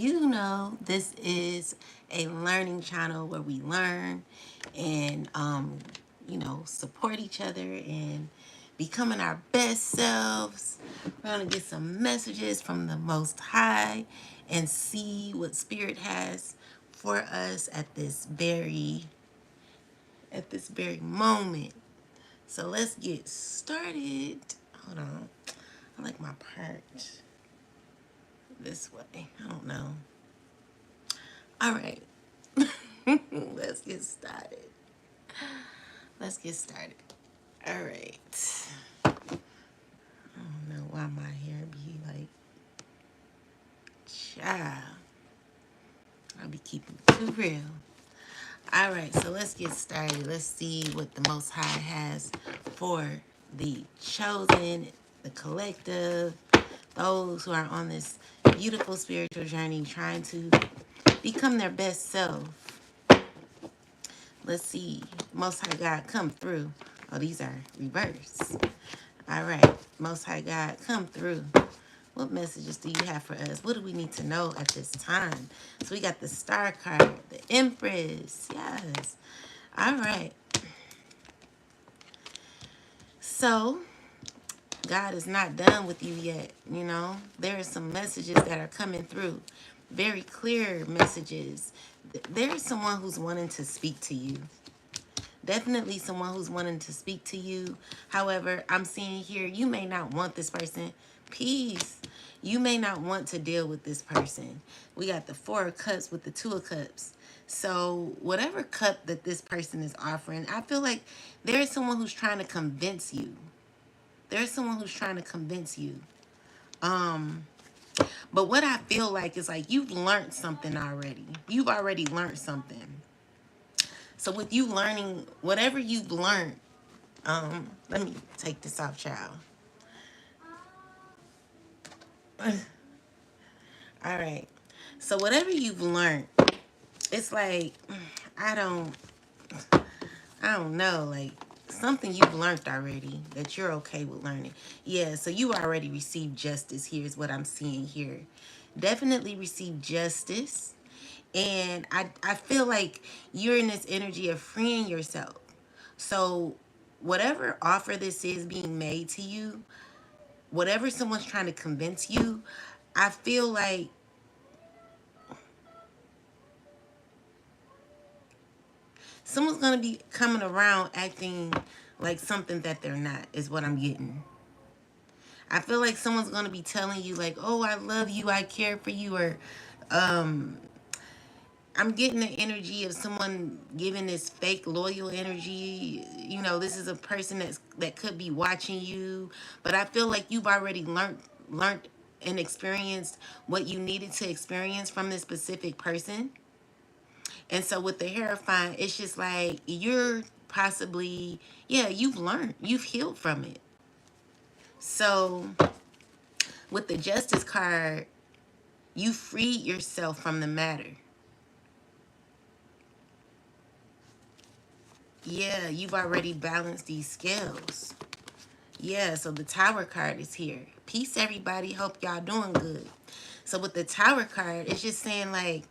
you know, this is a learning channel where we learn and, support each other and becoming our best selves. We're going to get some messages from the Most High and see what Spirit has for us at this very moment. So let's get started. Hold on. I like my part this way. I don't know. All right. Let's get started. Let's get started. All right. I don't know why my hair be like, child. I'll be keeping it too real. All right, so let's get started. Let's see what the Most High has for the chosen, the collective, those who are on this beautiful spiritual journey trying to become their best self. Let's see. Most High God, come through. Oh, these are reversed. All right. Most High God, come through. What messages do you have for us? What do we need to know at this time? So we got the Star card, the Empress. Yes. All right. So God is not done with you yet. You know, there are some messages that are coming through. Very clear messages. There is someone who's wanting to speak to you. Definitely someone who's wanting to speak to you. However, I'm seeing here, you may not want this person. Peace. You may not want to deal with this person. We got the Four of Cups with the Two of Cups. So whatever cup that this person is offering, I feel like there's someone who's trying to convince you. There's someone who's trying to convince you. But what I feel like is like you've learned something already. You've already learned something. So with you learning, whatever you've learned, let me take this off, child. All right. So whatever you've learned, it's like, I don't know, like something you've learned already that you're okay with learning. Yeah, so you already received justice. Here's what I'm seeing here. Definitely received justice. And I feel like you're in this energy of freeing yourself. So whatever offer this is being made to you, whatever someone's trying to convince you, I feel like someone's going to be coming around acting like something that they're not, is what I'm getting. I feel like someone's going to be telling you like, oh, I love you, I care for you, or I'm getting the energy of someone giving this fake loyal energy. You know, this is a person that could be watching you, but I feel like you've already learned and experienced what you needed to experience from this specific person. And so with the Hierophant, it's just like you're possibly, yeah, you've learned, you've healed from it. So with the Justice card, you freed yourself from the matter. Yeah, you've already balanced these scales. Yeah, so the Tower card is here. Peace, everybody. Hope y'all doing good. So with the Tower card, it's just saying like,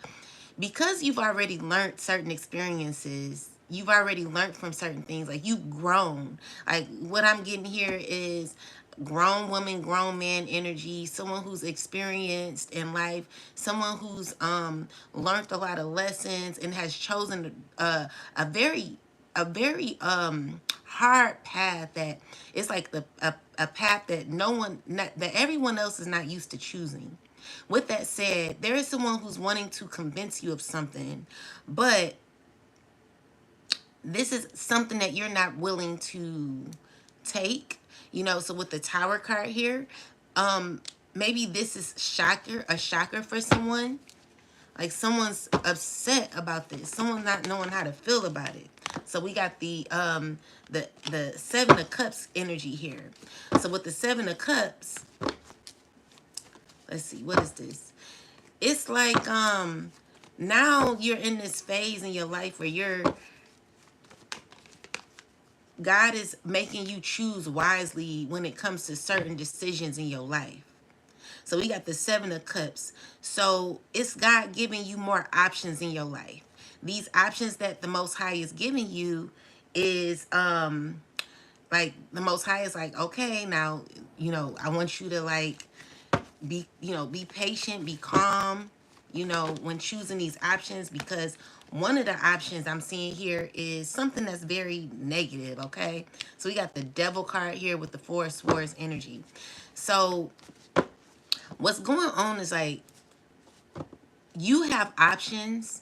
because you've already learned certain experiences, you've already learned from certain things, like you've grown. Like what I'm getting here is grown woman, grown man energy, someone who's experienced in life, someone who's learned a lot of lessons and has chosen a very hard path that it's like a path that that everyone else is not used to choosing. With that said, there is someone who's wanting to convince you of something, but this is something that you're not willing to take. You know, so with the Tower card here, maybe this is a shocker for someone. Like someone's upset about this. Someone not knowing how to feel about it. So we got the Seven of Cups energy here. So with the Seven of Cups, let's see, what is this? It's like now you're in this phase in your life where God is making you choose wisely when it comes to certain decisions in your life. So we got the Seven of Cups. So it's God giving you more options in your life. These options that the Most High is giving you is like the Most High is like, okay, now, I want you to like be patient, be calm, when choosing these options, because one of the options I'm seeing here is something that's very negative, okay? So we got the Devil card here with the Four of Swords energy. So what's going on is like you have options,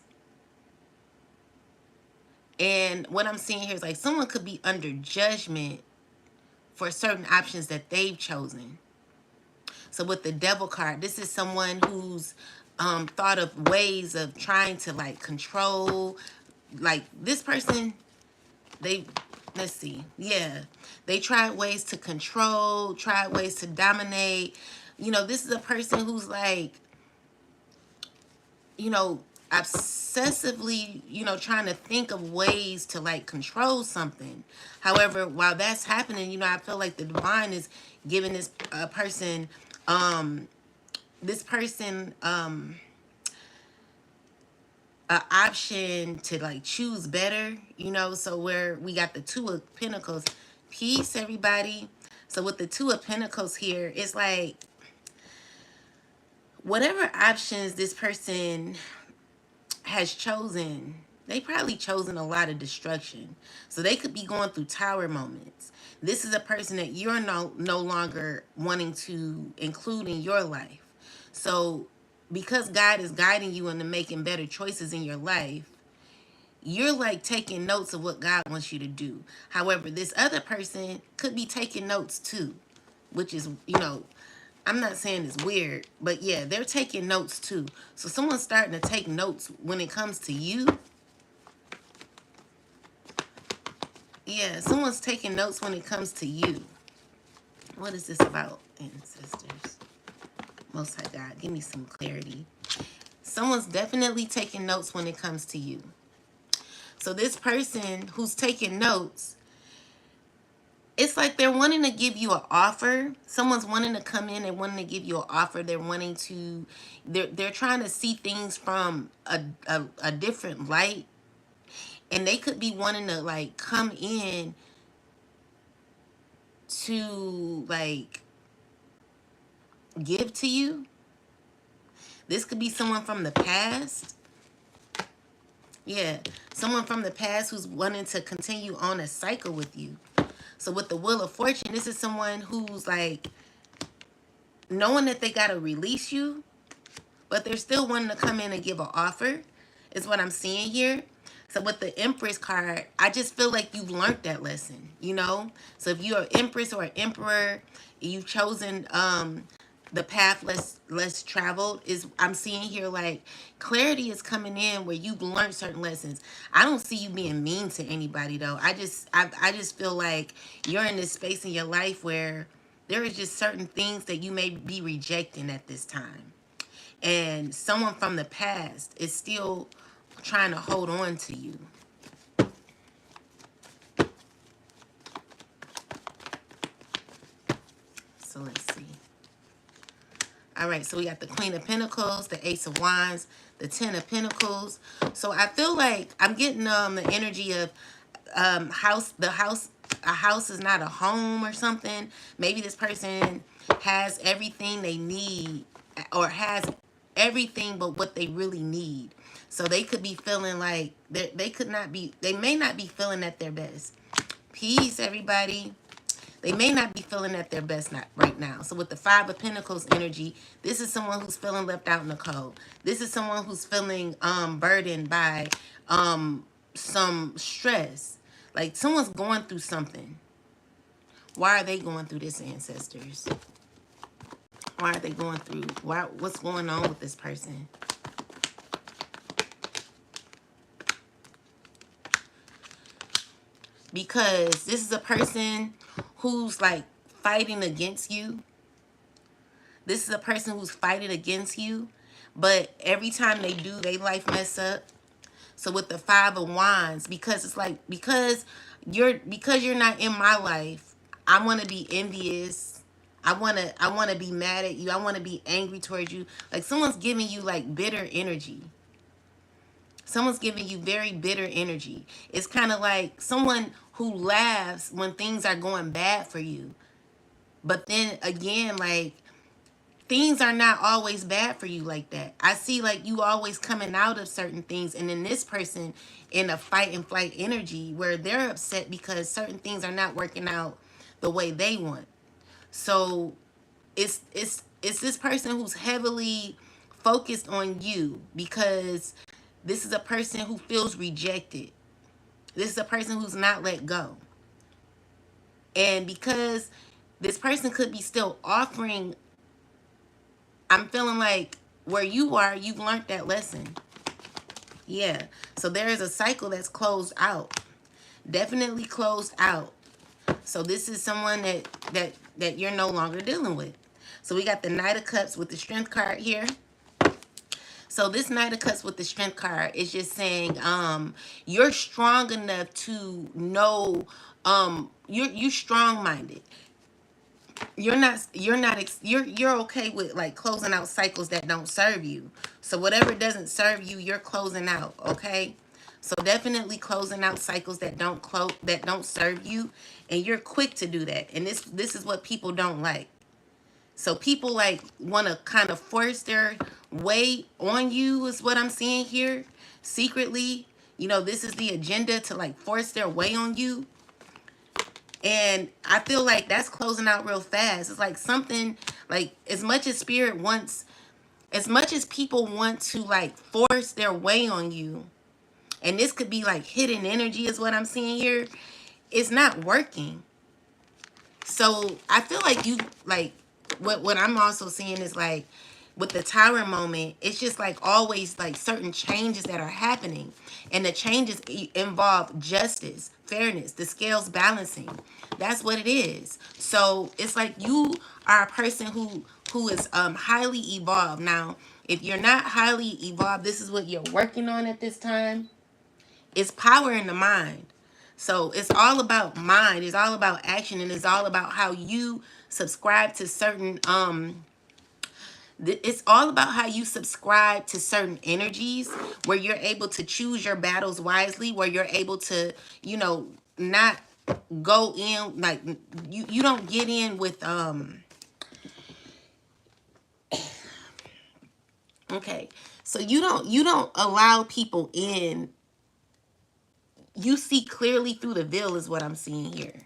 and what I'm seeing here is like someone could be under judgment for certain options that they've chosen. So with the Devil card, this is someone who's thought of ways of trying to like control, like this person, they, let's see, yeah, they tried ways to control, tried ways to dominate. This is a person who's like, you know, obsessively, trying to think of ways to like control something. However, while that's happening, I feel like the divine is giving this person, this person, an option to like choose better, so where we got the Two of Pentacles. Peace, everybody. So with the Two of Pentacles here, it's like whatever options this person has chosen, they probably chosen a lot of destruction. So they could be going through tower moments. This is a person that you're no longer wanting to include in your life. So because God is guiding you into making better choices in your life, you're like taking notes of what God wants you to do. However, this other person could be taking notes too, which is, I'm not saying it's weird, but yeah, they're taking notes too. So someone's starting to take notes when it comes to you. Yeah, someone's taking notes when it comes to you. What is this about, ancestors? Most High God, give me some clarity. Someone's definitely taking notes when it comes to you. So this person who's taking notes, it's like they're wanting to give you an offer. Someone's wanting to come in and wanting to give you an offer. They're wanting to, they're trying to see things from a different light. And they could be wanting to like come in to like give to you. This could be someone from the past. Yeah, someone from the past who's wanting to continue on a cycle with you. So with the Wheel of Fortune, this is someone who's like knowing that they got to release you, but they're still wanting to come in and give an offer, is what I'm seeing here. So with the Empress card, I just feel like you've learned that lesson, So if you're an Empress or an Emperor, you've chosen the path less traveled, is I'm seeing here like clarity is coming in where you've learned certain lessons. I don't see you being mean to anybody though. I just feel like you're in this space in your life where there is just certain things that you may be rejecting at this time. And someone from the past is still trying to hold on to you. So let's see. All right, so we got the Queen of Pentacles, the Ace of Wands, the Ten of Pentacles. So I feel like I'm getting the energy of a house is not a home or something. Maybe this person has everything they need, or has everything but what they really need. So they could be feeling like they may not be feeling at their best. Peace, everybody. They may not be feeling at their best right now. So with the Five of Pentacles energy, this is someone who's feeling left out in the cold. This is someone who's feeling burdened by some stress. Like someone's going through something. Why are they going through this, ancestors? Why are they going through? What's going on with this person? Because this is a person who's like fighting against you. This is a person who's fighting against you. But every time they do, they life mess up. So with the Five of Wands, because it's like, because you're not in my life, I want to be envious. I wanna be mad at you. I wanna be angry towards you. Like someone's giving you like bitter energy. Someone's giving you very bitter energy. It's kind of like someone who laughs when things are going bad for you. But then again, like things are not always bad for you like that. I see like you always coming out of certain things, and then this person in a fight and flight energy where they're upset because certain things are not working out the way they want. So it's this person who's heavily focused on you because this is a person who feels rejected. This is a person who's not let go. And because this person could be still offering, I'm feeling like where you are, you've learned that lesson. Yeah. So there is a cycle that's closed out. Definitely closed out. So this is someone that you're no longer dealing with. So we got the Knight of Cups with the Strength card here. So this Knight of Cups with the Strength card is just saying, you're strong enough to know, you're strong minded. You're okay with like closing out cycles that don't serve you. So whatever doesn't serve you, you're closing out. Okay. So definitely closing out cycles that don't serve you, and you're quick to do that. And this is what people don't like. So people like want to kind of force their way on you is what I'm seeing here. Secretly, this is the agenda to like force their way on you. And I feel like that's closing out real fast. It's like something like as much as people want to like force their way on you, and this could be like hidden energy is what I'm seeing here, it's not working. So I feel like you like what I'm also seeing is like with the Tower moment, it's just like always like certain changes that are happening, and the changes involve justice, fairness, the scales balancing. That's what it is. So it's like you are a person who is highly evolved. Now if you're not highly evolved, this is what you're working on at this time. It's power in the mind. So it's all about mind. It's all about action, and it's all about how you subscribe to certain it's all about how you subscribe to certain energies where you're able to choose your battles wisely, where you're able to, not go in like you don't get in with okay. So you don't allow people in. You see clearly through the veil is what I'm seeing here.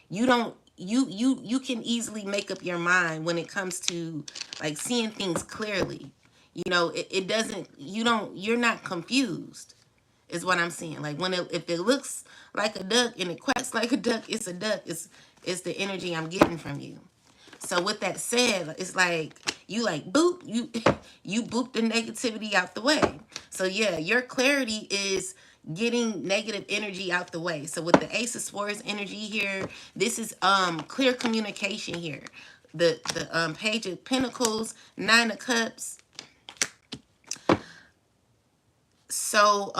You don't you can easily make up your mind when it comes to like seeing things clearly. It doesn't, you're not confused is what I'm seeing. Like if it looks like a duck and it quacks like a duck, it's a duck. It's the energy I'm getting from you. So with that said, it's like you like boop, you boop the negativity out the way. So yeah, your clarity is getting negative energy out the way. So with the Ace of Swords energy here, this is clear communication here. The Page of Pentacles, Nine of Cups. So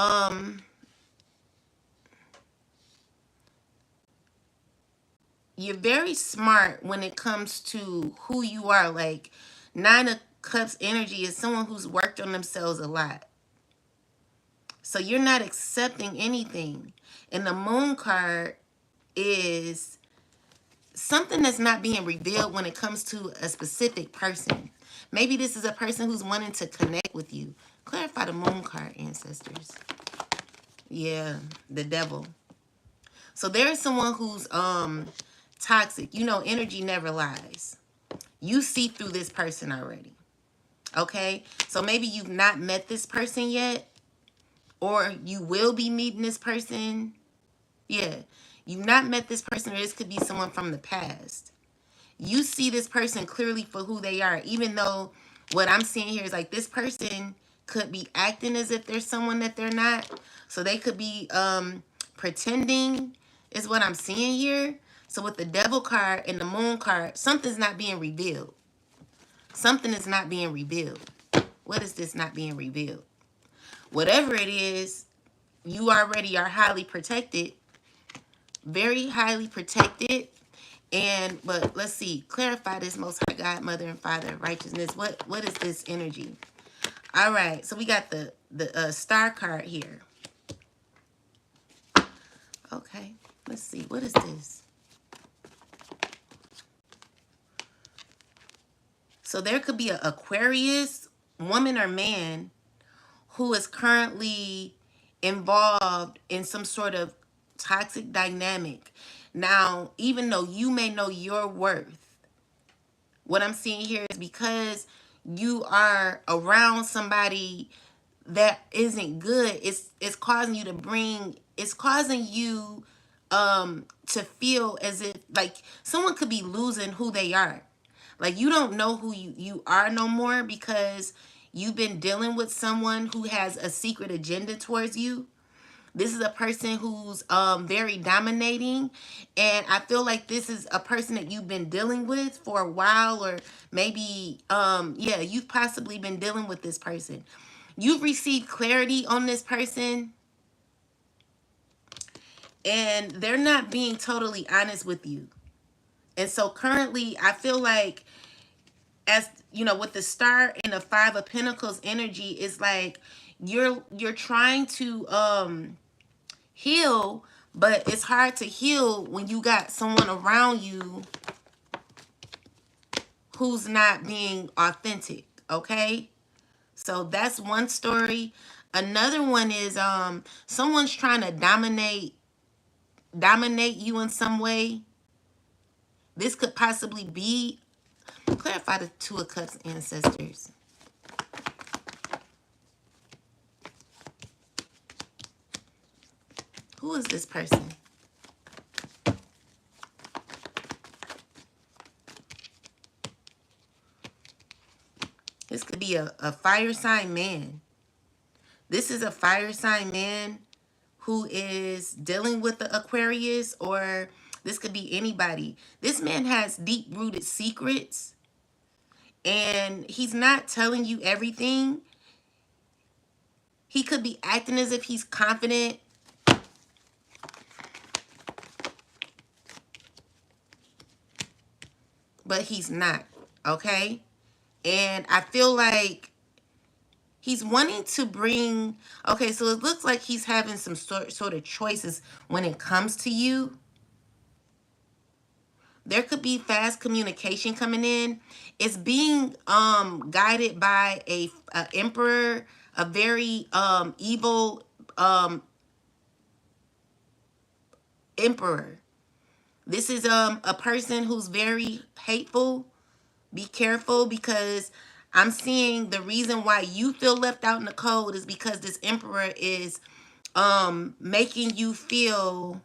you're very smart when it comes to who you are. Like Nine of Cups energy is someone who's worked on themselves a lot. So you're not accepting anything. And the Moon card is something that's not being revealed when it comes to a specific person. Maybe this is a person who's wanting to connect with you. Clarify the Moon card, ancestors. Yeah, the Devil. So there is someone who's toxic. Energy never lies. You see through this person already. Okay? So maybe you've not met this person yet, or you will be meeting this person. Yeah. You've not met this person, or this could be someone from the past. You see this person clearly for who they are, even though what I'm seeing here is like this person could be acting as if they're someone that they're not. So they could be pretending is what I'm seeing here. So with the Devil card and the Moon card, something's not being revealed. Something is not being revealed. What is this not being revealed? Whatever it is, you already are highly protected. Very highly protected. But let's see. Clarify this, Most High God, Mother and Father, righteousness. What is this energy? All right. So we got the star card here. Okay. Let's see. What is this? So there could be an Aquarius woman or man who is currently involved in some sort of toxic dynamic. Now, even though you may know your worth, what I'm seeing here is because you are around somebody that isn't good, it's causing you to bring, it's causing you to feel as if like someone could be losing who they are. Like you don't know who you are no more because you've been dealing with someone who has a secret agenda towards you. This is a person who's very dominating, and I feel like this is a person that you've been dealing with for a while, or maybe yeah, you've possibly been dealing with this person. You've received clarity on this person, and they're not being totally honest with you. And so currently, I feel like, as you know, with the Star and the Five of Pentacles energy, it's like you're trying to heal, but it's hard to heal when you got someone around you who's not being authentic. Okay, so that's one story. Another one is someone's trying to dominate you in some way. This could possibly be, clarify the Two of Cups, ancestors. Who is this person? This could be a fire sign man. This is a fire sign man who is dealing with the Aquarius, or this could be anybody. This man has deep-rooted secrets, and he's not telling you everything. He could be acting as if he's confident, but he's not, okay? And I feel like he's wanting to bring, okay, so it looks like he's having some sort of choices when it comes to you. There could be fast communication coming in. It's being guided by a emperor, a very evil emperor. This is a person who's very hateful. Be careful, because I'm seeing the reason why you feel left out in the cold is because this emperor is making you feel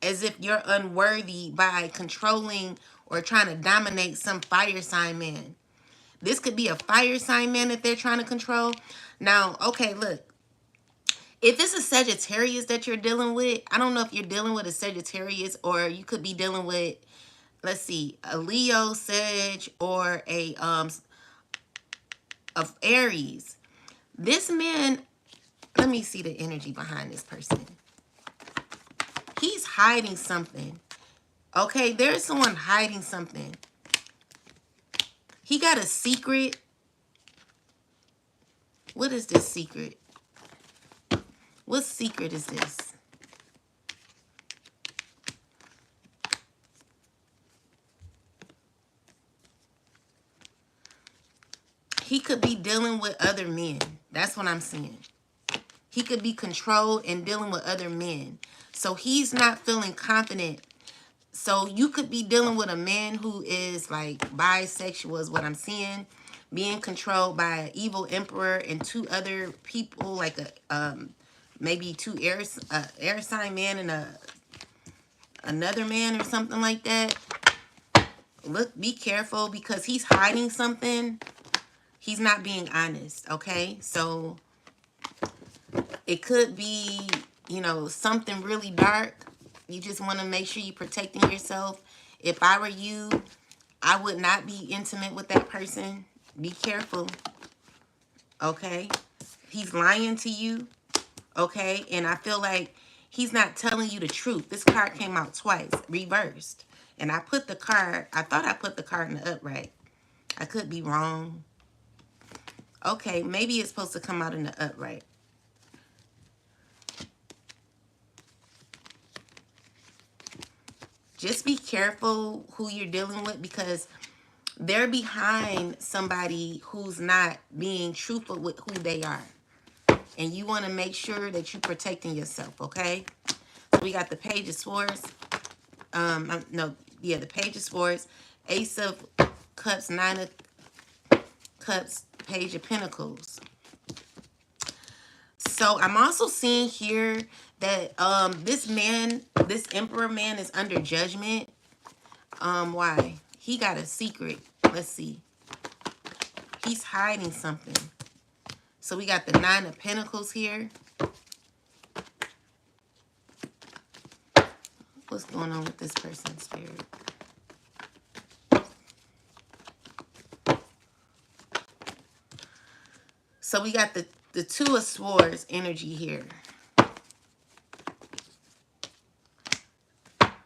as if you're unworthy by controlling or trying to dominate some fire sign man. This could be a fire sign man that they're trying to control. Now, okay, look. If it's a Sagittarius that you're dealing with, I don't know if you're dealing with a Sagittarius, or you could be dealing with, let's see, a Leo, Sag, or a of Aries. This man, let me see the energy behind this person. He's hiding something. Okay, there's someone hiding something. He got a secret. What is this secret? What secret is this? He could be dealing with other men. That's what I'm seeing. He could be controlled and dealing with other men. So he's not feeling confident. So you could be dealing with a man who is like bisexual is what I'm seeing. Being controlled by an evil emperor and two other people, like a maybe two air sign man and another man or something like that. Look, be careful, because he's hiding something. He's not being honest, okay? So it could be, you know, something really dark. You just want to make sure you're protecting yourself. If I were you, I would not be intimate with that person. Be careful, okay? He's lying to you, okay? And I feel like he's not telling you the truth. This card came out twice, reversed. And I put the card, I thought I put the card in the upright. I could be wrong. Okay, maybe it's supposed to come out in the upright. Just be careful who you're dealing with, because they're behind somebody who's not being truthful with who they are. And you want to make sure that you're protecting yourself, okay? So we got the Page of Swords. The Page of Swords, Ace of Cups, Nine of Cups, Page of Pentacles. So I'm also seeing here that this man, this Emperor man, is under judgment. Why? He got a secret. Let's see. He's hiding something. So we got the Nine of Pentacles here. What's going on with this person's spirit? So we got the Two of Swords energy here.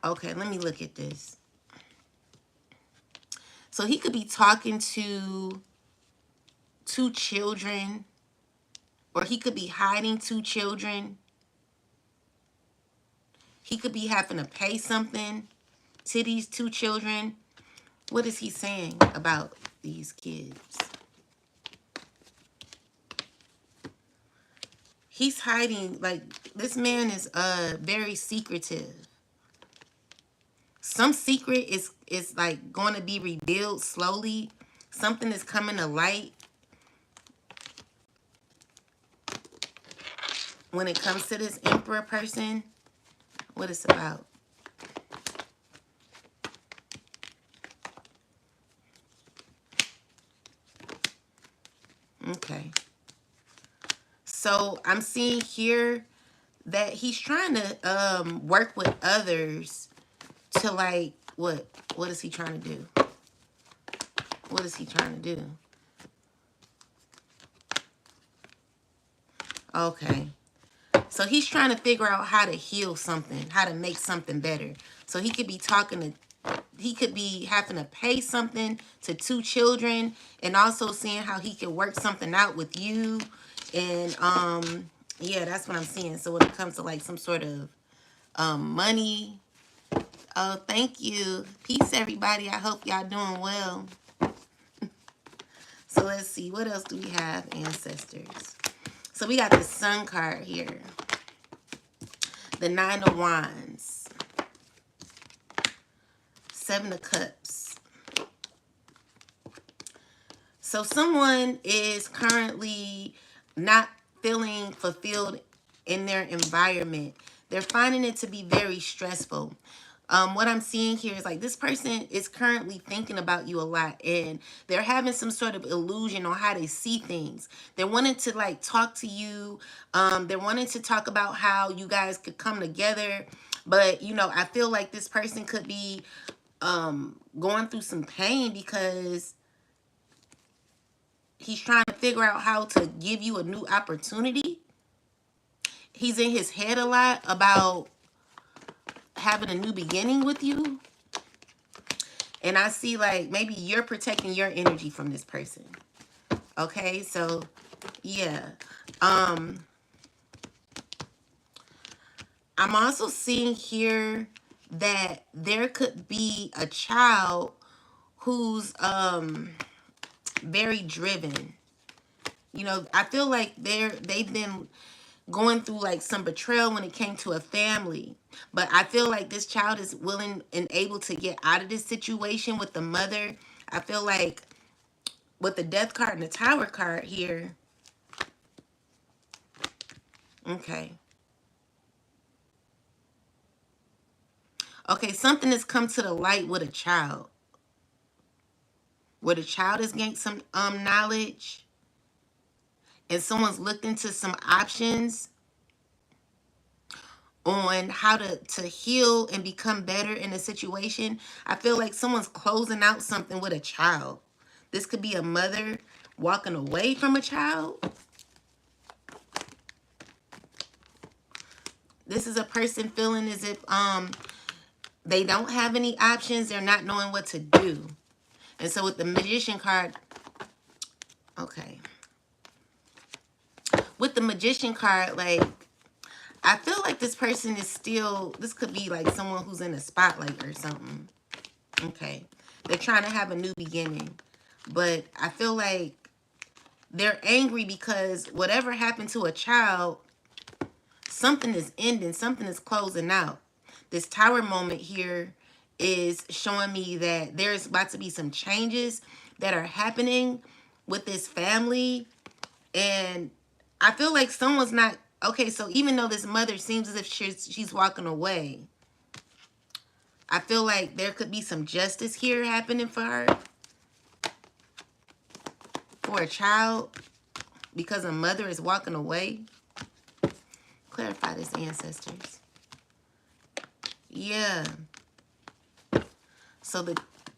Okay, let me look at this. So he could be talking to two children, or he could be hiding two children. He could be having to pay something to these two children. What is he saying about these kids? He's hiding, like, this man is very secretive. Some secret is like going to be revealed slowly. Something is coming to light when it comes to this Emperor person. What it's about. Okay. So I'm seeing here that he's trying to work with others to, like, what is he trying to do? What is he trying to do? Okay. So he's trying to figure out how to heal something, how to make something better. So he could be he could be having to pay something to two children, and also seeing how he could work something out with you. And yeah, that's what I'm seeing. So when it comes to, like, some sort of money. Oh, thank you. Peace, everybody. I hope y'all doing well. So let's see. What else do we have, ancestors? So we got the Sun card here. The Nine of Wands. Seven of Cups. So someone is currently not feeling fulfilled in their environment. They're finding it to be very stressful. What I'm seeing here is, like, this person is currently thinking about you a lot, and they're having some sort of illusion on how they see things. They're wanting to, like, talk to you. They're wanting to talk about how you guys could come together. But, you know, I feel like this person could be going through some pain, because he's trying to figure out how to give you a new opportunity. He's in his head a lot about having a new beginning with you. And I see, like, maybe you're protecting your energy from this person. Okay, so yeah. I'm also seeing here that there could be a child who's very driven. You know, I feel like they've been going through, like, some betrayal when it came to a family. But I feel like this child is willing and able to get out of this situation with the mother. I feel like with the Death card and the Tower card here. Okay. Okay, something has come to the light with a child. Where the child has gained some knowledge. And someone's looked into some options on how to heal and become better in a situation. I feel like someone's closing out something with a child. This could be a mother walking away from a child. This is a person feeling as if They don't have any options. They're not knowing what to do. And so with the Magician card, okay. With the Magician card, like, I feel like this person is still, this could be like someone who's in a spotlight or something. Okay. They're trying to have a new beginning. But I feel like they're angry because whatever happened to a child, something is ending. Something is closing out. This Tower moment here is showing me that there's about to be some changes that are happening with this family. And I feel like someone's not... Okay, so even though this mother seems as if she's walking away, I feel like there could be some justice here happening for her. For a child. Because a mother is walking away. Clarify this, ancestors. Yeah. So the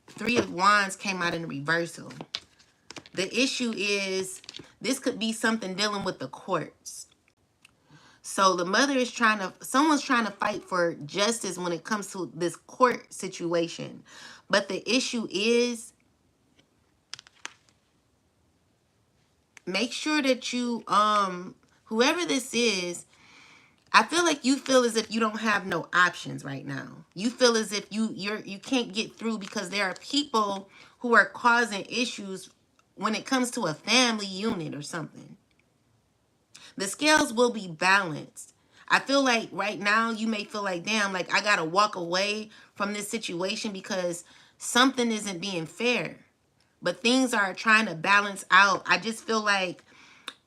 Three of Wands came out in reversal. The issue is, this could be something dealing with the courts. So the mother is trying to, someone's trying to fight for justice when it comes to this court situation. But the issue is, make sure that you, whoever this is, I feel like you feel as if you don't have no options right now. You feel as if you can't get through because there are people who are causing issues when it comes to a family unit or something. The scales will be balanced. I feel like right now you may feel like, damn, like I got to walk away from this situation because something isn't being fair. But things are trying to balance out. I just feel like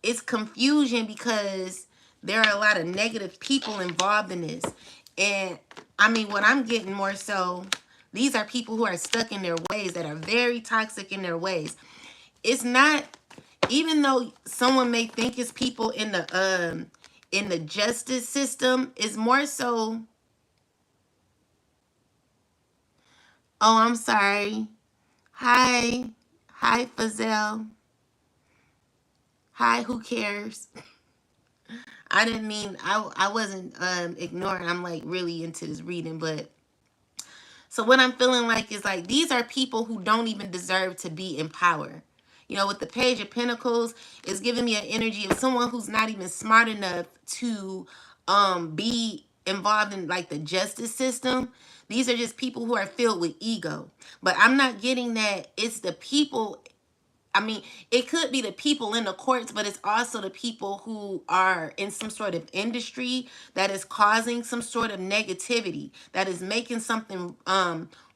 it's confusion because there are a lot of negative people involved in this. And I mean, what I'm getting more so, these are people who are stuck in their ways, that are very toxic in their ways. It's not, even though someone may think it's people in the justice system, it's more so, oh, I'm sorry. Hi, Fazelle. Hi, who cares? I didn't mean, I wasn't ignoring. I'm like really into this reading, but so what I'm feeling like is like these are people who don't even deserve to be in power. You know, with the Page of Pentacles, it's giving me an energy of someone who's not even smart enough to be involved in like the justice system. These are just people who are filled with ego. But I'm not getting that it's the people. I mean, it could be the people in the courts, but it's also the people who are in some sort of industry that is causing some sort of negativity, that is making something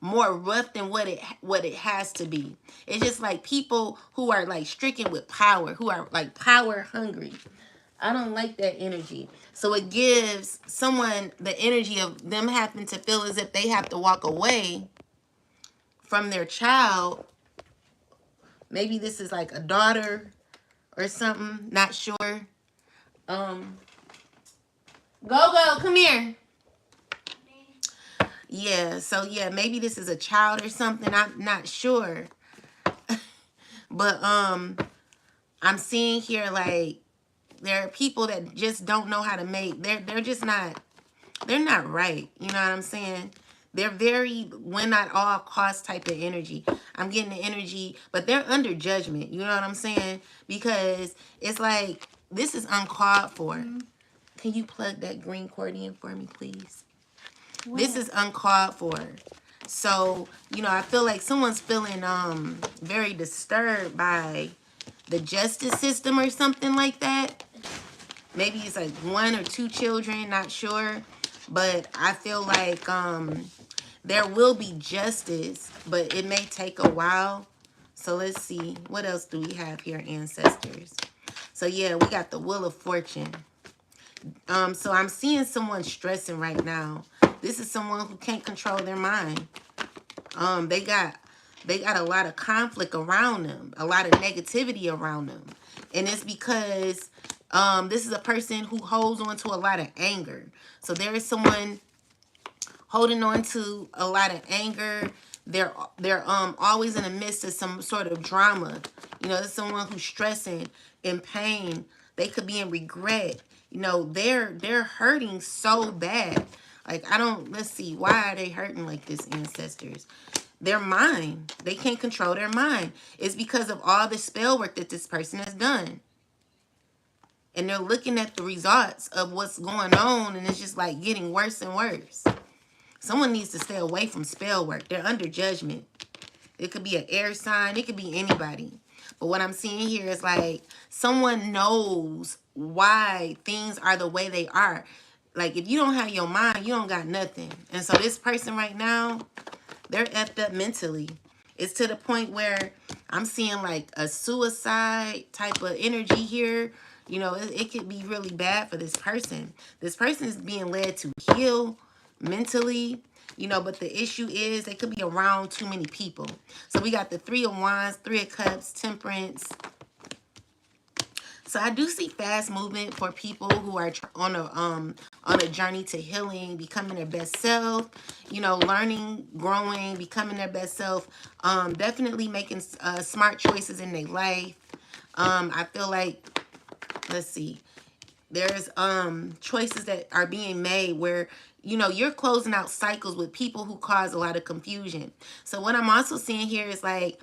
more rough than what it has to be. It's just like people who are like stricken with power, who are like power hungry. I don't like that energy. So it gives someone the energy of them having to feel as if they have to walk away from their child. Maybe this is like a daughter or something. Not sure. Go, come here. Yeah, so yeah, maybe this is a child or something. I'm not sure. But I'm seeing here like there are people that just don't know how to make, they're just not, they're not right. You know what I'm saying? They're very win at all cost type of energy. I'm getting the energy, but they're under judgment. You know what I'm saying? Because it's like, this is uncalled for. Can you plug that green cord in for me, please? What? This is uncalled for. So, you know, I feel like someone's feeling very disturbed by the justice system or something like that. Maybe it's like 1 or 2 children, not sure. But I feel like there will be justice, but it may take a while. So let's see. What else do we have here, ancestors? So yeah, we got the Wheel of Fortune. So I'm seeing someone stressing right now. This is someone who can't control their mind. They got a lot of conflict around them, a lot of negativity around them. And it's because this is a person who holds on to a lot of anger. So there is someone holding on to a lot of anger. They're always in the midst of some sort of drama. You know, there's someone who's stressing, in pain. They could be in regret. You know, they're hurting so bad. Like, I don't, let's see, why are they hurting like this, ancestors? Their mind. They can't control their mind. It's because of all the spell work that this person has done. And they're looking at the results of what's going on, and it's just like getting worse and worse. Someone needs to stay away from spell work. They're under judgment. It could be an air sign. It could be anybody. But what I'm seeing here is like someone knows why things are the way they are. Like, if you don't have your mind, you don't got nothing. And so this person right now, they're effed up mentally. It's to the point where I'm seeing like a suicide type of energy here. You know, it could be really bad for this person. This person is being led to heal mentally, you know, but the issue is they could be around too many people. So we got the Three of Wands, Three of Cups, Temperance. So I do see fast movement for people who are on a journey to healing, becoming their best self, you know, learning, growing, becoming their best self, definitely making smart choices in their life. I feel like, let's see, there's choices that are being made where, you know, you're closing out cycles with people who cause a lot of confusion. So what I'm also seeing here is like,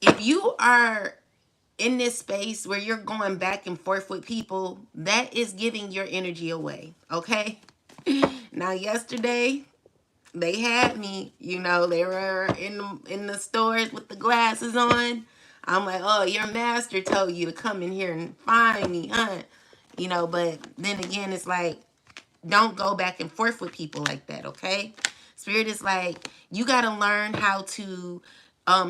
if you are in this space where you're going back and forth with people, that is giving your energy away, okay? Now, yesterday, they had me, you know, they were in the stores with the glasses on. I'm like, oh, your master told you to come in here and find me, huh? You know, but then again, it's like, don't go back and forth with people like that, okay? Spirit is like, you got to learn how to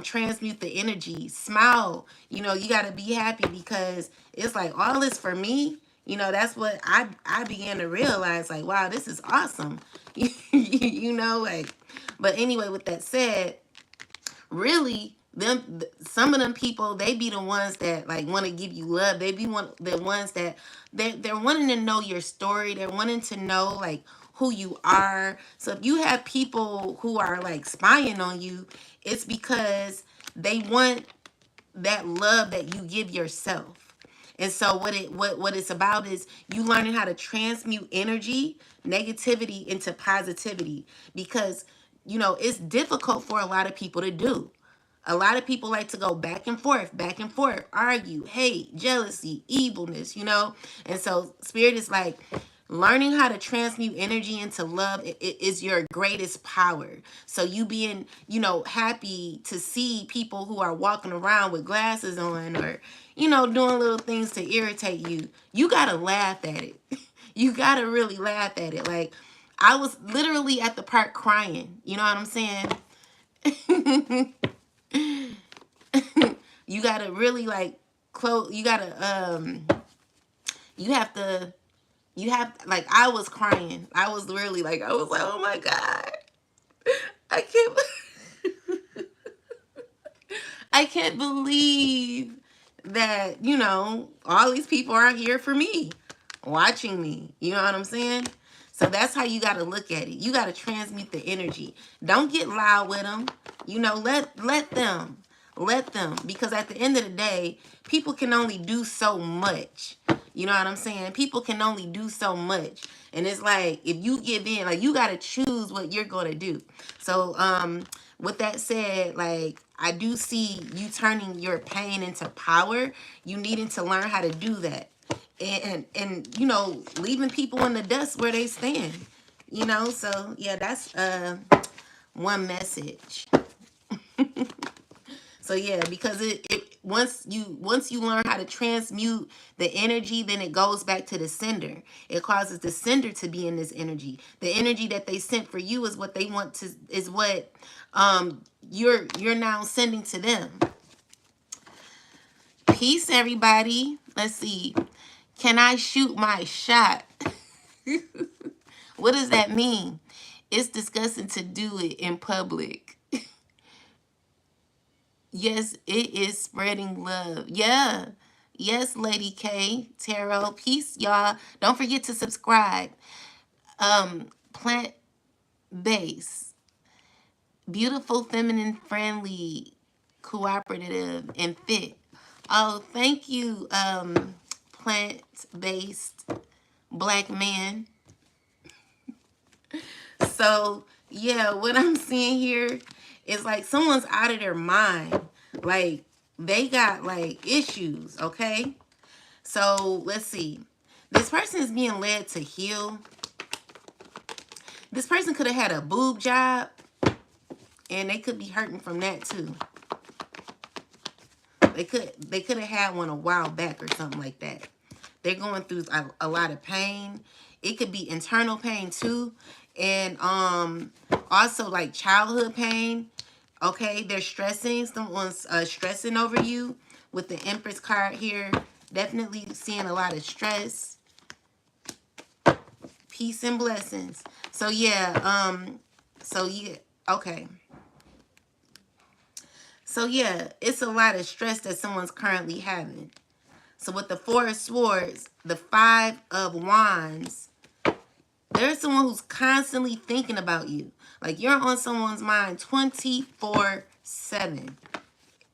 transmute the energy. Smile. You know, you got to be happy, because it's like, all this for me. You know, that's what I began to realize, like, wow, this is awesome. You know, like, but anyway, with that said, really, some of them people, they be the ones that like want to give you love. They be the ones that they're wanting to know your story. They're wanting to know like who you are. So if you have people who are like spying on you, it's because they want that love that you give yourself. And so what it's about is you learning how to transmute energy, negativity into positivity, because you know it's difficult for a lot of people to do. A lot of people like to go back and forth, argue, hate, jealousy, evilness, you know? And so Spirit is like, learning how to transmute energy into love is your greatest power. So you being, you know, happy to see people who are walking around with glasses on, or, you know, doing little things to irritate you, you got to laugh at it. You got to really laugh at it. Like, I was literally at the park crying. You know what I'm saying? You gotta really like close. You gotta you have like, I was crying. I was really like, I was like, oh my god, I can't I can't believe that, you know, all these people are here for me, watching me. You know what I'm saying? So that's how you got to look at it. You got to transmute the energy. Don't get loud with them. You know, let them. Let them. Because at the end of the day, people can only do so much. You know what I'm saying? People can only do so much. And it's like, if you give in, like, you got to choose what you're going to do. So, with that said, like, I do see you turning your pain into power. You needing to learn how to do that. And you know, leaving people in the dust where they stand. You know, so yeah, that's one message. So yeah, because it once you learn how to transmute the energy, then it goes back to the sender. It causes the sender to be in this energy. The energy that they sent for you is what they want to, is what you're now sending to them. Peace, everybody. Let's see. Can I shoot my shot? What does that mean? It's disgusting to do it in public. Yes, it is spreading love. Yeah. Yes, Lady K, Tarot. Peace, y'all. Don't forget to subscribe. Plant based. Beautiful, feminine, friendly, cooperative, and fit. Oh, thank you, plant-based black man. So, yeah, what I'm seeing here is like someone's out of their mind. Like, they got like issues, okay? So, let's see. This person is being led to heal. This person could have had a boob job, and they could be hurting from that too. They could have had one a while back or something like that. They're going through a lot of pain. It could be internal pain too, and also like childhood pain. Okay, they're stressing. Someone's stressing over you with the Empress card here. Definitely seeing a lot of stress. Peace and blessings. So yeah, okay. So yeah, it's a lot of stress that someone's currently having. So with the Four of Swords, the Five of Wands, there's someone who's constantly thinking about you. Like you're on someone's mind 24/7.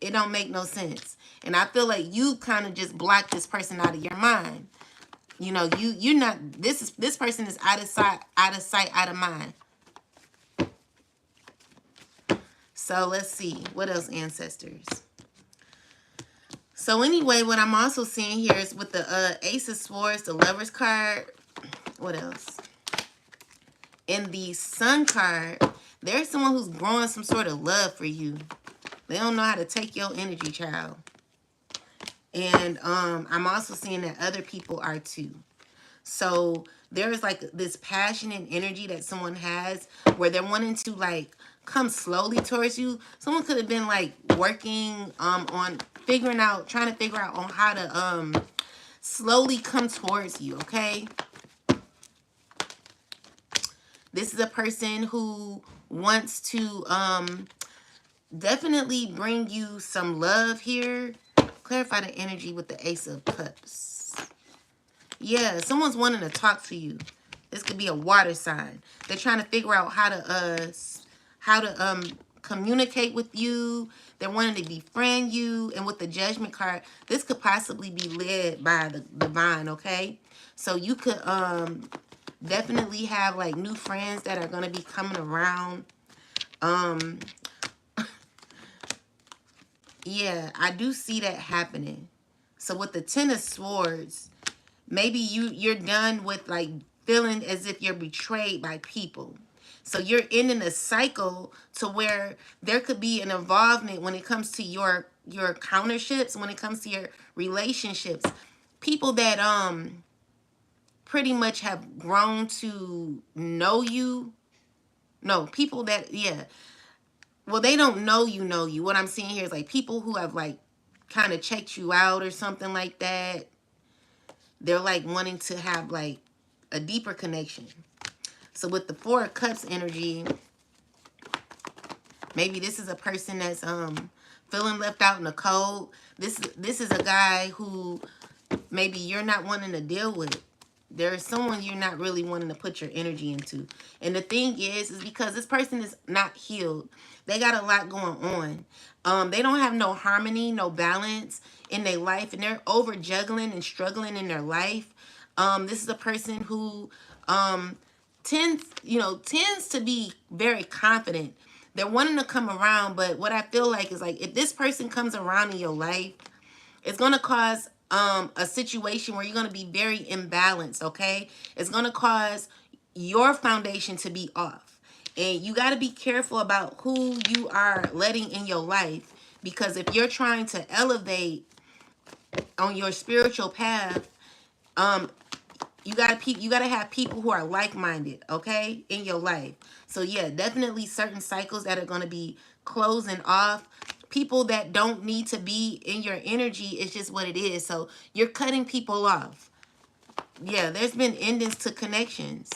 It don't make no sense. And I feel like you kind of just blocked this person out of your mind. You know, you're not, this person is out of sight, out of mind. So let's see. What else, ancestors? So anyway, what I'm also seeing here is with the Ace of Swords, the Lover's card. What else? In the Sun card, there's someone who's growing some sort of love for you. They don't know how to take your energy, child. And I'm also seeing that other people are too. So there's like this passion and energy that someone has where they're wanting to like come slowly towards you. Someone could have been like working on trying to figure out on how to slowly come towards you, okay? This is a person who wants to definitely bring you some love here. Clarify the energy with the Ace of Cups. Yeah, someone's wanting to talk to you. This could be a water sign. They're trying to figure out how to communicate with you. They're wanting to befriend you. And with the Judgment card, this could possibly be led by the divine, okay? So you could definitely have like new friends that are going to be coming around. Yeah, I do see that happening. So with the Ten of Swords, maybe you're done with like feeling as if you're betrayed by people. So you're ending a cycle to where there could be an involvement when it comes to your counterships, when it comes to your relationships. People that pretty much have grown to know you. No, people that, yeah. Well, they don't know you. What I'm seeing here is like people who have like kind of checked you out or something like that. They're like wanting to have like a deeper connection. So with the Four of Cups energy, maybe this is a person that's feeling left out in the cold. This is a guy who maybe you're not wanting to deal with. There's someone you're not really wanting to put your energy into. And the thing is because this person is not healed. They got a lot going on. They don't have no harmony, no balance in their life. And they're over juggling and struggling in their life. This is a person who tends to be very confident. They're wanting to come around. But what I feel like is like if this person comes around in your life, it's going to cause a situation where you're going to be very imbalanced, okay? It's going to cause your foundation to be off. And you got to be careful about who you are letting in your life. Because if you're trying to elevate on your spiritual path, you gotta have people who are like-minded, okay, in your life. So yeah, definitely certain cycles that are going to be closing off. People that don't need to be in your energy, it's just what it is. So you're cutting people off. Yeah, there's been endings to connections.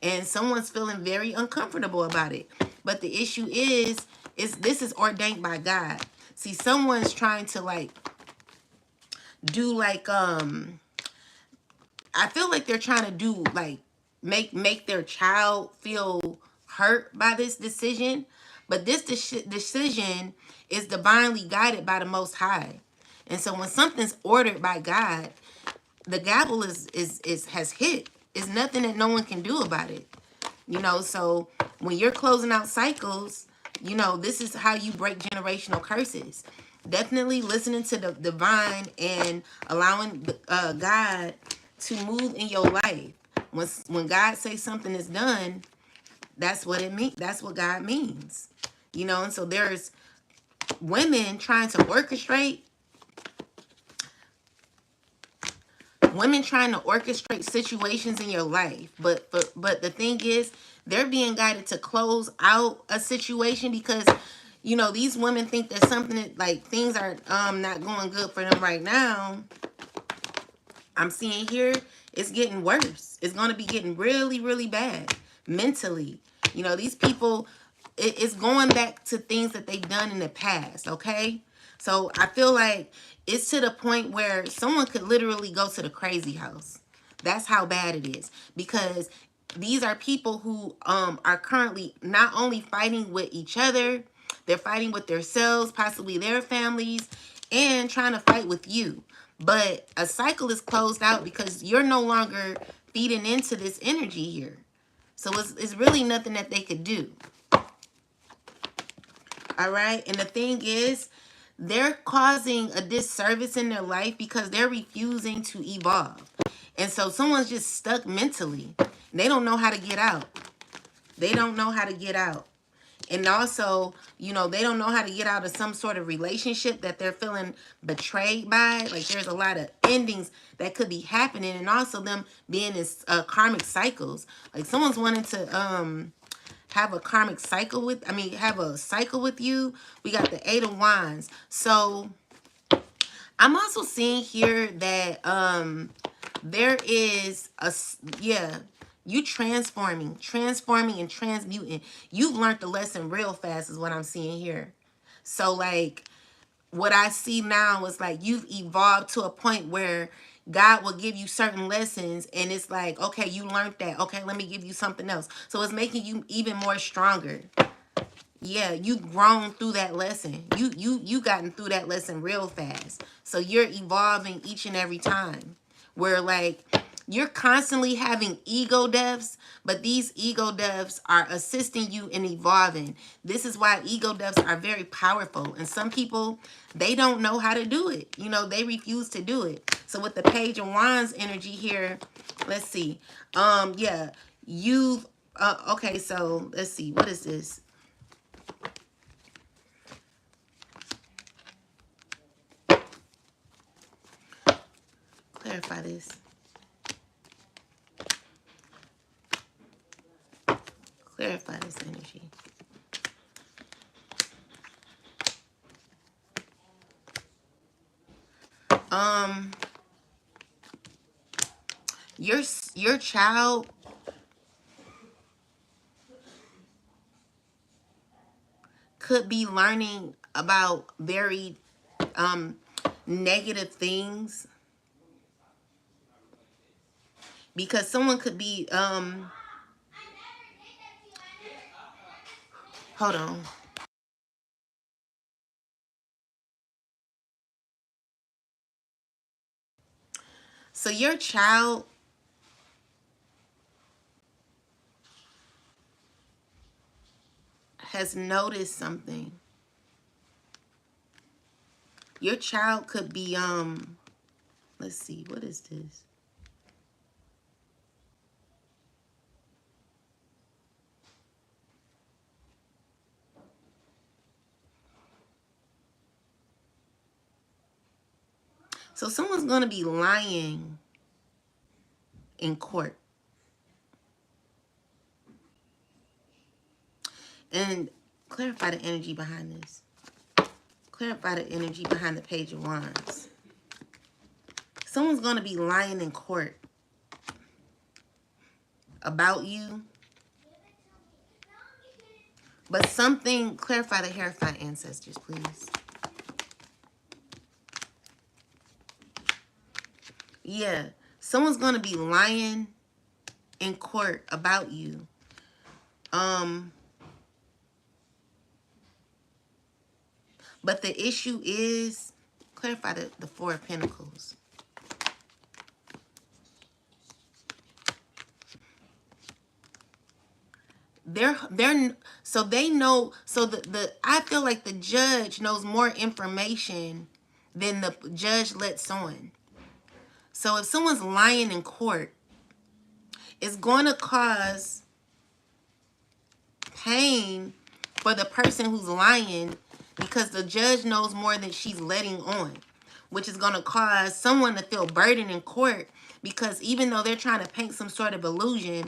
And someone's feeling very uncomfortable about it. But the issue is this is ordained by God. See, someone's trying to like do like I feel like they're trying to do like make their child feel hurt by this decision. But this decision is divinely guided by the Most High. And so when something's ordered by God, the gavel has hit. It's nothing that no one can do about it. You know, so when you're closing out cycles, you know, this is how you break generational curses. Definitely listening to the divine and allowing God to move in your life. When God says something is done, that's what it means. That's what God means. You know, and so there's women trying to orchestrate situations in your life, but the thing is, they're being guided to close out a situation because, you know, these women think that something like things are not going good for them right now. I'm seeing here it's getting worse. It's going to be getting really, really bad mentally. You know, these people, it's going back to things that they've done in the past, okay? So I feel like it's to the point where someone could literally go to the crazy house. That's how bad it is, because these are people who are currently not only fighting with each other, they're fighting with themselves, possibly their families, and trying to fight with you. But a cycle is closed out because you're no longer feeding into this energy here. So it's really nothing that they could do. All right. And the thing is, they're causing a disservice in their life because they're refusing to evolve. And so someone's just stuck mentally. They don't know how to get out. They don't know how to get out. And also, you know, they don't know how to get out of some sort of relationship that they're feeling betrayed by. Like there's a lot of endings that could be happening, and also them being in karmic cycles. Like someone's wanting to have a karmic cycle with, have a cycle with you. We got the 8 of Wands. So I'm also seeing here that there is you transforming and transmuting. You've learned the lesson real fast is what I'm seeing here. So like what I see now is like you've evolved to a point where God will give you certain lessons and it's like, okay, you learned that. Okay, let me give you something else. So it's making you even more stronger. Yeah, you've grown through that lesson. You gotten through that lesson real fast. So you're evolving each and every time. Where like you're constantly having ego deaths, but these ego deaths are assisting you in evolving. This is why ego deaths are very powerful. And some people, they don't know how to do it. You know, they refuse to do it. So with the Page of Wands energy here, let's see. Yeah, you've okay, so let's see. What is this? Clarify this. Clarify this energy. Your child could be learning about very negative things because someone could be hold on. So your child has noticed something. Your child could be let's see, what is this? So someone's going to be lying in court. And clarify the energy behind this. Clarify the energy behind the Page of Wands. Someone's going to be lying in court about you. But something, clarify the Hierophant ancestors, please. Yeah, someone's going to be lying in court about you. But the issue is, clarify the Four of Pentacles. so they know, so I feel like the judge knows more information than the judge lets on. So if someone's lying in court, it's going to cause pain for the person who's lying, because the judge knows more than she's letting on, which is going to cause someone to feel burdened in court, because even though they're trying to paint some sort of illusion,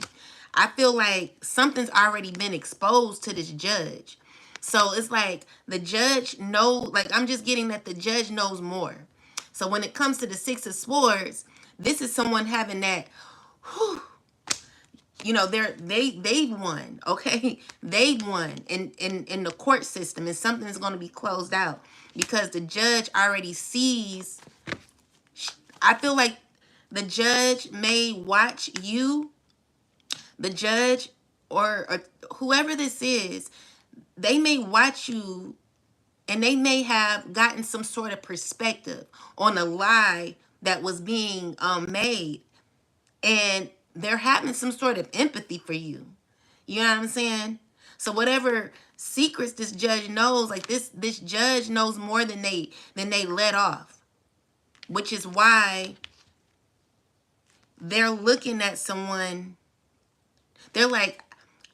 I feel like something's already been exposed to this judge. So it's like the judge like I'm just getting that the judge knows more. So when it comes to the Six of Swords, this is someone having that, whew, you know, they've won, okay? They've won in the court system, and something's going to be closed out because the judge already sees. I feel like the judge may watch you, the judge, or whoever this is, they may watch you, and they may have gotten some sort of perspective on a lie that was being made, and they're having some sort of empathy for you. You know what I'm saying? So whatever secrets this judge knows, like this judge knows more than they let off, which is why they're looking at someone. They're like,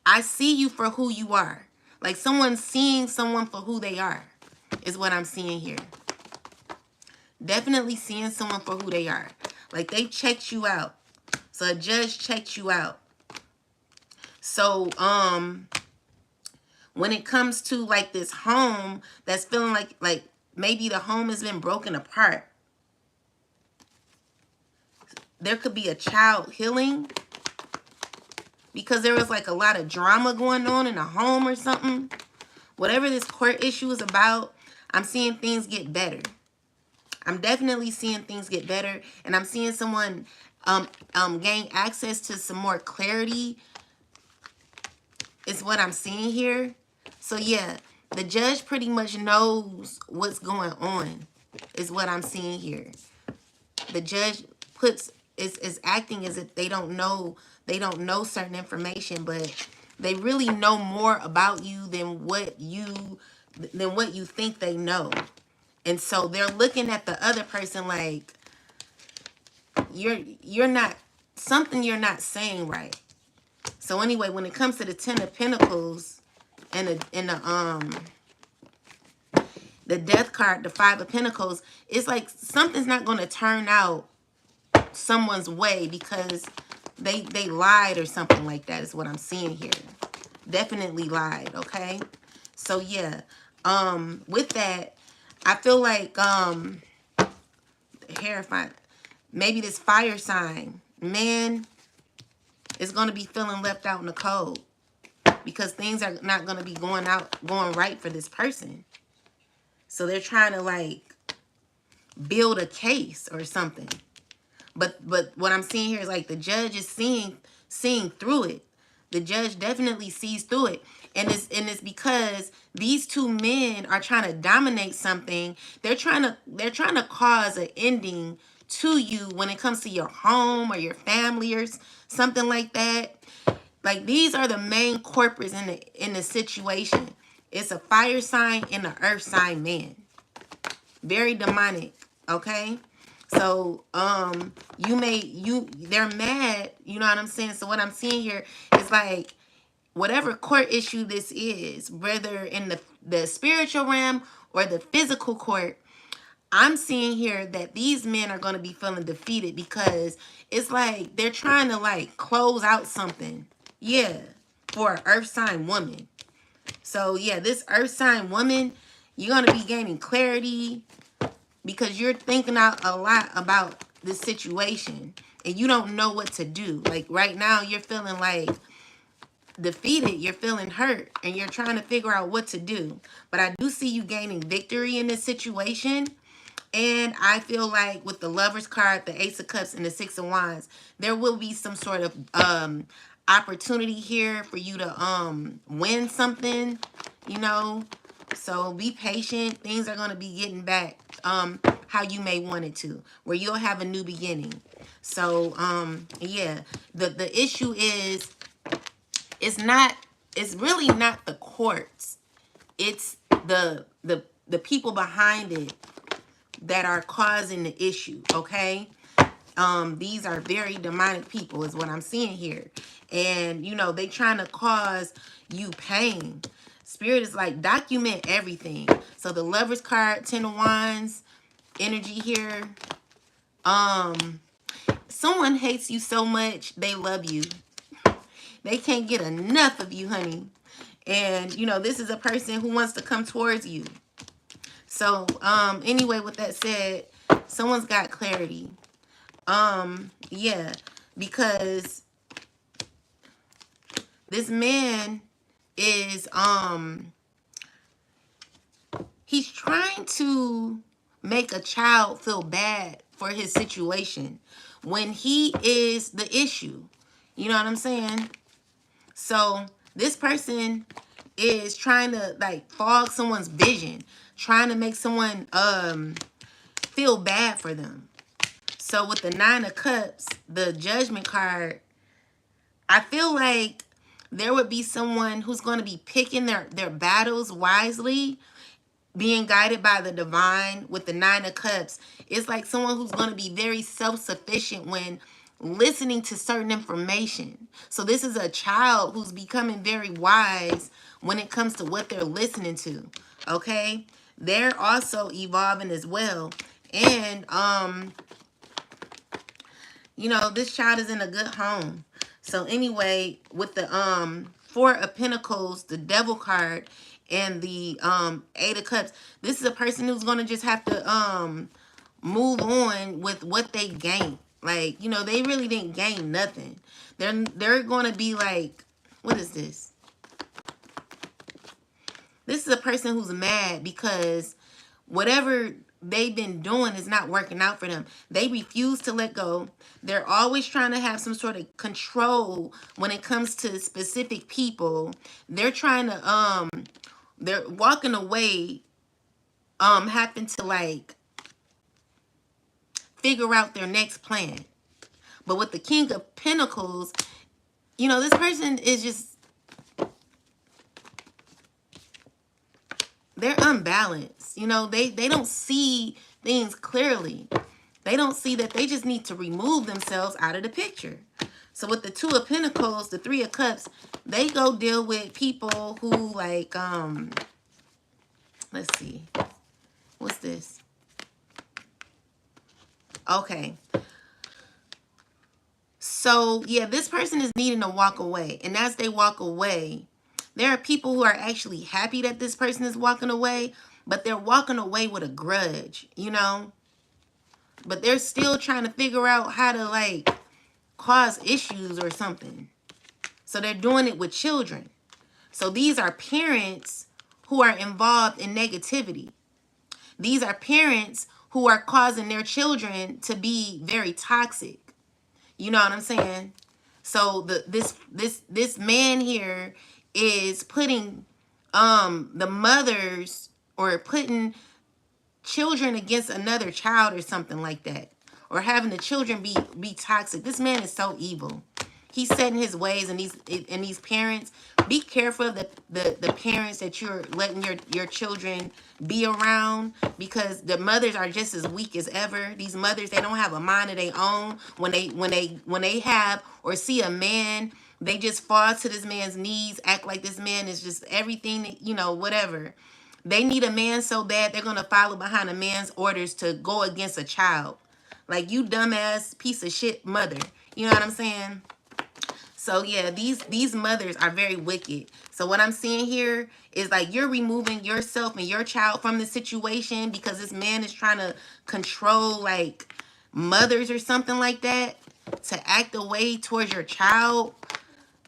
I see you for who you are. Like someone's seeing someone for who they are, is what I'm seeing here. Definitely seeing someone for who they are. Like they checked you out. So a judge checked you out. So when it comes to like this home that's feeling like maybe the home has been broken apart, there could be a child healing, because there was like a lot of drama going on in a home or something. Whatever this court issue is about, I'm seeing things get better. I'm definitely seeing things get better, and I'm seeing someone gain access to some more clarity, is what I'm seeing here. So yeah, the judge pretty much knows what's going on, is what I'm seeing here. The judge is acting as if they don't know certain information, but they really know more about you than what you think they know. And so they're looking at the other person like, you're not, something you're not saying right. So anyway, when it comes to the Ten of Pentacles and the Death card, the Five of Pentacles, it's like something's not going to turn out someone's way because they lied or something like that, is what I'm seeing here. Definitely lied, okay? So yeah, with that, I feel like terrified. Maybe this fire sign man is going to be feeling left out in the cold because things are not going to be going right for this person. So they're trying to like build a case or something. But what I'm seeing here is like the judge is seeing through it. The judge definitely sees through it. And it's because these two men are trying to dominate something. They're trying to cause an ending to you when it comes to your home or your family or something like that. Like these are the main corporates in the situation. It's a fire sign and an earth sign man. Very demonic, okay? So they're mad, you know what I'm saying? So what I'm seeing here is like whatever court issue this is, whether in the spiritual realm or the physical court, I'm seeing here that these men are going to be feeling defeated because it's like they're trying to like close out something. Yeah, for an earth sign woman. So yeah, this earth sign woman, you're going to be gaining clarity because you're thinking out a lot about this situation and you don't know what to do. Like right now, you're feeling like defeated, you're feeling hurt, and you're trying to figure out what to do. But I do see you gaining victory in this situation. And I feel like with the Lover's card, the Ace of Cups, and the Six of Wands, there will be some sort of opportunity here for you to win something, you know. So be patient. Things are going to be getting back how you may want it to, where you'll have a new beginning. So yeah, the issue is, it's not it's really not the courts. It's the people behind it that are causing the issue, okay? These are very demonic people is what I'm seeing here. And, you know, they trying to cause you pain. Spirit is like, document everything. So the Lover's card, Ten of Wands, energy here. Someone hates you so much, they love you. They can't get enough of you, honey. And, you know, this is a person who wants to come towards you. So, anyway, with that said, someone's got clarity. Yeah, because this man is, he's trying to make a child feel bad for his situation when he is the issue. You know what I'm saying? So this person is trying to like fog someone's vision, trying to make someone feel bad for them. So with the Nine of Cups, the Judgment card, I feel like there would be someone who's going to be picking their battles wisely, being guided by the divine. With the Nine of Cups, it's like someone who's going to be very self-sufficient when listening to certain information. So this is a child who's becoming very wise when it comes to what they're listening to. Okay? They're also evolving as well. And you know, this child is in a good home. So anyway, with the Four of Pentacles, the Devil card, and the Eight of Cups, this is a person who's going to just have to move on with what they gained. Like, you know, they really didn't gain nothing. They're going to be like, what is this? This is a person who's mad because whatever they've been doing is not working out for them. They refuse to let go. They're always trying to have some sort of control when it comes to specific people. They're trying to they're walking away, having to like figure out their next plan. But with the King of Pentacles, you know, this person is just, they're unbalanced. You know, they don't see things clearly. They don't see that they just need to remove themselves out of the picture. So with the Two of Pentacles, the Three of Cups, they go deal with people who like, let's see. What's this? Okay. So, yeah, this person is needing to walk away. And as they walk away, there are people who are actually happy that this person is walking away, but they're walking away with a grudge, you know? But they're still trying to figure out how to, like, cause issues or something. So they're doing it with children. So these are parents who are involved in negativity. These are parents who are causing their children to be very toxic. You know what I'm saying? So this man here is putting the mothers, or putting children against another child or something like that, or having the children be toxic. This man is so evil. He's set in his ways, and these parents, be careful of the parents that you're letting your children be around, because the mothers are just as weak as ever. These mothers, they don't have a mind of their own. When they have or see a man, they just fall to this man's knees, act like this man is just everything that, you know, whatever. They need a man so bad they're gonna follow behind a man's orders to go against a child. Like, you dumbass piece of shit mother. You know what I'm saying? So yeah, these mothers are very wicked. So what I'm seeing here is like, you're removing yourself and your child from the situation because this man is trying to control like mothers or something like that to act away towards your child.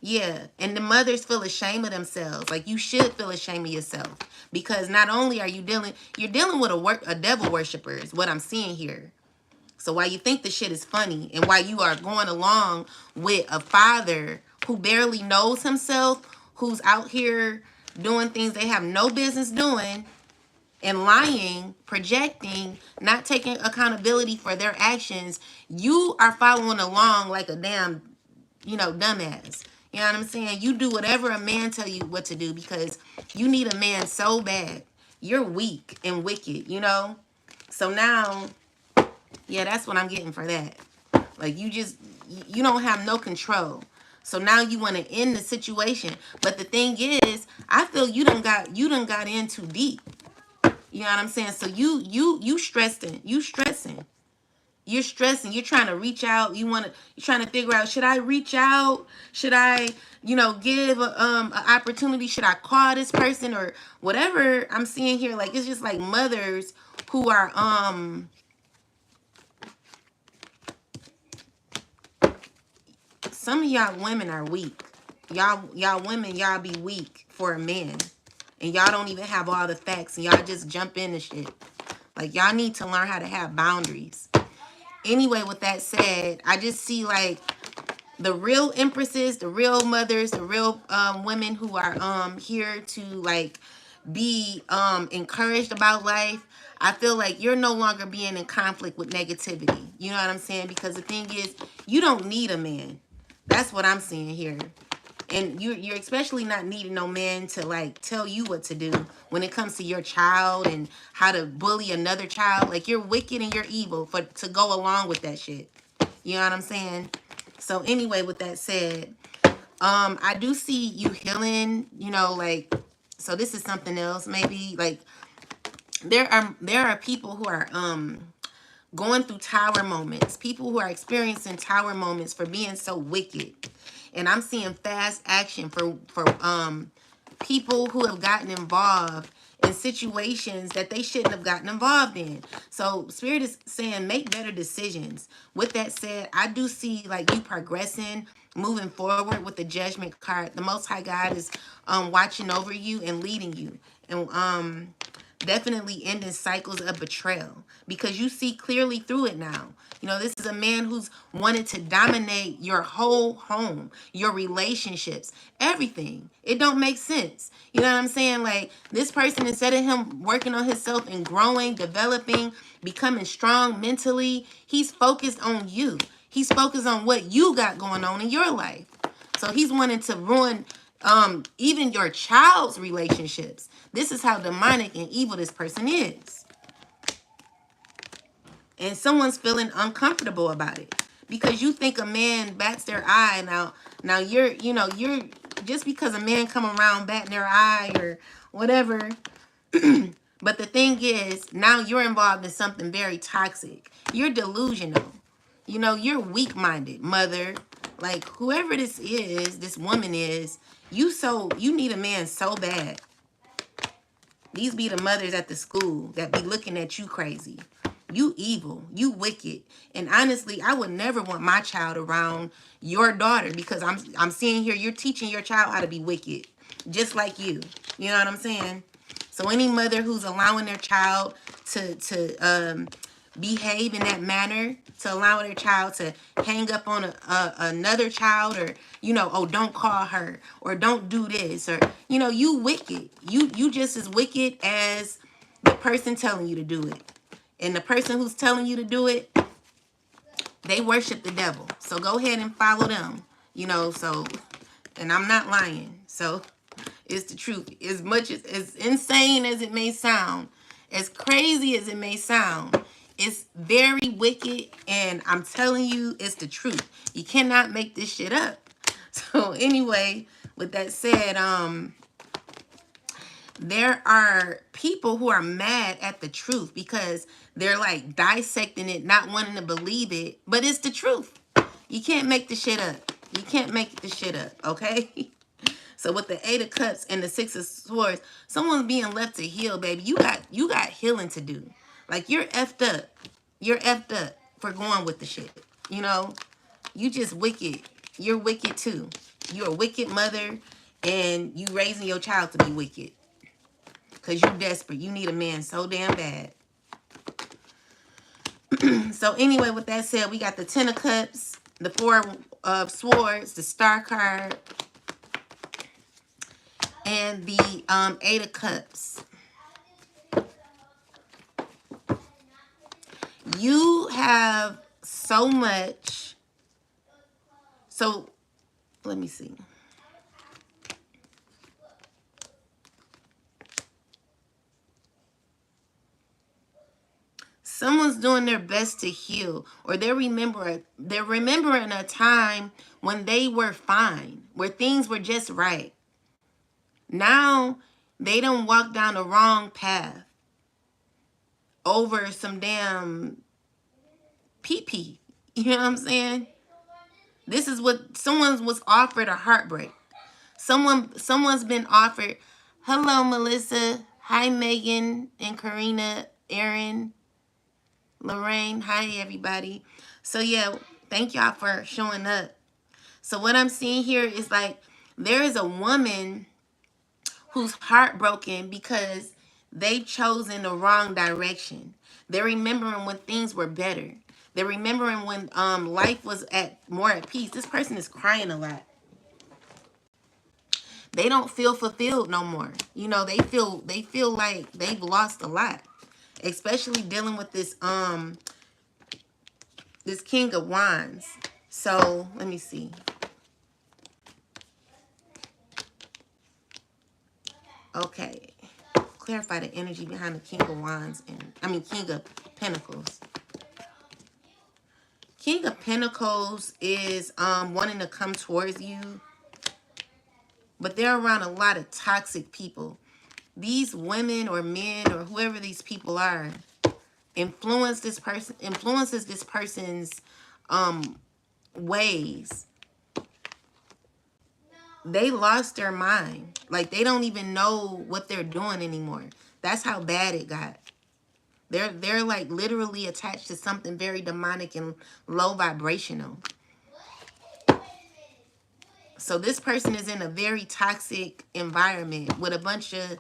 Yeah, and the mothers feel ashamed of themselves. Like, you should feel ashamed of yourself, because not only are you're dealing with a devil worshiper is what I'm seeing here. So while you think the shit is funny, and while you are going along with a father who barely knows himself, who's out here doing things they have no business doing, and lying, projecting, not taking accountability for their actions, you are following along like a damn, you know, dumbass. You know what I'm saying? You do whatever a man tell you what to do because you need a man so bad. You're weak and wicked, you know? So now, yeah, that's what I'm getting for that. Like you don't have no control. So now you want to end the situation. But the thing is, I feel you done got in too deep. You know what I'm saying? So you stressing. You stressing. You're stressing. You're trying to reach out. You're trying to figure out, should I reach out? Should I, give an opportunity? Should I call this person or whatever I'm seeing here? Like, it's just like mothers who are some of y'all women are weak. Y'all women, y'all be weak for a man. And y'all don't even have all the facts and y'all just jump into shit. Like, y'all need to learn how to have boundaries. Anyway, with that said, I just see like the real empresses, the real mothers, the real women who are here to like be encouraged about life. I feel like you're no longer being in conflict with negativity. You know what I'm saying? Because the thing is, you don't need a man. That's what I'm seeing here. And you're especially not needing no man to like tell you what to do when it comes to your child and how to bully another child. Like, you're wicked and you're evil to go along with that shit. You know what I'm saying? So anyway, with that said, I do see you healing, like, so this is something else. Maybe like there are people who are going through tower moments, people who are experiencing tower moments for being so wicked. And I'm seeing fast action for people who have gotten involved in situations that they shouldn't have gotten involved in. So Spirit is saying make better decisions. With that said, I do see like you progressing, moving forward with the Judgment card. The Most High God is watching over you and leading you. And definitely ending cycles of betrayal because you see clearly through it now. This is a man who's wanted to dominate your whole home, your relationships, everything. It don't make sense. You know what I'm saying? Like, this person, instead of him working on himself and growing, developing, becoming strong mentally, he's focused on you. He's focused on what you got going on in your life. So he's wanting to ruin even your child's relationships. This is how demonic and evil this person is. And someone's feeling uncomfortable about it because you think a man bats their eye. Now you're just because a man come around batting their eye or whatever. But the thing is, now you're involved in something very toxic. You're delusional. You're weak-minded, mother. Like, whoever this woman is, you need a man so bad. These be the mothers at the school that be looking at you crazy. You evil. You wicked. And honestly, I would never want my child around your daughter because I'm seeing here you're teaching your child how to be wicked. Just like you. You know what I'm saying? So any mother who's allowing their child to behave in that manner, to allow their child to hang up on another child, or oh, don't call her, or don't do this, or you wicked. You just as wicked as the person telling you to do it. And the person who's telling you to do it, they worship the devil. So go ahead and follow them. And I'm not lying. So it's the truth. As much as insane as it may sound, as crazy as it may sound, it's very wicked, and I'm telling you, it's the truth. You cannot make this shit up. So anyway, with that said, there are people who are mad at the truth because they're like dissecting it, not wanting to believe it, but it's the truth. You can't make the shit up. You can't make the shit up, okay? So with the 8 of Cups and the 6 of Swords, someone's being left to heal, baby. You got healing to do. Like, you're effed up. You're effed up for going with the shit. You just wicked. You're wicked too. You're a wicked mother, and you raising your child to be wicked. Because you're desperate. You need a man so damn bad. So anyway, with that said, we got the 10 of Cups, the 4 of Swords, the Star card, and the 8 of Cups. You have so much. So let me see. Someone's doing their best to heal, or they're remembering a time when they were fine, where things were just right. Now they don't walk down the wrong path over some damn pee-pee. You know what I'm saying? This is what someone was offered, a heartbreak. Someone's been offered. Hello, Melissa. Hi, Megan and Karina, Erin, Lorraine. Hi, everybody. So yeah, thank y'all for showing up. So what I'm seeing here is like there is a woman who's heartbroken because they've chosen the wrong direction. They're remembering when things were better. They're remembering when life was more at peace. This person is crying a lot. They don't feel fulfilled no more. You know, they feel like they've lost a lot. Especially dealing with this this King of Wands. So let me see. Okay. Clarify the energy behind the King of Wands and King of Pentacles. King of Pentacles is wanting to come towards you, but they're around a lot of toxic people. These women or men or whoever these people are influences this person's ways. They lost their mind. Like they don't even know what they're doing anymore. That's how bad it got. They're like literally attached to something very demonic and low vibrational. So this person is in a very toxic environment with a bunch of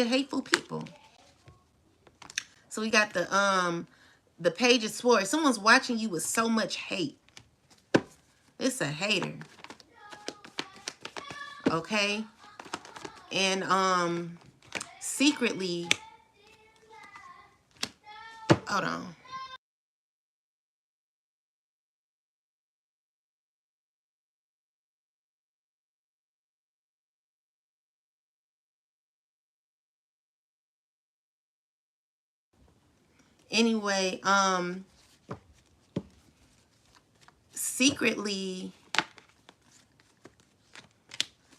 hateful people. So we got the Page of Swords. Someone's watching you with so much hate. It's a hater. Okay? And secretly, hold on. Anyway, secretly,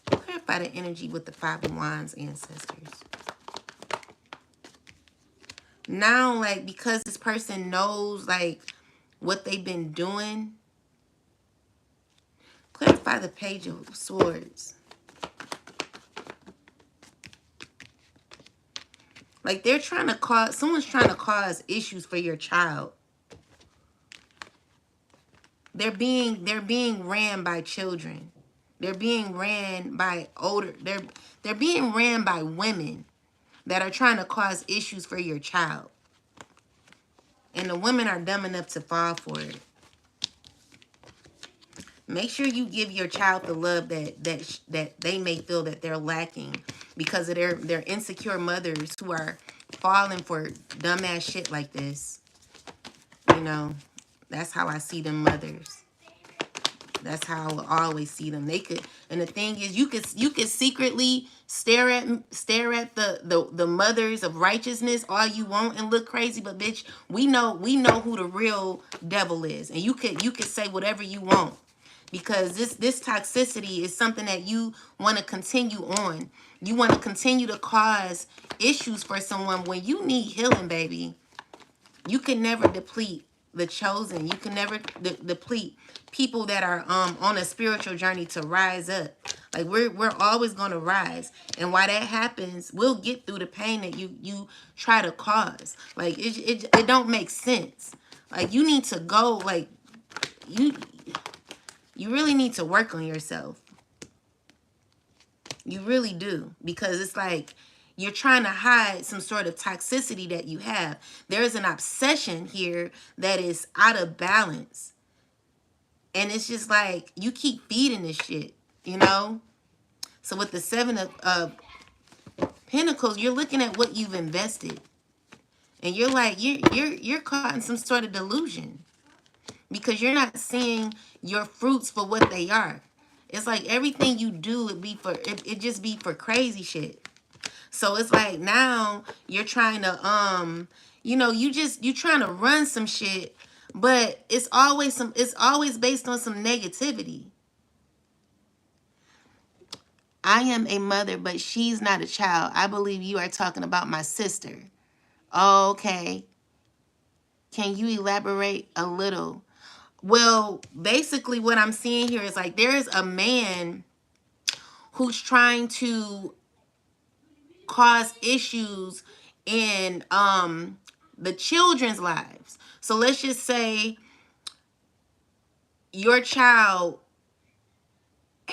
clarify the energy with the Five of Wands ancestors. Now, like, because this person knows, like, what they've been doing, clarify the Page of Swords. Like, they're trying to cause, someone's trying to cause issues for your child. They're being ran by children. They're being ran by they're being ran by women that are trying to cause issues for your child. And the women are dumb enough to fall for it. Make sure you give your child the love that they may feel that they're lacking because of their insecure mothers who are falling for dumbass shit like this. You know, that's how I see them mothers. That's how I will always see them. They could, and the thing is, you could secretly stare at the mothers of righteousness all you want and look crazy, but bitch, we know who the real devil is, and you could say whatever you want. Because this toxicity is something that you want to continue on. You want to continue to cause issues for someone when you need healing, baby. You can never deplete the chosen. You can never deplete people that are on a spiritual journey to rise up. Like we're always going to rise. And while that happens, we'll get through the pain that you try to cause. Like it don't make sense. Like you need to go, like you really need to work on yourself. You really do. Because it's like you're trying to hide some sort of toxicity that you have. There's an obsession here that is out of balance. And it's just like you keep feeding this shit, you know? So with the Seven of Pentacles, you're looking at what you've invested. And you're like, you're caught in some sort of delusion. Because you're not seeing your fruits for what they are. It's like everything you do, it just be for crazy shit. So it's like now you're trying to you trying to run some shit, but it's always based on some negativity. I am a mother, but she's not a child. I believe you are talking about my sister. Okay. Can you elaborate a little? Well, basically what I'm seeing here is like there is a man who's trying to cause issues in the children's lives. So let's just say your child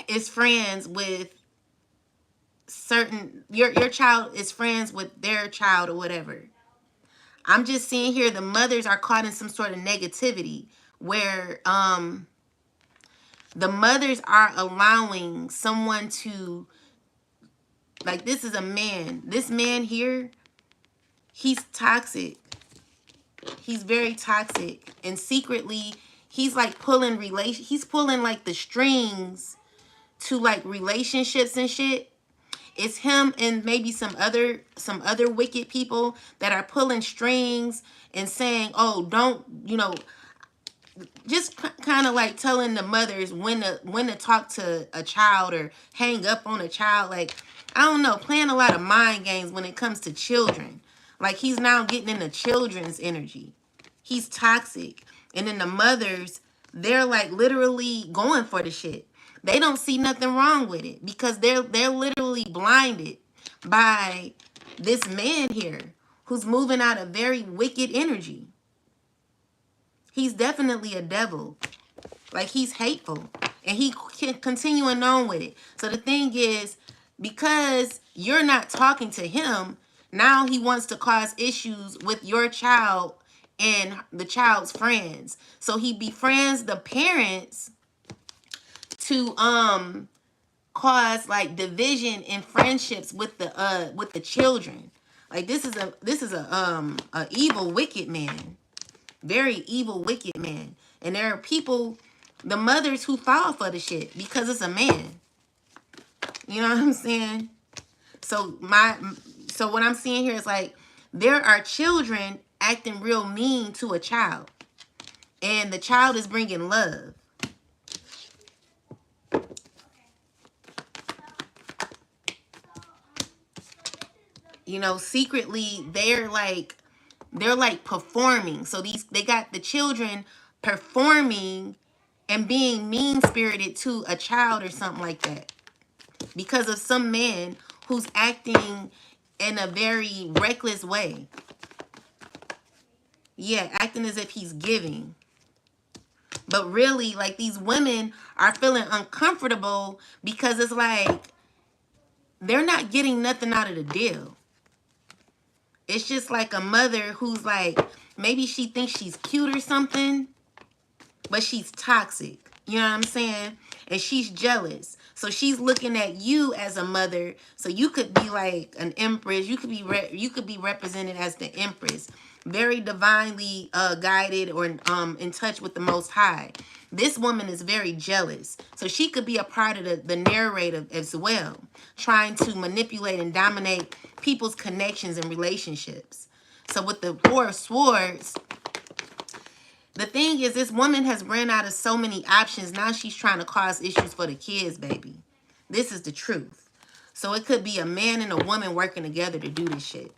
is friends with your child is friends with their child or whatever. I'm just seeing here the mothers are caught in some sort of negativity where the mothers are allowing someone to, like, this is a man. This man here, he's toxic. He's very toxic. And secretly, he's like he's pulling like the strings to like relationships and shit. It's him and maybe some other wicked people that are pulling strings and saying, "Oh, don't, just kind of like telling the mothers when to talk to a child or hang up on a child." Like, I don't know, playing a lot of mind games when it comes to children. Like, he's now getting into children's energy. He's toxic. And then the mothers, they're like literally going for the shit. They don't see nothing wrong with it because they're literally blinded by this man here who's moving out a very wicked energy. He's definitely a devil. Like, he's hateful. And he can continuing on with it. So the thing is, because you're not talking to him, now he wants to cause issues with your child and the child's friends. So he befriends the parents to cause like division in friendships with the children. Like, this is a evil wicked man. Very evil wicked man. And there are people, the mothers, who fall for the shit because it's a man. You know what I'm saying? So what I'm seeing here is like there are children acting real mean to a child. And the child is bringing love. Secretly they're like performing. So they got the children performing and being mean-spirited to a child or something like that because of some man who's acting in a very reckless way. Yeah, acting as if he's giving. But really, like, these women are feeling uncomfortable because it's like they're not getting nothing out of the deal. It's just like a mother who's like, maybe she thinks she's cute or something, but she's toxic. You know what I'm saying? And she's jealous. So she's looking at you as a mother. So you could be like an empress. You could be represented as the empress. Very divinely guided or in touch with the Most High. This woman is very jealous. So she could be a part of the narrative as well. Trying to manipulate and dominate people's connections and relationships. So with the Four of Swords, the thing is, this woman has ran out of so many options. Now she's trying to cause issues for the kids, baby. This is the truth. So it could be a man and a woman working together to do this shit.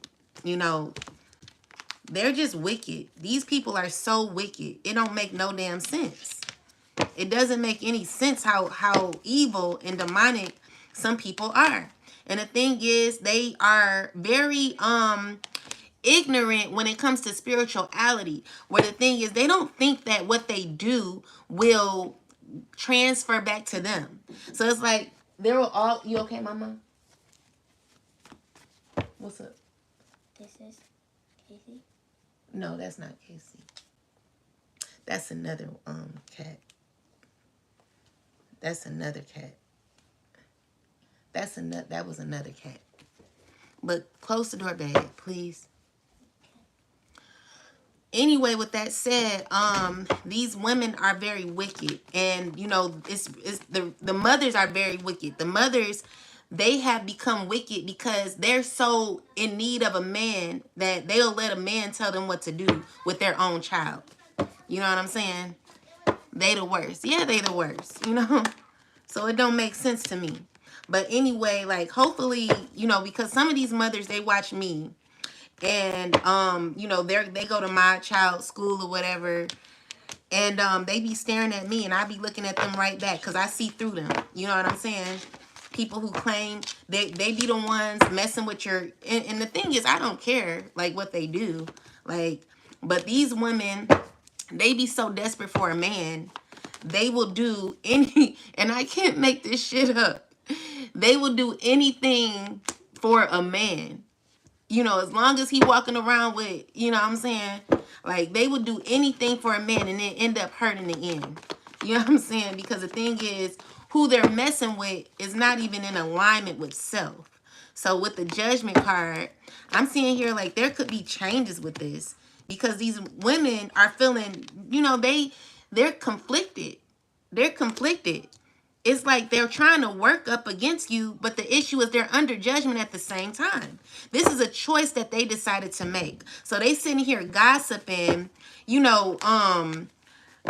They're just wicked. These people are so wicked. It don't make no damn sense. It doesn't make any sense how evil and demonic some people are. And the thing is, they are very ignorant when it comes to spirituality, where the thing is they don't think that what they do will transfer back to them. So it's like they're all, you okay, mama? What's up? This is Casey? No, that's not Casey. That's another cat. That's another cat. That was another cat. But close the door, babe, please. Anyway, with that said, these women are very wicked, and it's the mothers are very wicked. The mothers, they have become wicked because they're so in need of a man that they'll let a man tell them what to do with their own child. You know what I'm saying? They the worst. Yeah, they the worst, you know? So it don't make sense to me. But anyway, like hopefully, you know, because some of these mothers, they watch me and you know, they go to my child's school or whatever, and they be staring at me and I be looking at them right back because I see through them. You know what I'm saying? People who claim they be the ones messing with your, and the thing is, I don't care like what they do. Like, but these women, they be so desperate for a man, they will do any, and I can't make this shit up. They will do anything for a man. You know, as long as he walking around with, you know what I'm saying? Like, they would do anything for a man and then end up hurting the end. You know what I'm saying? Because the thing is, who they're messing with is not even in alignment with self. So with the judgment card, I'm seeing here like there could be changes with this because these women are feeling, you know, they're conflicted. They're conflicted. It's like they're trying to work up against you, but the issue is they're under judgment at the same time. This is a choice that they decided to make. So they sitting here gossiping, you know,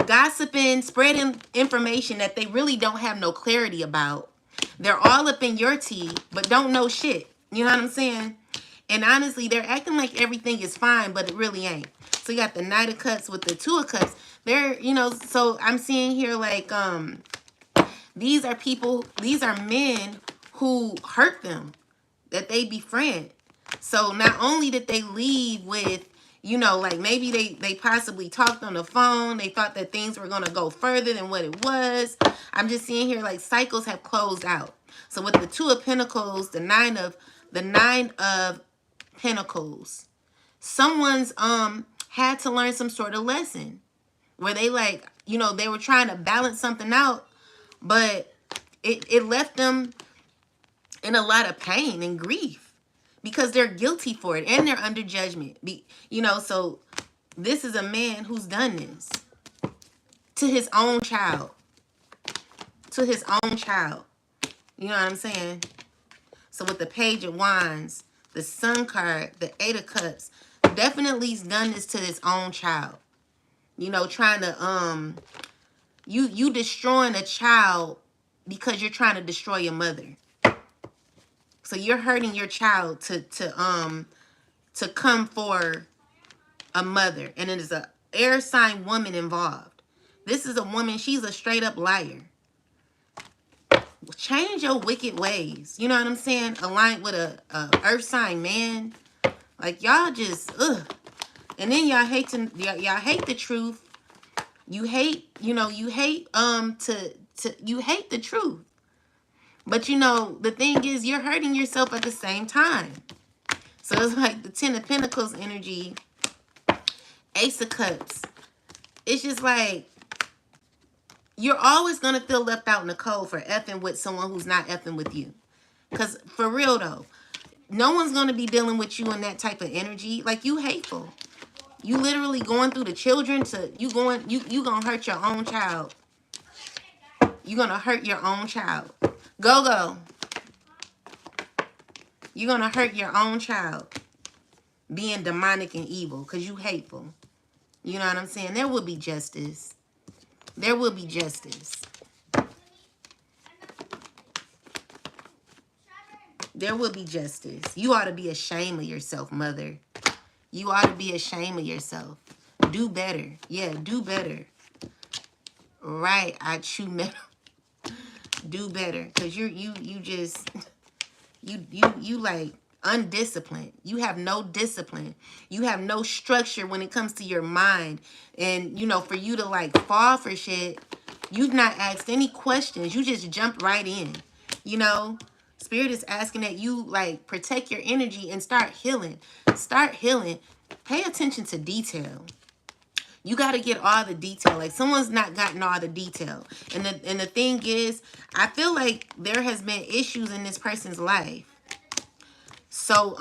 gossiping, spreading information that they really don't have no clarity about. They're all up in your tea, but don't know shit. You know what I'm saying? And honestly, they're acting like everything is fine, but it really ain't. So you got the Knight of Cups with the Two of Cups. They're, you know, so I'm seeing here like, these are people, these are men who hurt them, that they befriend. So not only did they leave with, you know, like maybe they possibly talked on the phone. They thought that things were going to go further than what it was. I'm just seeing here like cycles have closed out. So with the Two of Pentacles, the Nine of Pentacles, someone's had to learn some sort of lesson where they like, you know, they were trying to balance something out, but it left them in a lot of pain and grief because they're guilty for it and they're under judgment. You know, so this is a man who's done this to his own child. To his own child. You know what I'm saying? So with the Page of Wands, the Sun card, the Eight of Cups, definitely he's done this to his own child. You know, trying to, you destroying a child because you're trying to destroy your mother. So you're hurting your child to come for a mother. And it is a air sign woman involved. This is a woman, she's a straight up liar. Change your wicked ways. You know what I'm saying? Aligned with a earth sign man. Like y'all just and then y'all hate y'all hate the truth. You hate, you know, you hate you hate the truth. But you know, the thing is you're hurting yourself at the same time. So it's like the Ten of Pentacles energy, Ace of Cups. It's just like you're always going to feel left out in the cold for effing with someone who's not effing with you. Because for real though, no one's going to be dealing with you in that type of energy. Like you hateful. You literally going through the children to, you going to hurt your own child. You're going to hurt your own child. Go. You're going to hurt your own child. Being demonic and evil because you hateful. You know what I'm saying? There will be justice. There will be justice. There will be justice. You ought to be ashamed of yourself, mother. You ought to be ashamed of yourself. Do better. Yeah, do better. Right, I chew metal. Do better. Because you just, you like undisciplined. You have no discipline. You have no structure when it comes to your mind. And, you know, for you to like fall for shit, you've not asked any questions. You just jumped right in. You know, Spirit is asking that you like protect your energy and start healing. Start healing. Pay attention to detail. You got to get all the detail. Like someone's not gotten all the detail. And the thing is, I feel like there has been issues in this person's life. So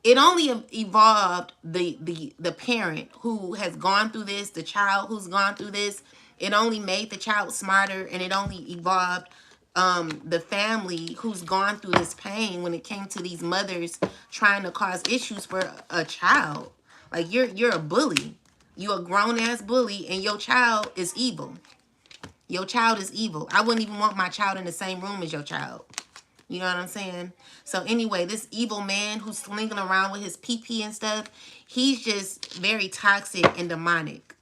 it only evolved the parent who has gone through this, the child who's gone through this. It only made the child smarter, and it only evolved the family who's gone through this pain when it came to these mothers trying to cause issues for a child. Like you're a bully. You a grown ass bully and your child is evil. Your child is evil. I wouldn't even want my child in the same room as your child. You know what I'm saying? So anyway, this evil man who's slinging around with his pee and stuff, he's just very toxic and demonic.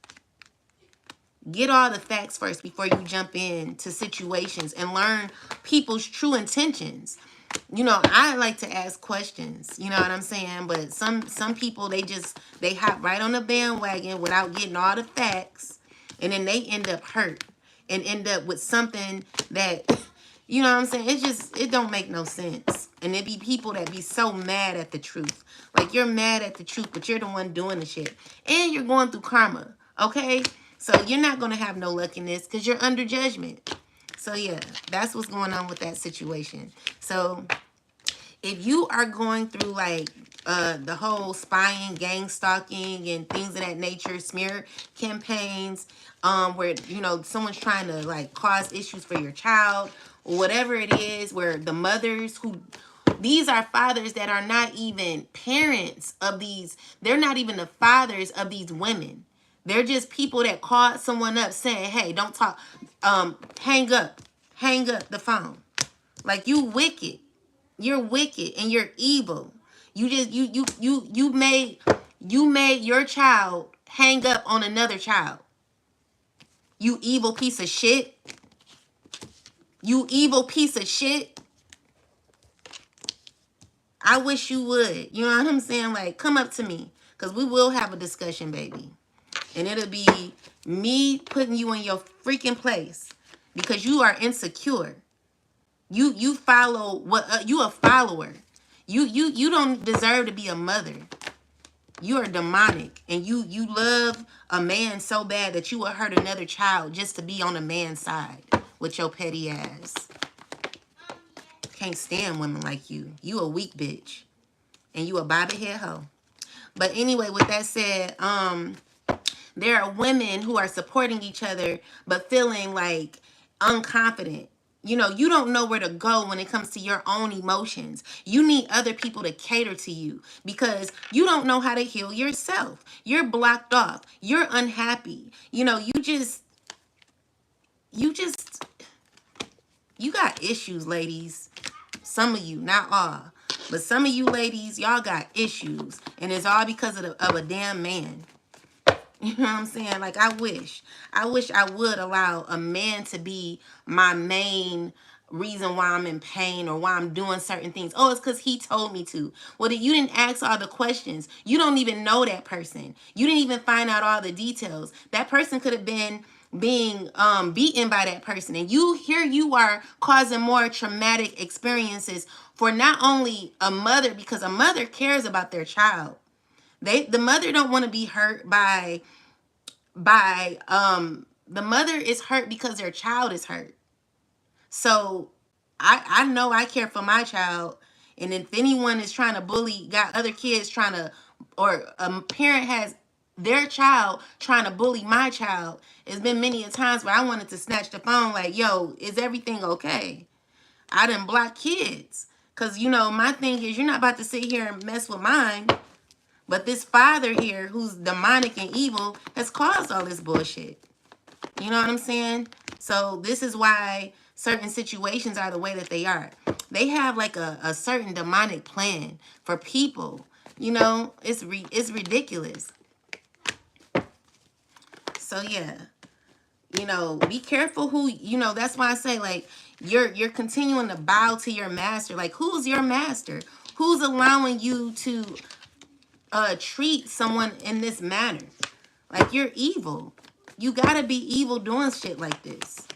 Get all the facts first before you jump into situations and learn people's true intentions. You know, I like to ask questions, you know what I'm saying? But some people, they hop right on the bandwagon without getting all the facts. And then they end up hurt and end up with something that, you know what I'm saying? It don't make no sense. And it be people that be so mad at the truth. Like you're mad at the truth, but you're the one doing the shit. And you're going through karma, okay? So you're not going to have no luck in this because you're under judgment. So yeah, that's what's going on with that situation. So if you are going through like the whole spying, gang stalking, and things of that nature, smear campaigns, where you know someone's trying to like cause issues for your child or whatever it is, where the mothers who these are fathers that are not even parents of these, they're not even the fathers of these women. They're just people that called someone up saying, hey, don't talk, hang up the phone. Like you wicked. You're wicked and you're evil. You just you made your child hang up on another child. You evil piece of shit. You evil piece of shit. I wish you would. You know what I'm saying? Like, come up to me. Because we will have a discussion, baby. And it'll be me putting you in your freaking place. Because you are insecure. You follow what you a follower. You don't deserve to be a mother. You are demonic. And you love a man so bad that you will hurt another child just to be on a man's side with your petty ass. Can't stand women like you. You a weak bitch. And you a bobby-head hoe. But anyway, with that said, there are women who are supporting each other but feeling like unconfident. You know, you don't know where to go when it comes to your own emotions. You need other people to cater to you because you don't know how to heal yourself. You're blocked off. You're unhappy. You know, you got issues, ladies. Some of you, not all. But some of you ladies, y'all got issues. And it's all because of a damn man. You know what I'm saying? Like, I wish I would allow a man to be my main reason why I'm in pain or why I'm doing certain things. Oh, it's because he told me to. Well, you didn't ask all the questions. You don't even know that person. You didn't even find out all the details. That person could have been being beaten by that person. And you are causing more traumatic experiences for not only a mother, because a mother cares about their child. The mother don't want to be hurt by the mother is hurt because their child is hurt. So I know I care for my child, and if anyone is trying to bully, got other kids trying to, or a parent has their child trying to bully my child, it's been many a times where I wanted to snatch the phone like, yo, is everything okay? I done block kids. Because, you know, my thing is you're not about to sit here and mess with mine. But this father here, who's demonic and evil, has caused all this bullshit. You know what I'm saying? So this is why certain situations are the way that they are. They have like a certain demonic plan for people. You know, it's ridiculous. So yeah, you know, be careful who, you know, that's why I say like you're continuing to bow to your master. Like, who's your master? Who's allowing you to treat someone in this manner? Like, you're evil. You gotta be evil doing shit like this.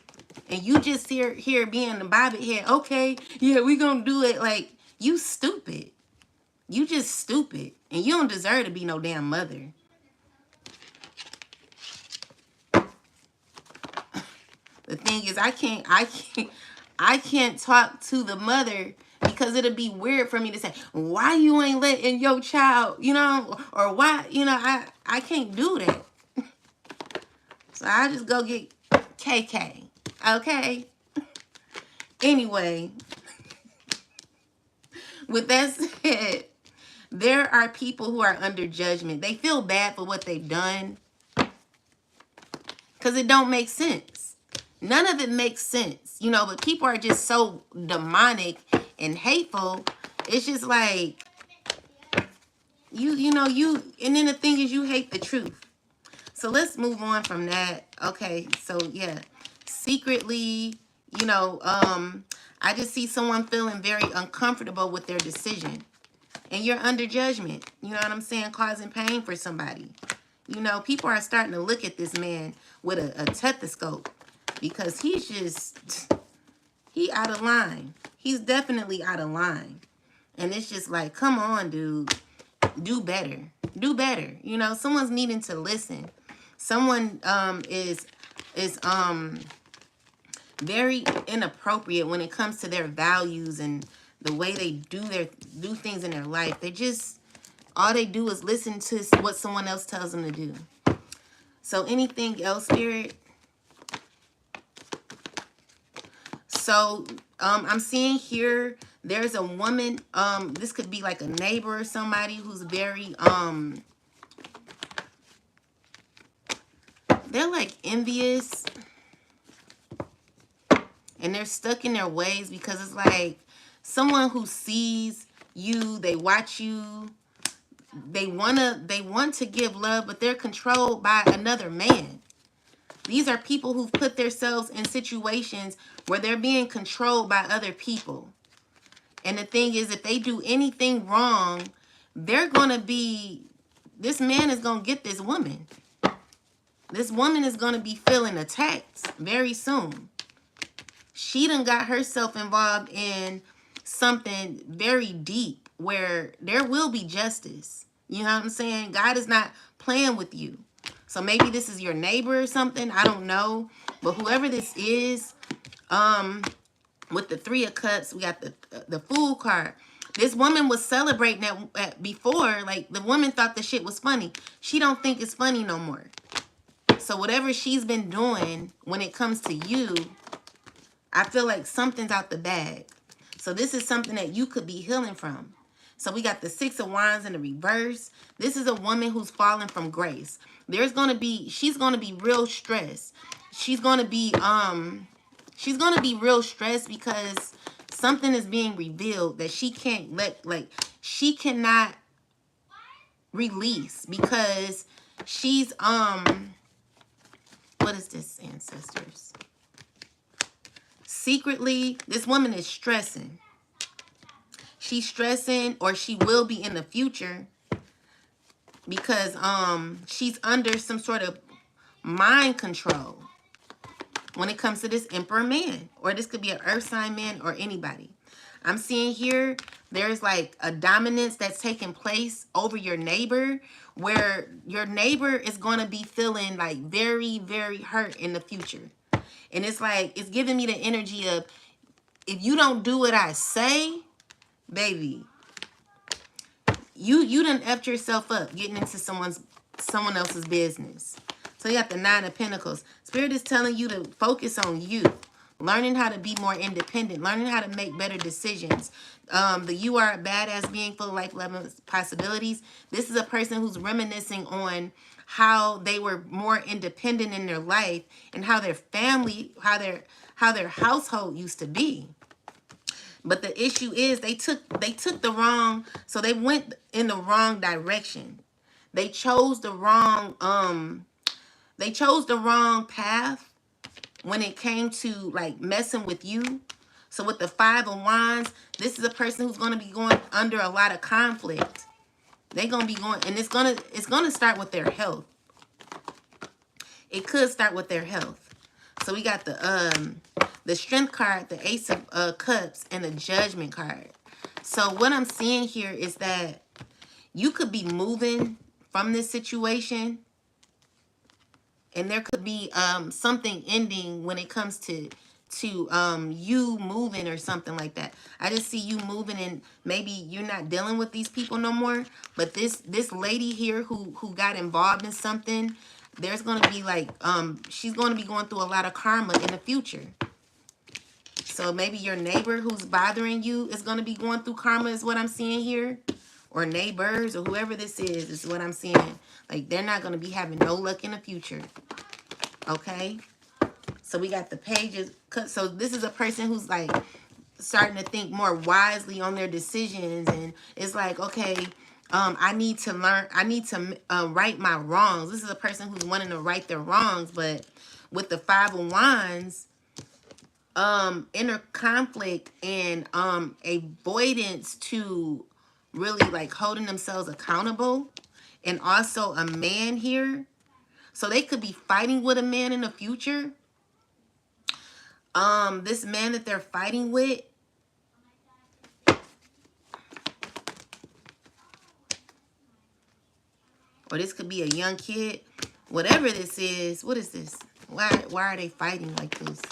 And you just here being the bobby head. Okay, yeah, we gonna do it. Like, you stupid. You just stupid. And you don't deserve to be no damn mother. The thing is, I can't talk to the mother because it'll be weird for me to say, why you ain't letting your child, you know, or why, you know, I can't do that. So I just go get KK, okay? Anyway, with that said, there are people who are under judgment. They feel bad for what they've done because it don't make sense. None of it makes sense, you know, but people are just so demonic and hateful. It's just like, and then the thing is, you hate the truth. So let's move on from that. Okay, so yeah, secretly, I just see someone feeling very uncomfortable with their decision. And you're under judgment. You know what I'm saying? Causing pain for somebody. You know, people are starting to look at this man with a stethoscope because he out of line. He's definitely out of line. And it's just like, come on, dude. Do better. Do better. You know, someone's needing to listen. Someone is very inappropriate when it comes to their values and the way they do things in their life. They just, all they do is listen to what someone else tells them to do. So anything else, Spirit? So I'm seeing here there's a woman, this could be like a neighbor or somebody who's very they're like envious, and they're stuck in their ways because it's like someone who sees you, they watch you, they want to give love, but they're controlled by another man. These are people who've put themselves in situations where they're being controlled by other people. And the thing is, if they do anything wrong, this man is going to get this woman. This woman is going to be feeling attacked very soon. She done got herself involved in something very deep where there will be justice. You know what I'm saying? God is not playing with you. So maybe this is your neighbor or something. I don't know. But whoever this is, with the 3 of Cups, we got the Fool card. This woman was celebrating that before. Like, the woman thought the shit was funny. She don't think it's funny no more. So whatever she's been doing when it comes to you, I feel like something's out the bag. So this is something that you could be healing from. So we got the 6 of Wands in the reverse. This is a woman who's fallen from grace. She's going to be real stressed. She's going to be real stressed because something is being revealed that she can't she cannot release because she's, what is this, ancestors? Secretly, this woman is stressing. She's stressing, or she will be in the future, because she's under some sort of mind control when it comes to this Emperor man, or this could be an earth sign man or anybody. I'm seeing here there's like a dominance that's taking place over your neighbor, where your neighbor is going to be feeling like very, very hurt in the future. And it's like, it's giving me the energy of, if you don't do what I say, baby, you done effed yourself up getting into someone else's business. So you got the 9 of Pentacles. Spirit is telling you to focus on you. Learning how to be more independent. Learning how to make better decisions. You are a badass being full of life, love, and possibilities. This is a person who's reminiscing on how they were more independent in their life and how their family, how their household used to be. But the issue is they took the wrong, so they went in the wrong direction. They chose the wrong path when it came to like messing with you. So with the 5 of Wands, this is a person who's going to be going under a lot of conflict. They're going to be going, and it's going to start with their health. It could start with their health. So we got the Strength card, the Ace of Cups, and the Judgment card. So what I'm seeing here is that you could be moving from this situation, and there could be something ending when it comes to you moving or something like that. I just see you moving, and maybe you're not dealing with these people no more. But this lady here who got involved in something, there's going to be like she's going to be going through a lot of karma in the future. So maybe your neighbor who's bothering you is going to be going through karma is what I'm seeing here. Or neighbors or whoever this is what I'm seeing. Like they're not going to be having no luck in the future. Okay? So we got the pages. So this is a person who's like starting to think more wisely on their decisions. And it's like, okay, I need to learn. I need to right my wrongs. This is a person who's wanting to right their wrongs. But with the Five of Wands, inner conflict and avoidance to really like holding themselves accountable, and also a man here, so they could be fighting with a man in the future. This man that they're fighting with, or this could be a young kid, whatever this is. What is this? Why are they fighting like this?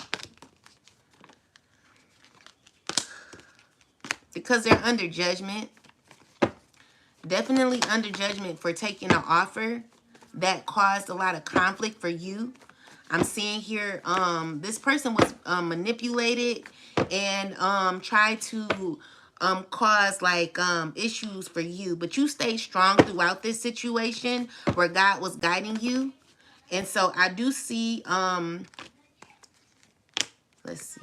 Because they're under judgment. Definitely under judgment for taking an offer that caused a lot of conflict for you. I'm seeing here, this person was manipulated and tried to cause like issues for you. But you stayed strong throughout this situation where God was guiding you. And so I do see, let's see.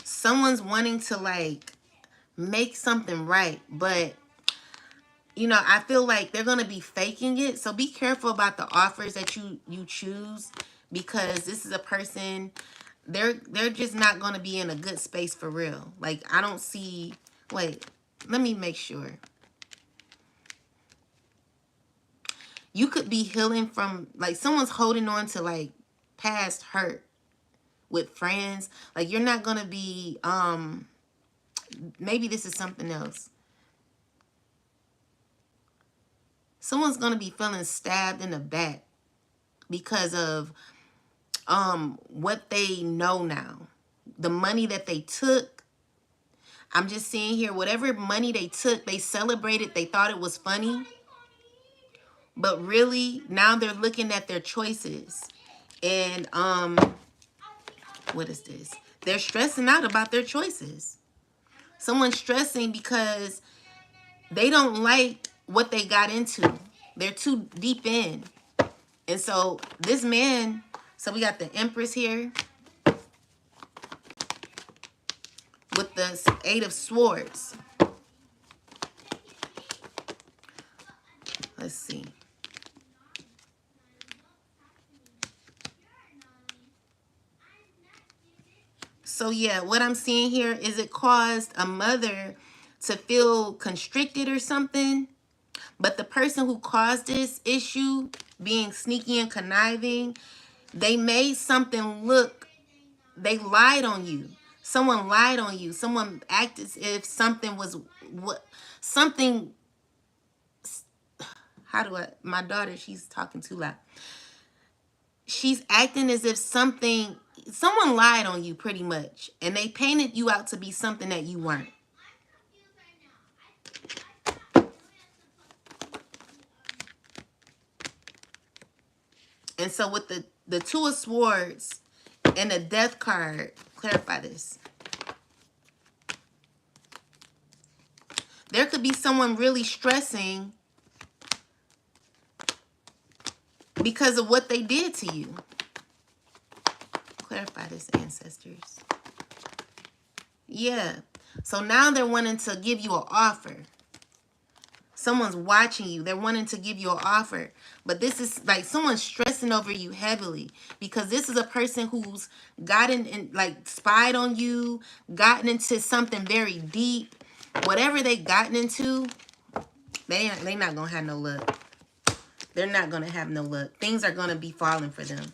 Someone's wanting to like make something right, but you know, I feel like they're going to be faking it. So be careful about the offers that you choose, because this is a person, they're just not going to be in a good space for real. Like I don't see, wait, let me make sure. You could be healing from like someone's holding on to like past hurt with friends. Like you're not going to be maybe this is something else. Someone's going to be feeling stabbed in the back because of what they know now. The money that they took. I'm just seeing here, whatever money they took, they celebrated, they thought it was funny. But really, now they're looking at their choices. And what is this? They're stressing out about their choices. Someone's stressing because they don't like what they got into. They're too deep in. And so this man, so we got the Empress here with the Eight of Swords. Let's see. So yeah, what I'm seeing here is it caused a mother to feel constricted or something. But the person who caused this issue, being sneaky and conniving, they made something look, they lied on you. Someone lied on you. Someone acted as if something was, what, something, how do I, my daughter, she's talking too loud. She's acting as if something, someone lied on you pretty much. And they painted you out to be something that you weren't. And so with the Two of Swords and the Death card, clarify this. There could be someone really stressing because of what they did to you. Clarify this, ancestors. Yeah. So now they're wanting to give you an offer. Someone's watching you. They're wanting to give you an offer. But this is like someone's stressing over you heavily, because this is a person who's gotten in, like spied on you, gotten into something very deep. Whatever they gotten into, they not going to have no luck. They're not going to have no luck. Things are going to be falling for them.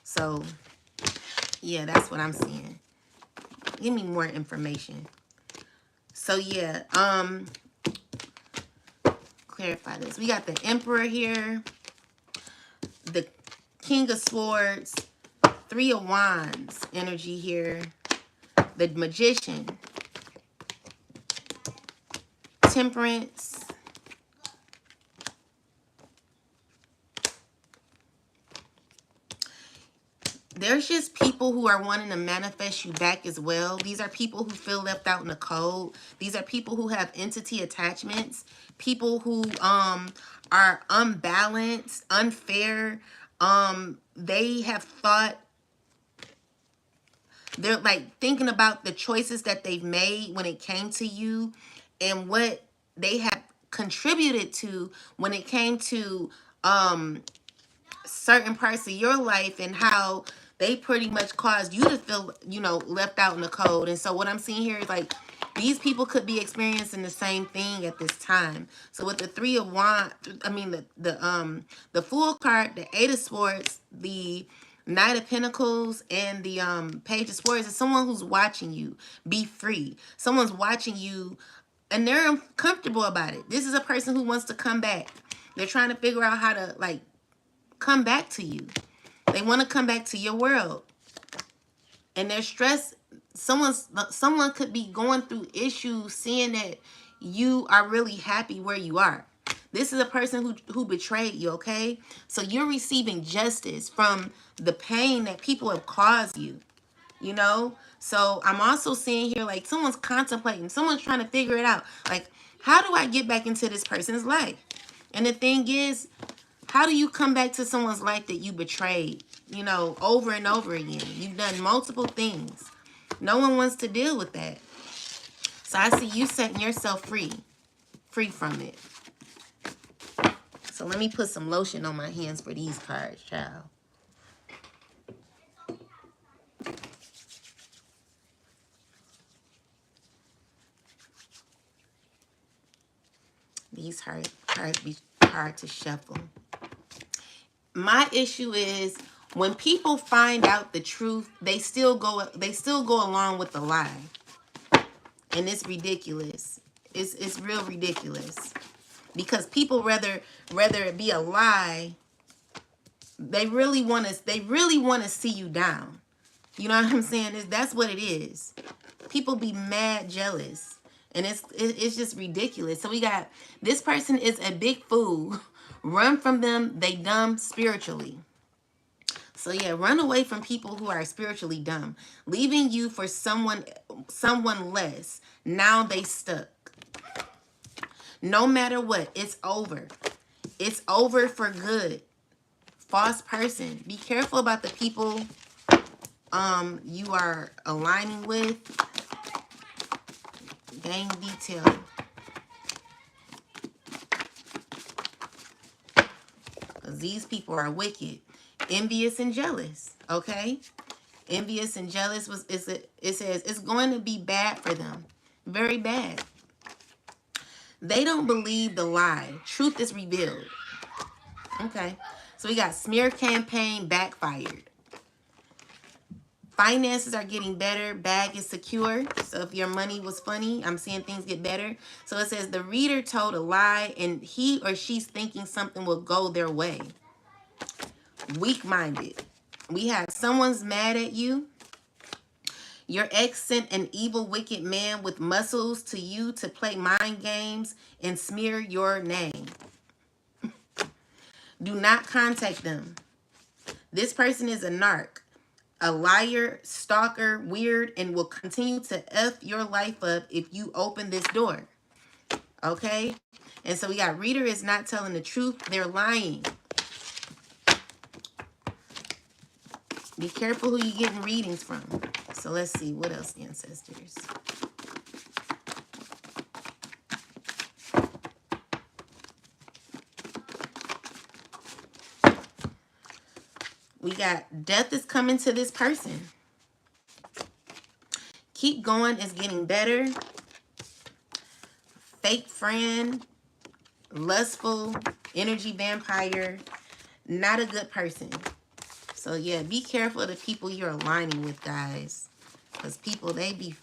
So, yeah, that's what I'm seeing. Give me more information. So, yeah, clarify this. We got the Emperor here, the King of Swords, Three of Wands energy here, the Magician, Temperance, There's just people who are wanting to manifest you back as well. These are people who feel left out in the cold. These are people who have entity attachments. People who are unbalanced, unfair. They have thought, they're like thinking about the choices that they've made when it came to you and what they have contributed to when it came to certain parts of your life, and how they pretty much caused you to feel, left out in the cold. And so what I'm seeing here is like these people could be experiencing the same thing at this time. So with the Three of Wands, I mean the Fool card, the Eight of Swords, the Knight of Pentacles, and the Page of Swords is someone who's watching you be free. Someone's watching you and they're uncomfortable about it. This is a person who wants to come back. They're trying to figure out how to like come back to you. They want to come back to your world. And they're stressed. Someone could be going through issues seeing that you are really happy where you are. This is a person who betrayed you, okay? So you're receiving justice from the pain that people have caused you, So I'm also seeing here like someone's contemplating, someone's trying to figure it out. Like, how do I get back into this person's life? And the thing is, how do you come back to someone's life that you betrayed, over and over again? You've done multiple things. No one wants to deal with that. So I see you setting yourself free from it. So let me put some lotion on my hands for these cards, child. These cards be hard to shuffle. My issue is when people find out the truth, they still go along with the lie. And it's ridiculous. It's real ridiculous. Because people rather it be a lie, they really want to see you down. You know what I'm saying? That's what it is. People be mad jealous. And it's just ridiculous. So we got, this person is a big fool. Run from them. They dumb spiritually. So yeah, run away from people who are spiritually dumb. Leaving you for someone less. Now they stuck. No matter what, it's over. It's over for good. False person. Be careful about the people you are aligning with. Gang detail. Because these people are wicked. Envious and jealous. Okay? Envious and jealous it says it's going to be bad for them. Very bad. They don't believe the lie. Truth is revealed. Okay. So we got smear campaign backfired. Finances are getting better. Bag is secure. So if your money was funny, I'm seeing things get better. So it says the reader told a lie and he or she's thinking something will go their way. Weak-minded. We have someone's mad at you. Your ex sent an evil, wicked man with muscles to you to play mind games and smear your name. Do not contact them. This person is a narc, a liar, stalker, weird, and will continue to F your life up if you open this door. Okay? And so we got reader is not telling the truth. They're lying. Be careful who you're getting readings from. So let's see. What else, ancestors? We got death is coming to this person. Keep going is getting better. Fake friend. Lustful. Energy vampire. Not a good person. So yeah, be careful of the people you're aligning with, guys. Because people, they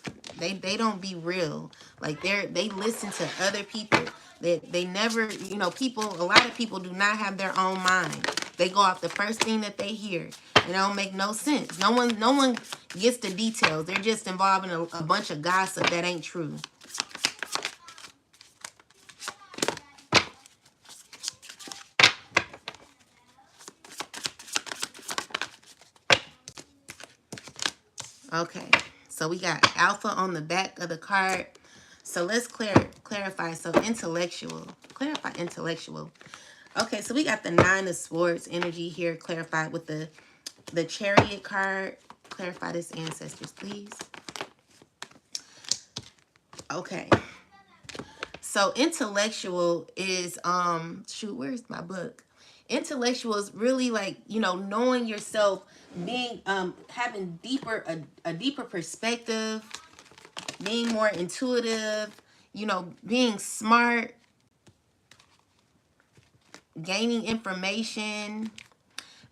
don't be real. Like they listen to other people. They never, a lot of people do not have their own mind. They go off the first thing that they hear. It don't make no sense. No one gets the details. They're just involved in a bunch of gossip that ain't true. Okay, so we got Alpha on the back of the card. So let's clarify. So intellectual. Clarify intellectual. Okay, so we got the Nine of Swords energy here clarified with the Chariot card. Clarify this, ancestors, please. Okay. So intellectual is shoot, where's my book? Intellectual is really like, you know, knowing yourself, being having a deeper perspective, being more intuitive, you know, being smart, gaining information,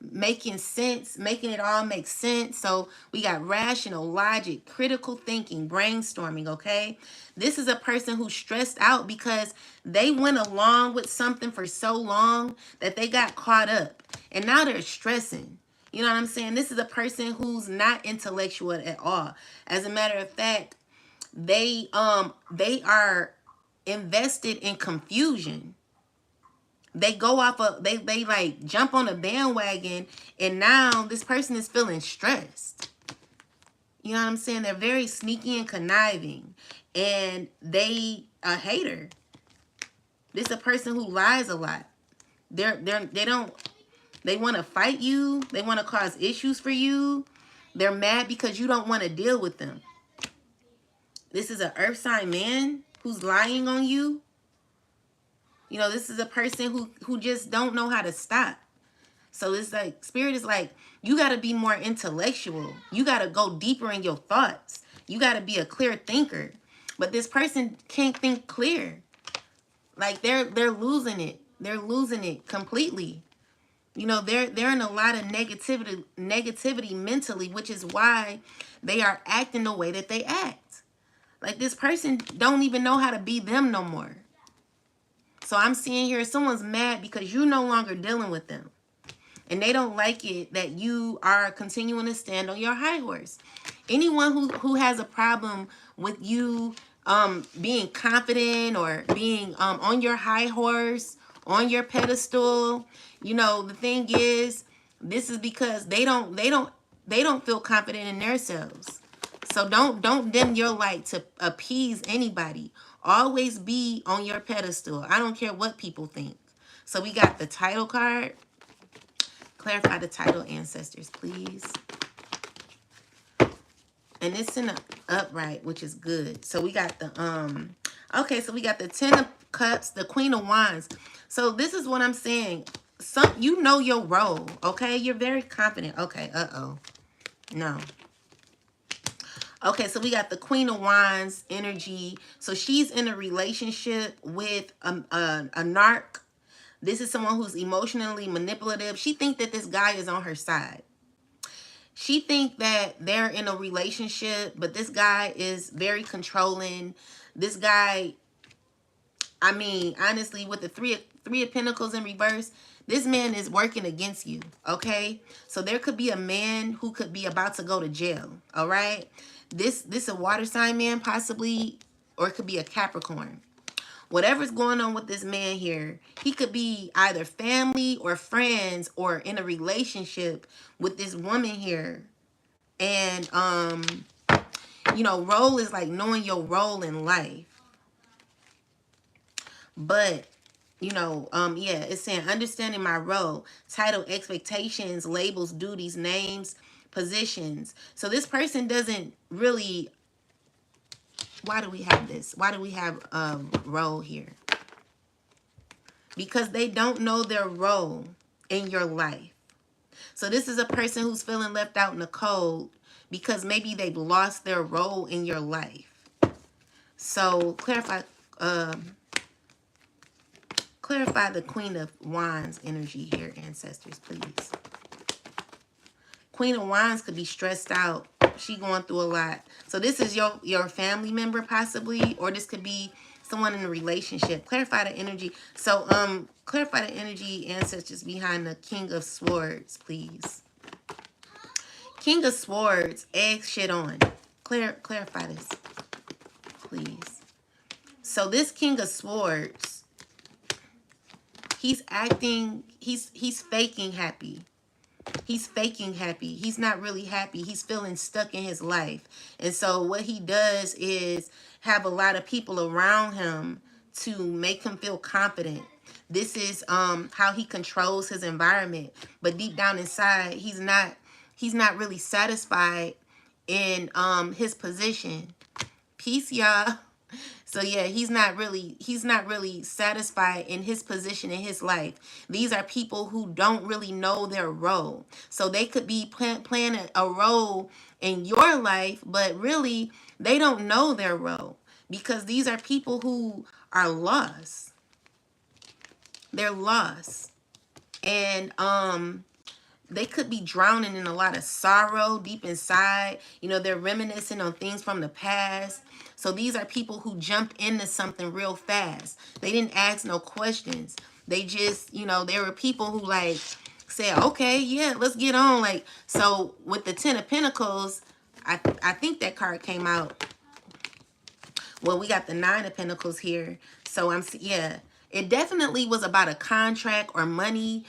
making sense, making it all make sense. So we got rational logic, critical thinking, brainstorming, okay? This is a person who's stressed out because they went along with something for so long that they got caught up and now they're stressing. You know what I'm saying? This is a person who's not intellectual at all. As a matter of fact, they are invested in confusion. They go off of they like jump on a bandwagon, and now this person is feeling stressed. You know what I'm saying? They're very sneaky and conniving, and they a hater. This is a person who lies a lot. They want to fight you. They want to cause issues for you. They're mad because you don't want to deal with them. This is an earth sign man who's lying on you. You know, this is a person who just don't know how to stop. So it's like, spirit is like, you got to be more intellectual. You got to go deeper in your thoughts. You got to be a clear thinker. But this person can't think clear. Like they're losing it. They're losing it completely. You know, they're in a lot of negativity mentally, which is why they are acting the way that they act. Like this person don't even know how to be them no more. So I'm seeing here someone's mad because you're no longer dealing with them. And they don't like it that you are continuing to stand on your high horse. Anyone who has a problem with you being confident or being on your high horse, on your pedestal, you know, the thing is, this is because they don't feel confident in themselves. So don't dim your light to appease anybody. Always be on your pedestal. I don't care what people think. So we got the title card. Clarify the title, ancestors, please. And it's in the upright, which is good. So we got the okay, so we got the Ten of Cups, the Queen of Wands. So this is what I'm saying. You know your role, okay? You're very confident. Okay, no. Okay, so we got the Queen of Wands energy. So she's in a relationship with a narc. This is someone who's emotionally manipulative. She thinks that this guy is on her side. She thinks that they're in a relationship, but this guy is very controlling. This guy, I mean, honestly, with the three of Pentacles in reverse, this man is working against you, okay? So there could be a man who could be about to go to jail, all right? This a water sign man possibly, or it could be a Capricorn. Whatever's going on with this man here, he could be either family or friends or in a relationship with this woman here. And, you know, role is like knowing your role in life. But, you know, yeah, it's saying understanding my role, title, expectations, labels, duties, names, positions. So this person doesn't really, why do we have this? Why do we have role here? Because they don't know their role in your life. So this is a person who's feeling left out in the cold because maybe they've lost their role in your life. So clarify the Queen of Wands energy here, ancestors, please. Queen of Wands could be stressed out. She going through a lot. So this is your family member possibly, or this could be someone in a relationship. Clarify the energy. So clarify the energy, ancestors, behind the King of Swords, please. King of Swords, egg shit on. Clarify this, please. So this King of Swords, he's acting, he's faking happy. He's faking happy. He's not really happy. He's feeling stuck in his life. And so what he does is have a lot of people around him to make him feel confident. This is how he controls his environment. But deep down inside, he's not really satisfied in his position. Peace, y'all. So yeah, he's not really satisfied in his position in his life. These are people who don't really know their role. So they could be playing a role in your life, but really they don't know their role, because these are people who are lost. They're lost. And they could be drowning in a lot of sorrow deep inside. You know, they're reminiscing on things from the past. So these are people who jumped into something real fast. They didn't ask no questions. They just, you know, there were people who like said, okay, yeah, let's get on. Like, so with the 10 of Pentacles, I think that card came out. Well, we got the 9 of Pentacles here. So yeah, it definitely was about a contract or money.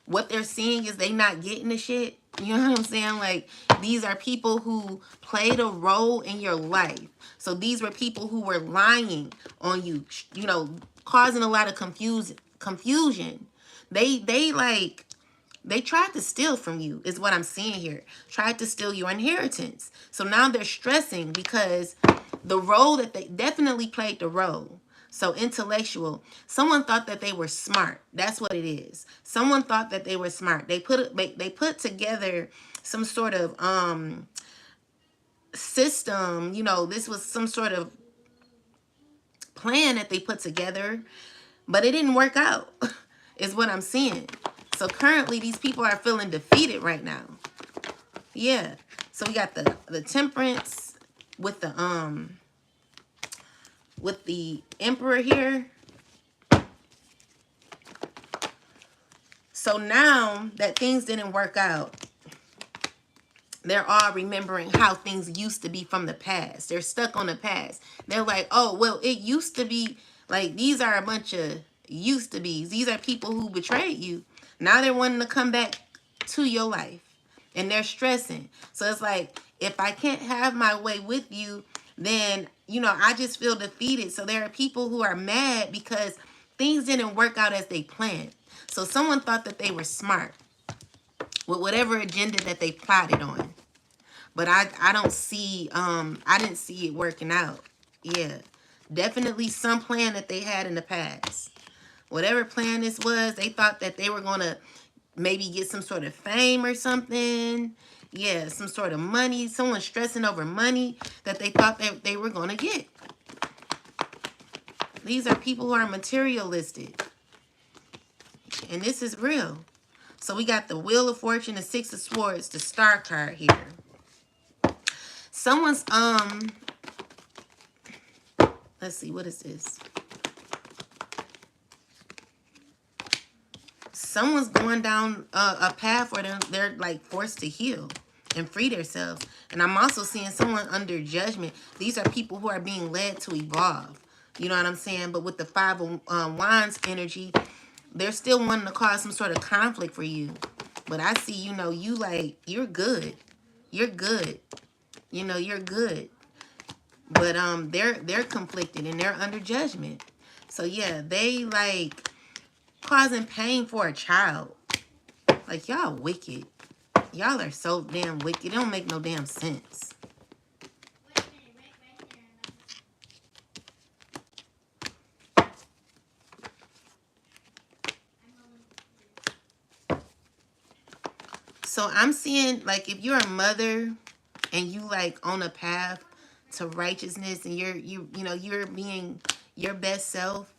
What they're seeing is they not getting the shit. You know what I'm saying? Like, these are people who played a role in your life. So these were people who were lying on you, you know, causing a lot of confusion. They tried to steal from you, is what I'm seeing here. Tried to steal your inheritance. So now they're stressing because the role that they definitely played the role. So intellectual. Someone thought that they were smart. That's what it is. Someone thought that they were smart. They put together some sort of system. You know, this was some sort of plan that they put together, but it didn't work out, is what I'm seeing. So currently these people are feeling defeated right now. Yeah. So we got the Temperance with the Emperor here. So now that things didn't work out, they're all remembering how things used to be from the past. They're stuck on the past. They're like, oh, well, it used to be. Like, these are a bunch of used to be's. These are people who betrayed you. Now they're wanting to come back to your life. And they're stressing. So it's like, if I can't have my way with you, then, you know, I just feel defeated. So there are people who are mad because things didn't work out as they planned. So someone thought that they were smart with whatever agenda that they plotted on. But I don't see, I didn't see it working out. Yeah. Definitely some plan that they had in the past. Whatever plan this was, they thought that they were going to maybe get some sort of fame or something. Yeah, some sort of money. Someone stressing over money that they thought that they were going to get. These are people who are materialistic. And this is real. So we got the Wheel of Fortune, the 6 of Swords, the Star card here. Someone's, let's see, what is this? Someone's going down a path where they're like forced to heal and free themselves. And I'm also seeing someone under judgment. These are people who are being led to evolve. You know what I'm saying? But with the 5 of Wands energy, they're still wanting to cause some sort of conflict for you. But I see, you know, you like, you're good. You're good. You know, you're good. But they're conflicted and they're under judgment. So yeah, they like causing pain for a child. Like, y'all wicked. Y'all are so damn wicked. It don't make no damn sense. So I'm seeing, like, if you're a mother and you like on a path to righteousness and you're being your best self,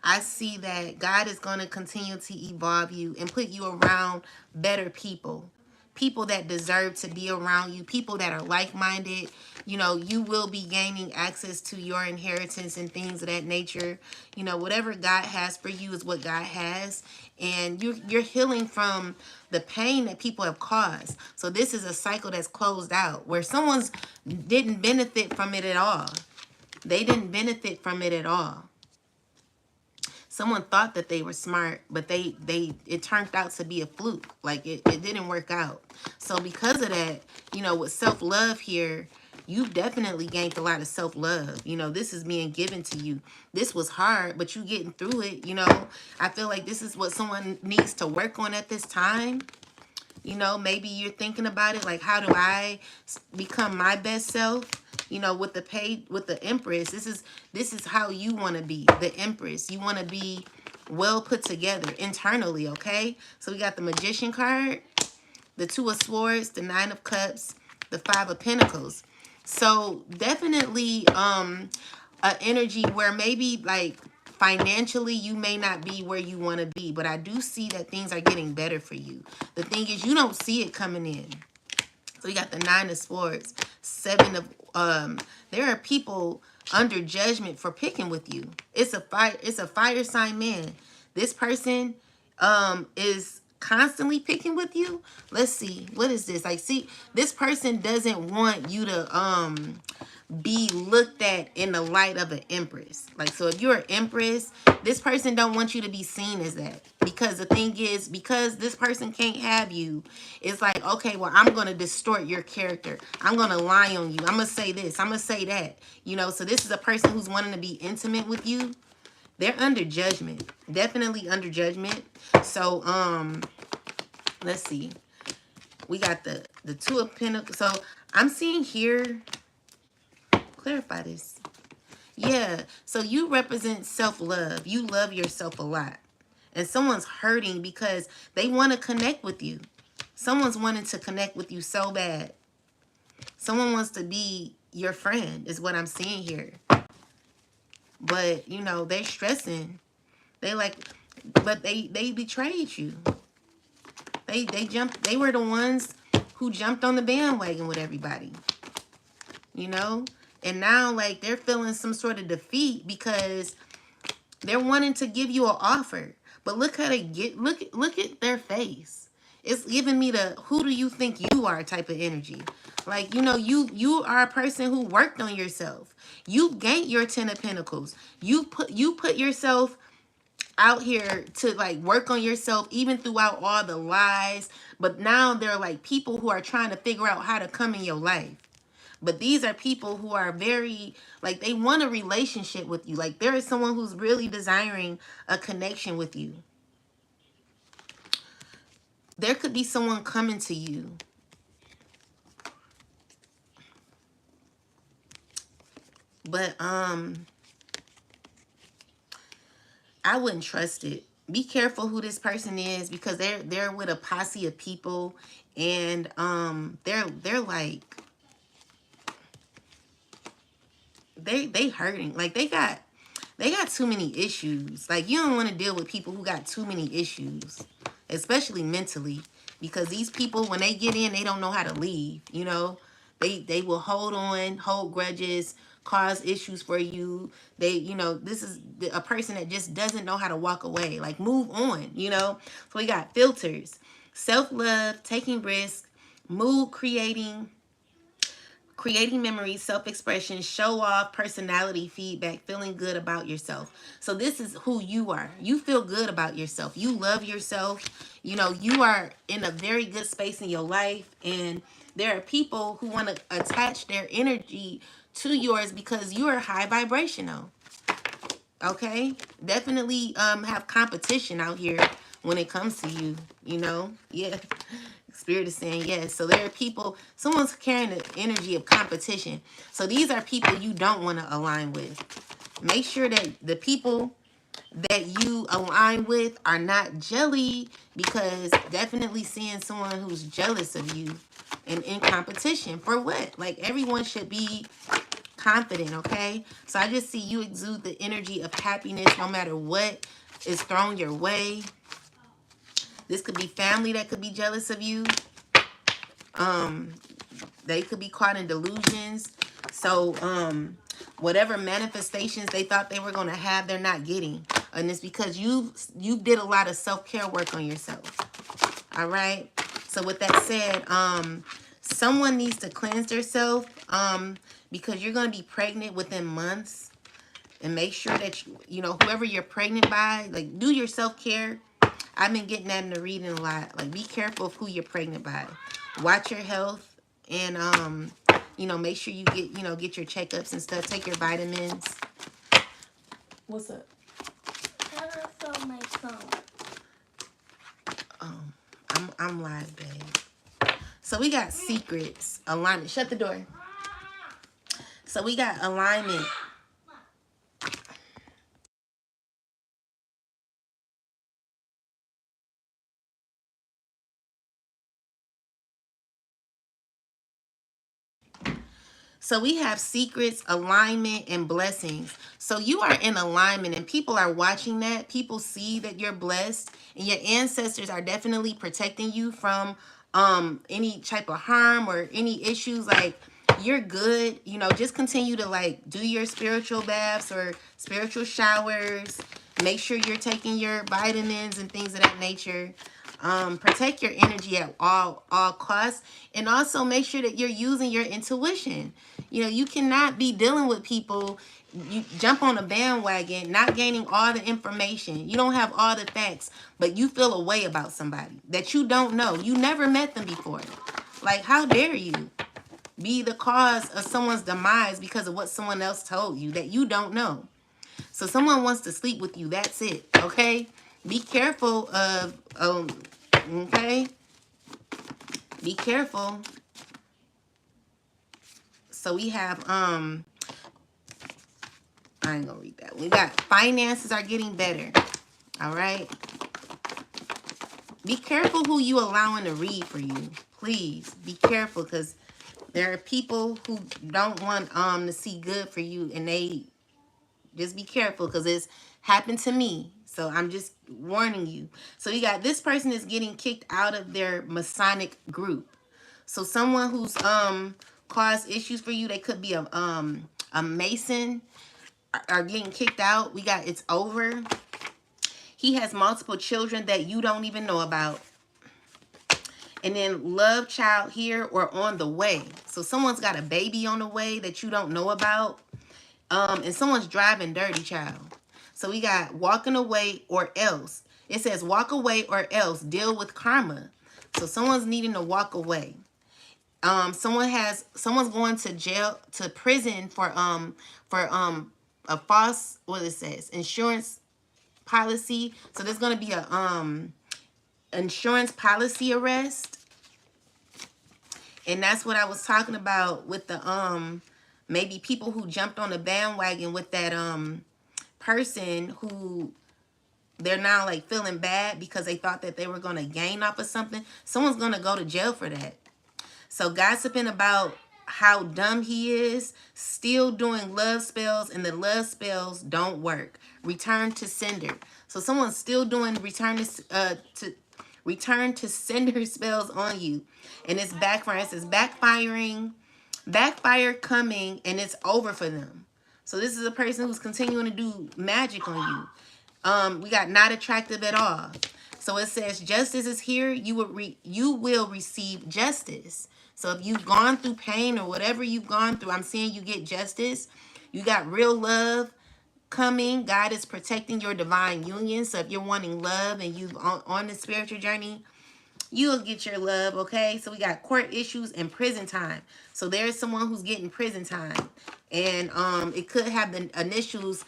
I see that God is going to continue to evolve you and put you around better people. People that deserve to be around you. People that are like-minded. You know, you will be gaining access to your inheritance and things of that nature. You know, whatever God has for you is what God has. And you're healing from the pain that people have caused. So this is a cycle that's closed out where someone's didn't benefit from it at all. They didn't benefit from it at all. Someone thought that they were smart, but it turned out to be a fluke. Like it didn't work out. So because of that, you know, with self-love here, you've definitely gained a lot of self-love. You know, this is being given to you. This was hard, but you getting through it. You know, I feel like this is what someone needs to work on at this time. You know, maybe you're thinking about it like, how do I become my best self? You know, with the Empress, this is how you want to be, the Empress. You want to be well put together internally, okay? So we got the Magician card, the Two of Swords, the Nine of Cups, the Five of Pentacles. So definitely a energy where maybe like financially you may not be where you want to be, but I do see that things are getting better for you. The thing is, you don't see it coming in. So you got the Nine of Swords, Seven of there are people under judgment for picking with you. It's a fire sign man. This person is constantly picking with you. Let's see, what is this? Like, see, this person doesn't want you to be looked at in the light of an empress. Like, so if you're an empress, this person don't want you to be seen as that. Because the thing is, because this person can't have you, it's like, okay, well, I'm going to distort your character. I'm going to lie on you. I'm going to say this. I'm going to say that. You know, so this is a person who's wanting to be intimate with you. They're under judgment. Definitely under judgment. So, let's see. We got the Two of Pentacles. So I'm seeing here, clarify this. Yeah, so you represent self-love. You love yourself a lot. And someone's hurting because they want to connect with you. Someone's wanting to connect with you so bad. Someone wants to be your friend is what I'm seeing here. But, you know, they're stressing. They like, but they betrayed you. They were the ones who jumped on the bandwagon with everybody. You know? And now, like, they're feeling some sort of defeat because they're wanting to give you an offer. But look how they get, look at their face. It's giving me the who do you think you are type of energy. Like, you know, you are a person who worked on yourself. You gained your Ten of Pentacles. You put yourself out here to like work on yourself even throughout all the lies. But now they're like people who are trying to figure out how to come in your life. But these are people who are very, like, they want a relationship with you. Like, there is someone who's really desiring a connection with you. There could be someone coming to you. But, I wouldn't trust it. Be careful who this person is because they're with a posse of people. And, they're like, they hurting. Like, they got too many issues. Like, you don't want to deal with people who got too many issues, especially mentally, because these people, when they get in, they don't know how to leave. You know, they will hold on, hold grudges, cause issues for you. They, you know, this is a person that just doesn't know how to walk away. Like, move on, you know. So we got filters, self-love, taking risks, mood creating memories, self-expression, show off, personality, feedback, feeling good about yourself. So this is who you are. You feel good about yourself. You love yourself. You know, you are in a very good space in your life. And there are people who want to attach their energy to yours because you are high vibrational. Okay? Definitely have competition out here when it comes to you, you know? Yeah. Spirit is saying yes. So there are people, someone's carrying the energy of competition. So these are people you don't want to align with. Make sure that the people that you align with are not jelly, because definitely seeing someone who's jealous of you and in competition for what? Like, everyone should be confident, okay? So I just see you exude the energy of happiness no matter what is thrown your way. This could be family that could be jealous of you. They could be caught in delusions. So, whatever manifestations they thought they were going to have, they're not getting. And it's because you did a lot of self-care work on yourself. All right? So with that said, someone needs to cleanse themselves because you're going to be pregnant within months. And make sure that you know, whoever you're pregnant by, like, do your self-care. I've been getting that in the reading a lot. Like, be careful of who you're pregnant by. Watch your health, and you know, make sure you get, you know, get your checkups and stuff. Take your vitamins. What's up? How do I film my phone? I'm live, babe. So we got secrets, alignment. Shut the door. So we got alignment. So we have secrets, alignment, and blessings. So you are in alignment, and people are watching that. People see that you're blessed, and your ancestors are definitely protecting you from any type of harm or any issues. Like, you're good. You know, just continue to, like, do your spiritual baths or spiritual showers. Make sure you're taking your vitamins and things of that nature. Protect your energy at all costs, and also make sure that you're using your intuition. You know, you cannot be dealing with people. You jump on a bandwagon, not gaining all the information. You don't have all the facts, but you feel a way about somebody that you don't know. You never met them before. Like, how dare you be the cause of someone's demise because of what someone else told you that you don't know? So someone wants to sleep with you. That's it. Okay. Be careful of, okay. Be careful. So we have, I ain't gonna read that. We got finances are getting better. All right. Be careful who you allowing to read for you. Please be careful, because there are people who don't want to see good for you, and they just be careful, because it's happened to me. So I'm just warning you. So you got this person is getting kicked out of their Masonic group. So someone who's caused issues for you, they could be a Mason, are getting kicked out. We got it's over. He has multiple children that you don't even know about. And then love child here or on the way. So someone's got a baby on the way that you don't know about. And someone's driving dirty, child. So we got walking away or else. It says walk away or else deal with karma. So someone's needing to walk away. Someone's going to jail, to prison for a false, what it says, insurance policy. So there's going to be a insurance policy arrest. And that's what I was talking about with the maybe people who jumped on the bandwagon with that person who they're now like feeling bad because they thought that they were going to gain off of something. Someone's going to go to jail for that. So gossiping about how dumb he is, still doing love spells, and the love spells don't work. Return to sender. So someone's still doing return to sender spells on you, and it's backfiring. It's backfire coming, and it's over for them. So this is a person who's continuing to do magic on you. We got not attractive at all. So it says justice is here. You will receive justice. So if you've gone through pain or whatever you've gone through, I'm seeing you get justice. You got real love coming. God is protecting your divine union. So if you're wanting love and you've on the spiritual journey, you'll get your love, okay? So we got court issues and prison time. So there's someone who's getting prison time. And it could have the initials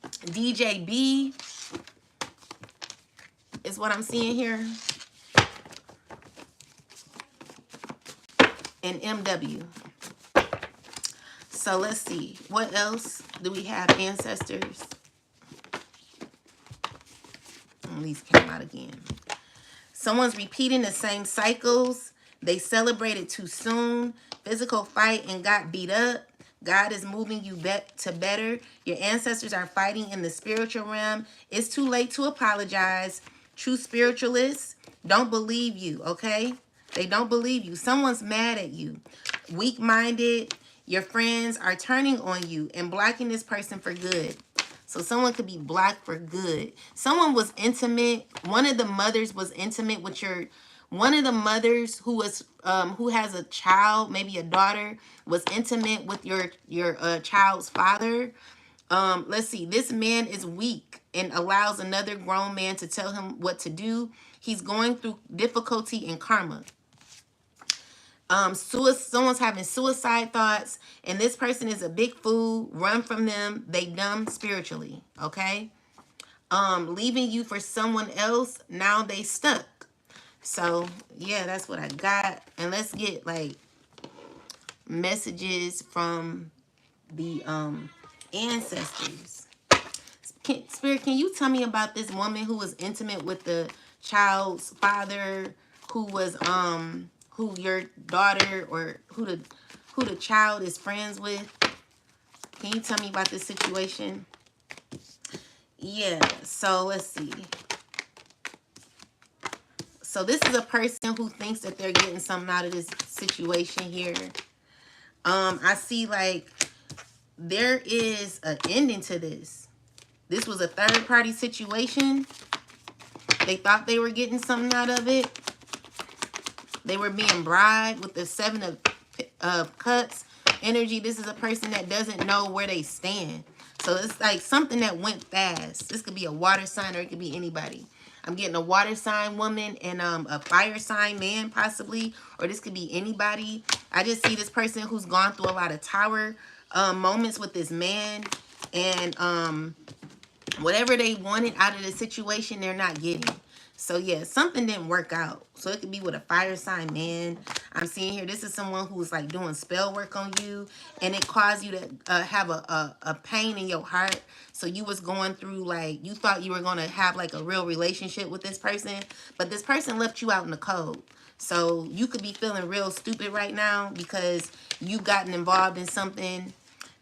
DJB is what I'm seeing here. And MW. So let's see. What else do we have, ancestors? Oh, these came out again. Someone's repeating the same cycles. They celebrated too soon. Physical fight and got beat up. God is moving you to better. Your ancestors are fighting in the spiritual realm. It's too late to apologize. True spiritualists don't believe you, okay? They don't believe you. Someone's mad at you. Weak-minded. Your friends are turning on you and blocking this person for good. So someone could be blocked for good. Someone was intimate. One of the mothers was intimate with one of the mothers who was who has a child, maybe a daughter, was intimate with your child's father. Let's see. This man is weak and allows another grown man to tell him what to do. He's going through difficulty and karma. Someone's having suicide thoughts, and this person is a big fool. Run from them. They dumb spiritually. Okay. Leaving you for someone else. Now they stuck. So yeah, that's what I got. And let's get like messages from the ancestors. Spirit, can you tell me about this woman who was intimate with the child's father, who was who your daughter or who the child is friends with? Can you tell me about this situation? Yeah, so let's see. So this is a person who thinks that they're getting something out of this situation here. I see like there is an ending to this. This was a third party situation. They thought they were getting something out of it. They were being bribed with the 7 of Cups energy. This is a person that doesn't know where they stand. So it's like something that went fast. This could be a water sign or it could be anybody. I'm getting a water sign woman and a fire sign man possibly. Or this could be anybody. I just see this person who's gone through a lot of tower moments with this man. And whatever they wanted out of the situation, they're not getting. So yeah, something didn't work out. So it could be with a fire sign man. I'm seeing here, this is someone who's like doing spell work on you, and it caused you to have a pain in your heart. So you was going through like, you thought you were going to have like a real relationship with this person, but this person left you out in the cold. So you could be feeling real stupid right now because you've gotten involved in something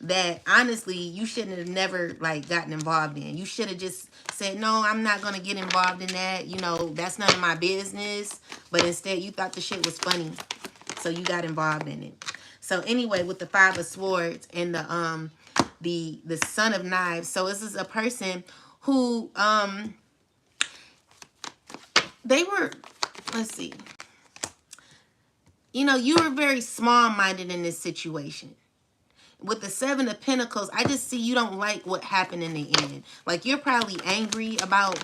that honestly you shouldn't have never like gotten involved in. You should have just said, no, I'm not going to get involved in that. You know, that's none of my business. But instead you thought the shit was funny. So you got involved in it. So anyway, with the 5 of Swords and the Son of Knives. So this is a person who, they were, let's see. You know, you were very small-minded in this situation. With the 7 of Pentacles, I just see you don't like what happened in the end. Like, you're probably angry about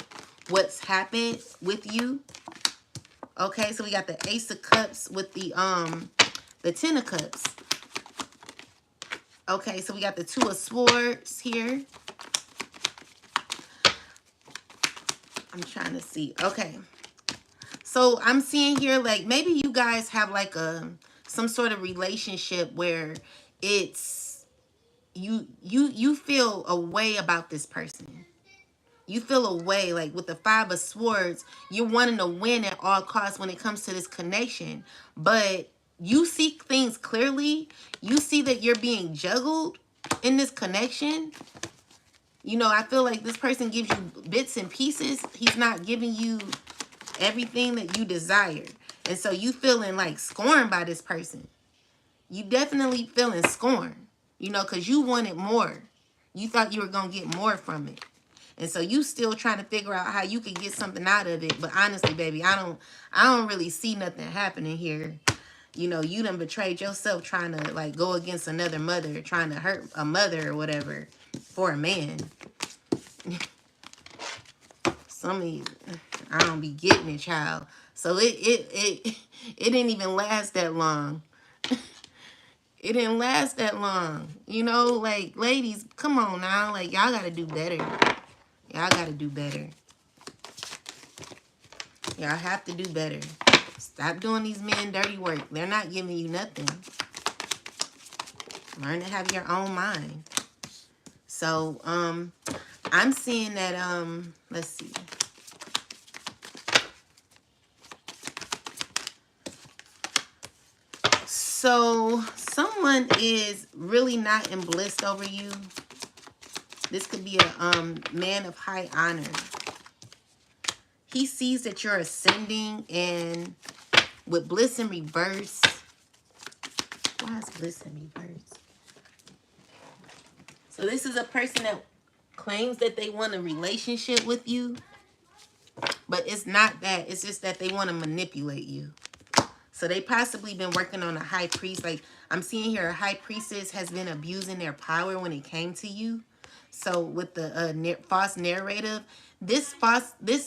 what's happened with you. Okay, so we got the Ace of Cups with the 10 of Cups. Okay, so we got the 2 of Swords here. I'm trying to see. Okay. So I'm seeing here, like, maybe you guys have like some sort of relationship where it's you feel a way about this person. You feel a way, like with the 5 of Swords, you're wanting to win at all costs when it comes to this connection. But you see things clearly. You see that you're being juggled in this connection. You know, I feel like this person gives you bits and pieces. He's not giving you everything that you desire. And so you feeling like scorned by this person. You definitely feeling scorned. You know, because you wanted more. You thought you were going to get more from it. And so you still trying to figure out how you can get something out of it. But honestly, baby, I don't really see nothing happening here. You know, you done betrayed yourself trying to like go against another mother, trying to hurt a mother or whatever for a man. Some of you, I don't be getting it, child. So it didn't even last that long. It didn't last that long. You know, like, ladies, come on now. Like, y'all got to do better. Y'all got to do better. Y'all have to do better. Stop doing these men dirty work. They're not giving you nothing. Learn to have your own mind. So, I'm seeing that, let's see. So, someone is really not in bliss over you. This could be a man of high honor. He sees that you're ascending, and with bliss in reverse. Why is bliss in reverse? So this is a person that claims that they want a relationship with you. But it's not that. It's just that they want to manipulate you. So they possibly been working on a high priest. Like, I'm seeing here a high priestess has been abusing their power when it came to you. So with the false narrative, this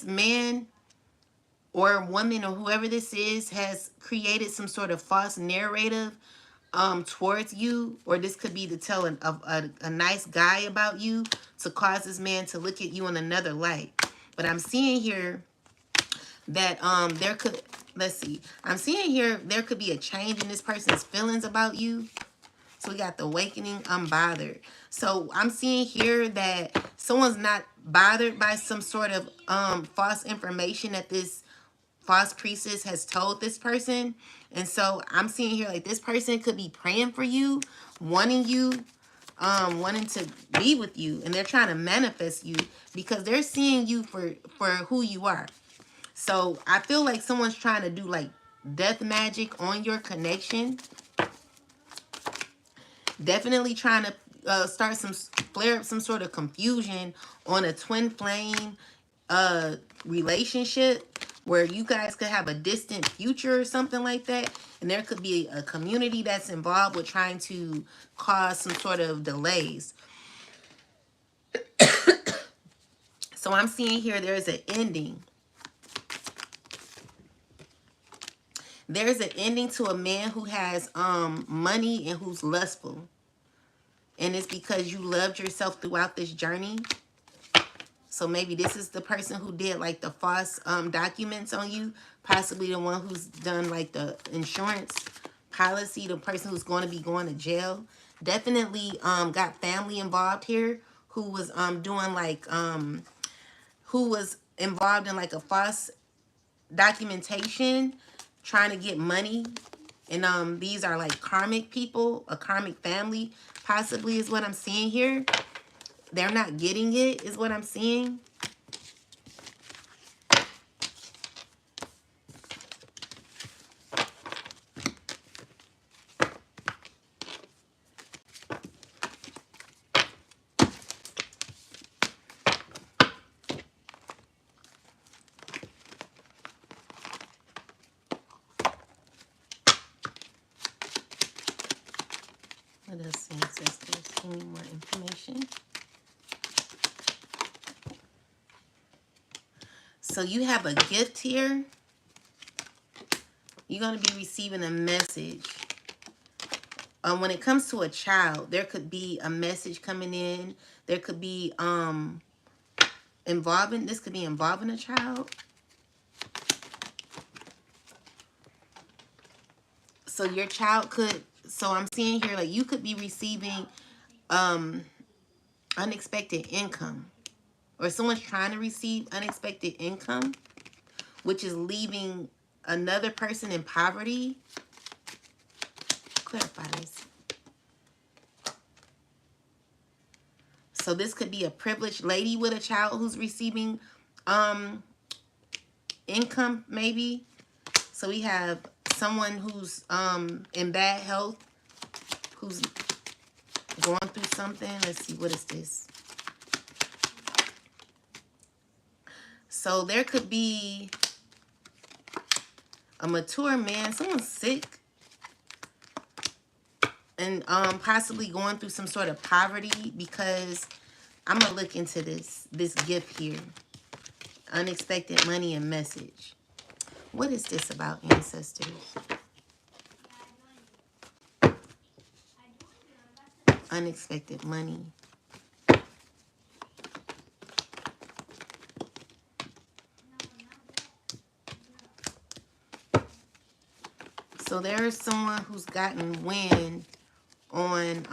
man or woman or whoever this is has created some sort of false narrative towards you, or this could be to tell a nice guy about you to cause this man to look at you in another light. But I'm seeing here that there could, let's see, I'm seeing here there could be a change in this person's feelings about you. So we got the awakening, unbothered. So I'm seeing here that someone's not bothered by some sort of false information that this false priestess has told this person. And so I'm seeing here like this person could be praying for you, wanting you, wanting to be with you, and they're trying to manifest you because they're seeing you for who you are. So I feel like someone's trying to do like death magic on your connection. Definitely trying to flare up some sort of confusion on a twin flame relationship where you guys could have a distant future or something like that. And there could be a community that's involved with trying to cause some sort of delays. So I'm seeing here there's an ending. There's an ending to a man who has money and who's lustful. And it's because you loved yourself throughout this journey. So maybe this is the person who did like the false documents on you. Possibly the one who's done like the insurance policy. The person who's going to be going to jail. Definitely got family involved here. Who was doing like who was involved in like a false documentation, trying to get money. And these are like karmic people, a karmic family possibly is what I'm seeing here. They're not getting it is what I'm seeing. What else, ancestors? Any more information? So you have a gift here. You're going to be receiving a message. When it comes to a child, there could be a message coming in. There could be this could be involving a child. So your child could, so I'm seeing here like you could be receiving unexpected income. Or someone's trying to receive unexpected income, which is leaving another person in poverty. Clarify this. So this could be a privileged lady with a child who's receiving income, maybe. So we have someone who's in bad health, who's going through something. Let's see, what is this? So there could be a mature man, someone's sick, and possibly going through some sort of poverty, because I'm gonna look into this gift here. Unexpected money and message. What is this about, ancestors? Unexpected money. So there is someone who's gotten wind on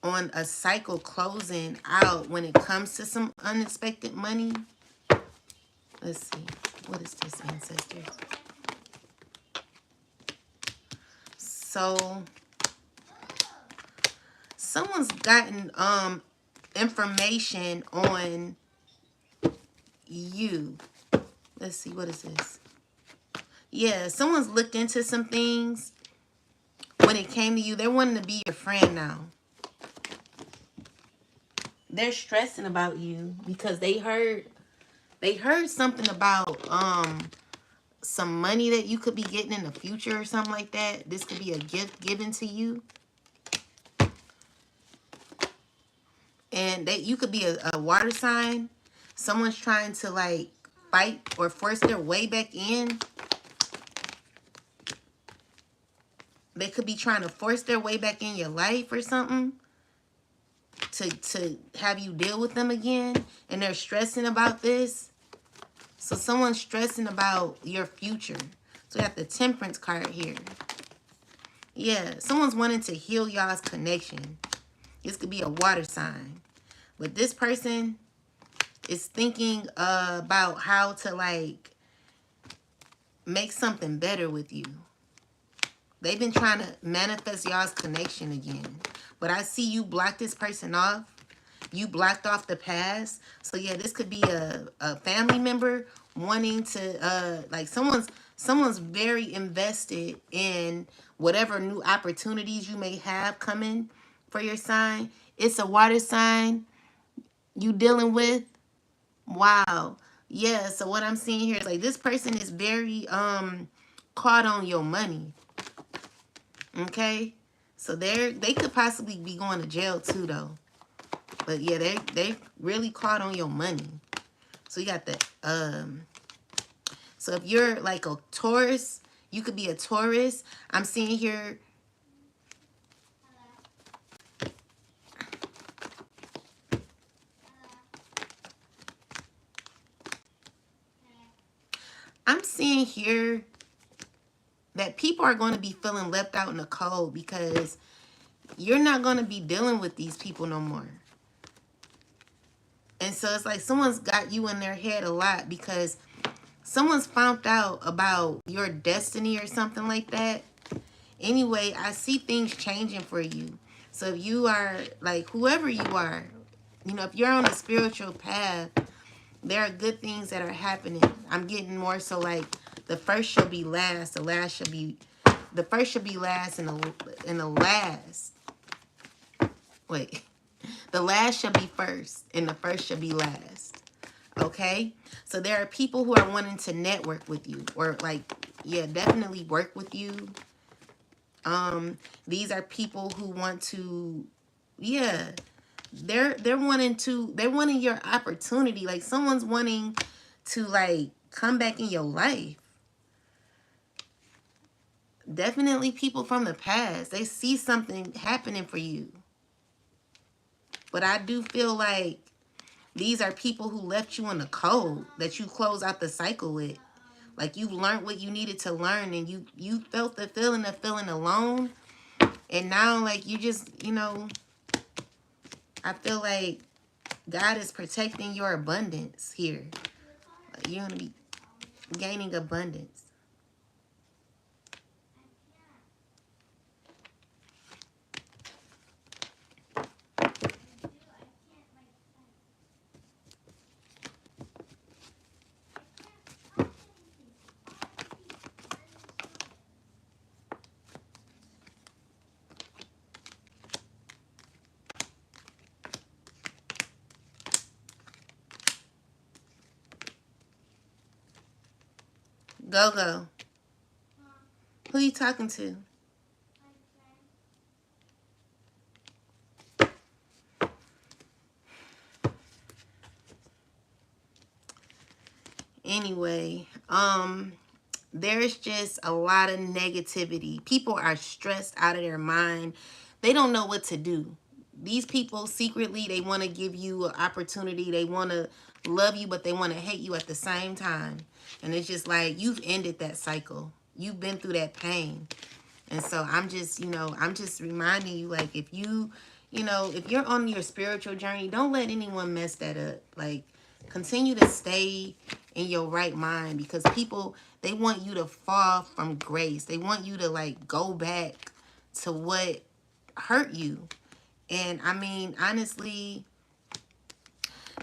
a cycle closing out when it comes to some unexpected money. Let's see. What is this, ancestors? So someone's gotten information on you. Let's see, what is this? Yeah, someone's looked into some things when it came to you. They're wanting to be your friend now. They're stressing about you because they heard something about some money that you could be getting in the future or something like that. This could be a gift given to you. And you could be a water sign. Someone's trying to like fight or force their way back in. They could be trying to force their way back in your life or something to have you deal with them again. And they're stressing about this. So someone's stressing about your future. So we got the Temperance card here. Yeah, someone's wanting to heal y'all's connection. This could be a water sign. But this person is thinking about how to like make something better with you. They've been trying to manifest y'all's connection again. But I see you block this person off. You blocked off the past. So yeah, this could be a family member wanting to like someone's very invested in whatever new opportunities you may have coming for your sign. It's a water sign you dealing with. Wow. Yeah, so what I'm seeing here is like this person is very caught on your money. Okay? So they could possibly be going to jail too though. But yeah, they really caught on your money. So you got the so if you're like a Taurus, you could be a Taurus. I'm seeing here that people are going to be feeling left out in the cold because you're not going to be dealing with these people no more. And so it's like someone's got you in their head a lot because someone's found out about your destiny or something like that. Anyway, I see things changing for you. So if you are, like, whoever you are, you know, if you're on a spiritual path, there are good things that are happening. I'm getting more so like the first shall be last, the first should be last, and the last, wait, the last shall be first, and the first shall be last. Okay? So there are people who are wanting to network with you, or like, yeah, definitely work with you. These are people who want to, yeah, they're wanting your opportunity. Like someone's wanting to like come back in your life. Definitely people from the past. They see something happening for you. But I do feel like these are people who left you in the cold that you close out the cycle with. Like you learned what you needed to learn, and you felt the feeling of feeling alone. And now like you just, you know, I feel like God is protecting your abundance here. Like you're going to be gaining abundance. Go, go. Who you talking to? Anyway, there's just a lot of negativity. People are stressed out of their mind. They don't know what to do. These people secretly, they want to give you an opportunity. They want to love you, but they want to hate you at the same time. And it's just like, you've ended that cycle. You've been through that pain. And so I'm just, you know, I'm just reminding you, like, if you, you know, if you're on your spiritual journey, don't let anyone mess that up. Like, continue to stay in your right mind, because people, they want you to fall from grace. They want you to, like, go back to what hurt you. And, I mean, honestly,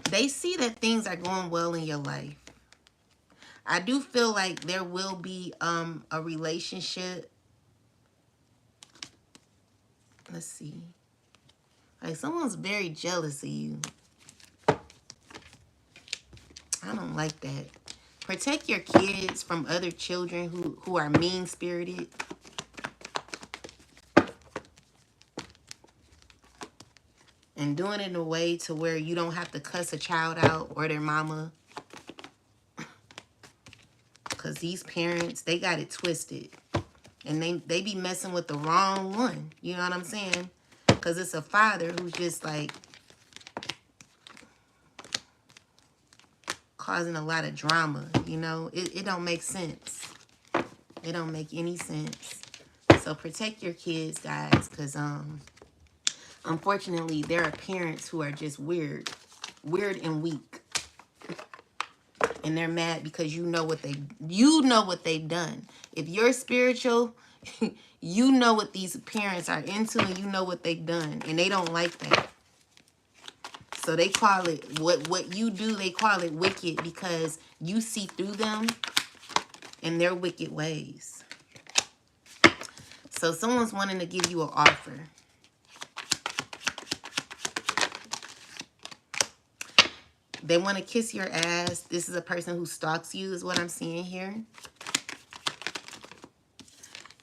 they see that things are going well in your life. I do feel like there will be a relationship. Let's see. Like someone's very jealous of you. I don't like that. Protect your kids from other children who are mean-spirited. and doing it in a way to where you don't have to cuss a child out or their mama. Because these parents, they got it twisted. And they be messing with the wrong one. You know what I'm saying? Because it's a father who's just like causing a lot of drama. You know, it don't make sense. It don't make any sense. So protect your kids, guys, because unfortunately there are parents who are just weird and weak, and they're mad because you know what they've done. If you're spiritual, you know what these parents are into, and you know what they've done, and they don't like that. So they call it what you do. They call it wicked because you see through them and their wicked ways. So someone's wanting to give you an offer. They want to kiss your ass. This is a person who stalks you, is what I'm seeing here.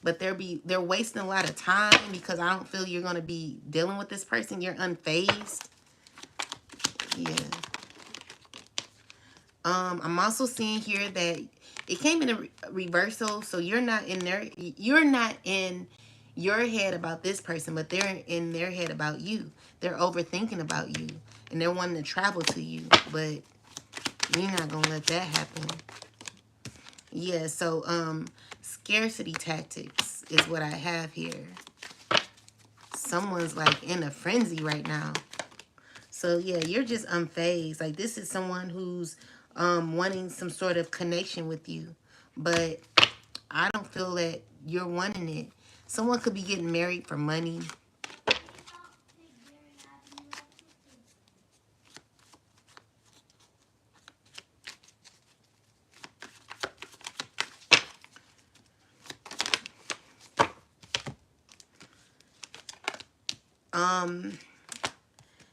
But they're wasting a lot of time because I don't feel you're going to be dealing with this person. You're unfazed. Yeah. I'm also seeing here that it came in a reversal, so you're not in your head about this person, but they're in their head about you. They're overthinking about you, and they're wanting to travel to you, but you're not gonna let that happen. Yeah, so scarcity tactics is what I have here. Someone's like in a frenzy right now. So yeah, you're just unfazed. Like this is someone who's wanting some sort of connection with you, but I don't feel that you're wanting it. Someone could be getting married for money.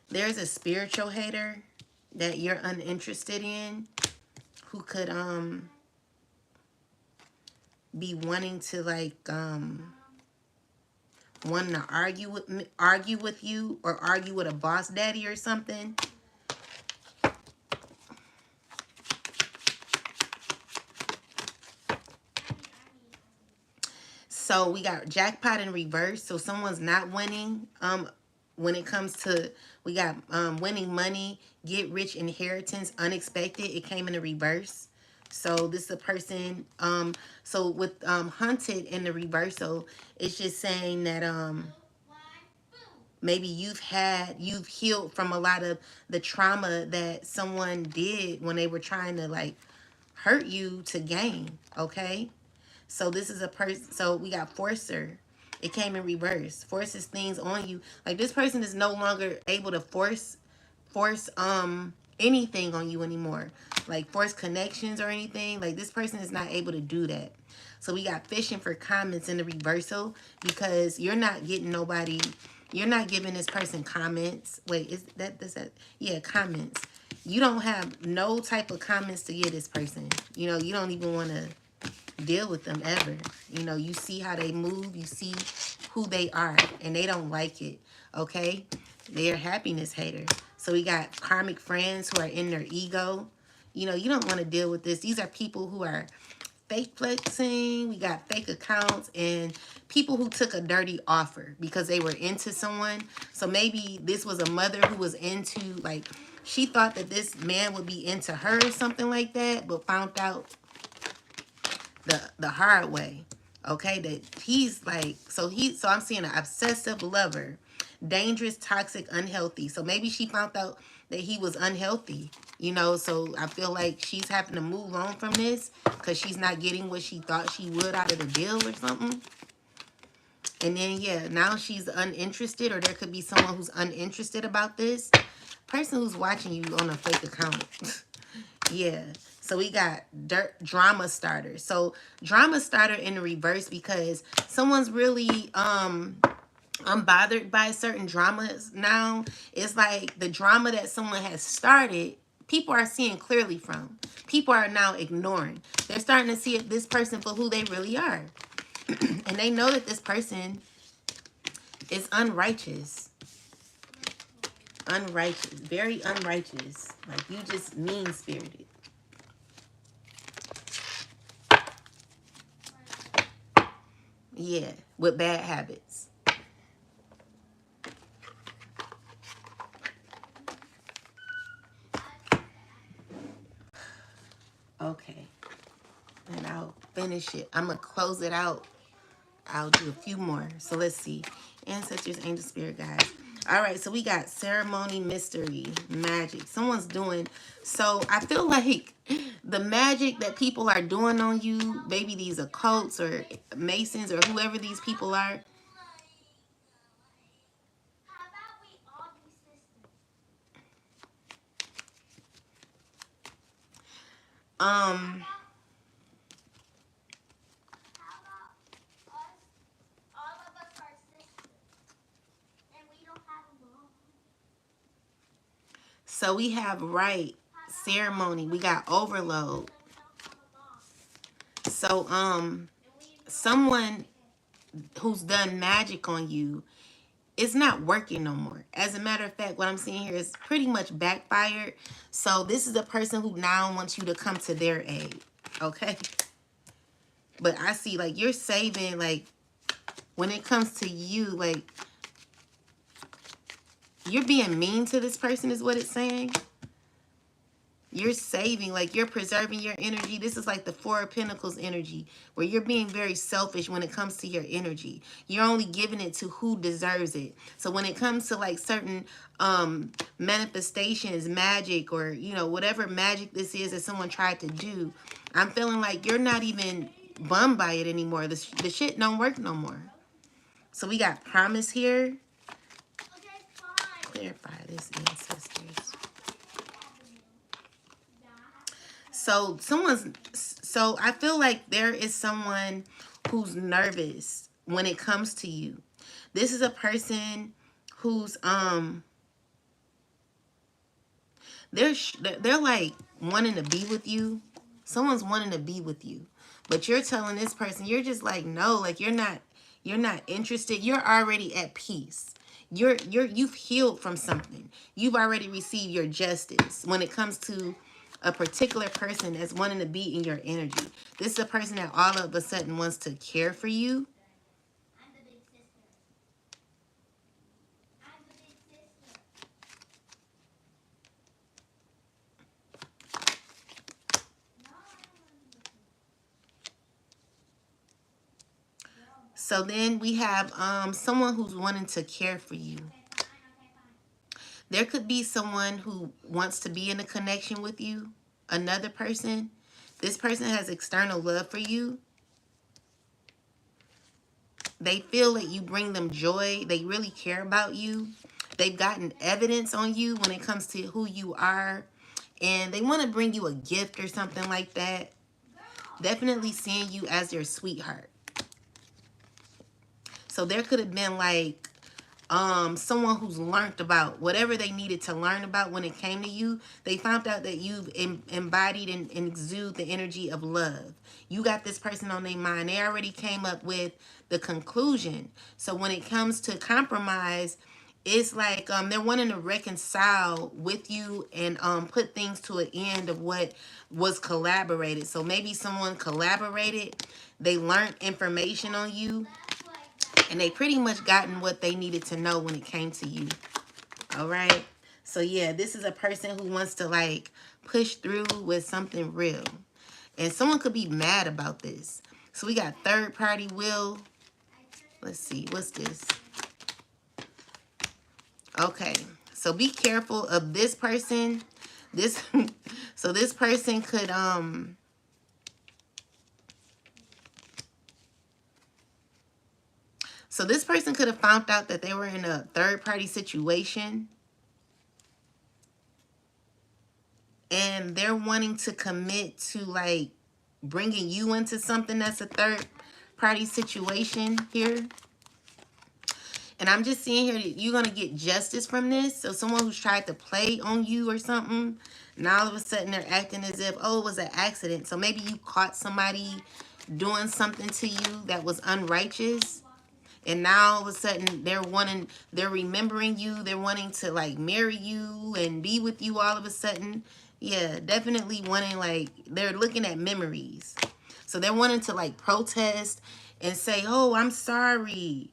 There's a spiritual hater that you're uninterested in who could be wanting to like wanting to argue with you or argue with a boss daddy or something. So we got jackpot in reverse. So someone's not winning. When it comes to, we got winning money, get rich inheritance, unexpected. It came in the reverse. So this is a person. So with hunted in the reversal, it's just saying that maybe you've healed from a lot of the trauma that someone did when they were trying to like hurt you to gain. Okay. So this is a person. So we got forcer. It came in reverse. Forces things on you. Like this person is no longer able to force anything on you anymore. Like force connections or anything. Like this person is not able to do that. So we got fishing for comments in the reversal because you're not getting nobody. You're not giving this person comments. Wait, is that yeah, comments. You don't have no type of comments to give this person. You know, you don't even want to deal with them ever. You know, you see how they move, you see who they are, and they don't like it. Okay, they're a happiness hater. So we got karmic friends who are in their ego. You know, you don't want to deal with this. These are people who are fake flexing. We got fake accounts and people who took a dirty offer because they were into someone. So maybe this was a mother who was into, like, she thought that this man would be into her or something like that, but found out the hard way. Okay, that he's like, so I'm seeing an obsessive lover, dangerous, toxic, unhealthy. So maybe she found out that he was unhealthy, you know. So I feel like she's having to move on from this because she's not getting what she thought she would out of the deal or something. And then yeah, now she's uninterested, or there could be someone who's uninterested about this person who's watching you on a fake account. Yeah. So we got drama starter. So drama starter in the reverse because someone's really unbothered by certain dramas now. It's like the drama that someone has started, people are seeing clearly from. People are now ignoring. They're starting to see this person for who they really are. And they know that this person is unrighteous. Unrighteous. Very unrighteous. Like you just mean-spirited. Yeah, with bad habits. Okay. And I'll finish it. I'm going to close it out. I'll do a few more. So let's see. Ancestors, angel, spirit guides. All right, so we got ceremony, mystery, magic. Someone's doing. So I feel like the magic that people are doing on you, maybe these occults or masons or whoever these people are. Um, so we have right ceremony. We got overload. So someone who's done magic on you, it's not working no more. As a matter of fact, what I'm seeing here is pretty much backfired. So this is a person who now wants you to come to their aid. Okay. But I see like you're saving, like when it comes to you, like you're being mean to this person is what it's saying. You're saving, like you're preserving your energy. This is like the Four of Pentacles energy, where you're being very selfish when it comes to your energy. You're only giving it to who deserves it. So when it comes to like certain manifestations, magic, or you know, whatever magic this is that someone tried to do, I'm feeling like you're not even bummed by it anymore. The shit don't work no more. So we got promise here. Clarify this, ancestors. So so I feel like there is someone who's nervous when it comes to you. This is a person who's they're like wanting to be with you. Someone's wanting to be with you. But you're telling this person, you're just like, no, like you're not interested. You're already at peace. You've healed from something. You've already received your justice when it comes to a particular person that's wanting to be in your energy. This is a person that all of a sudden wants to care for you. So then we have someone who's wanting to care for you. There could be someone who wants to be in a connection with you, another person. This person has external love for you. They feel that you bring them joy. They really care about you. They've gotten evidence on you when it comes to who you are. And they want to bring you a gift or something like that. Definitely seeing you as their sweetheart. So there could have been like someone who's learned about whatever they needed to learn about when it came to you. They found out that you've embodied and exude the energy of love. You got this person on their mind. They already came up with the conclusion. So when it comes to compromise, it's like they're wanting to reconcile with you and put things to an end of what was collaborated. So maybe someone collaborated. They learned information on you. And they pretty much gotten what they needed to know when it came to you. All right. So yeah, this is a person who wants to like push through with something real. And someone could be mad about this. So we got third party will. Let's see. What's this? Okay. So be careful of this person. So this person could So this person could have found out that they were in a third-party situation. And they're wanting to commit to, like, bringing you into something that's a third-party situation here. And I'm just seeing here that you're going to get justice from this. So someone who's tried to play on you or something. Now all of a sudden they're acting as if, oh, it was an accident. So maybe you caught somebody doing something to you that was unrighteous. And now all of a sudden they're remembering you. They're wanting to like marry you and be with you all of a sudden. Yeah, definitely wanting, like, they're looking at memories. So they're wanting to like protest and say, oh, I'm sorry.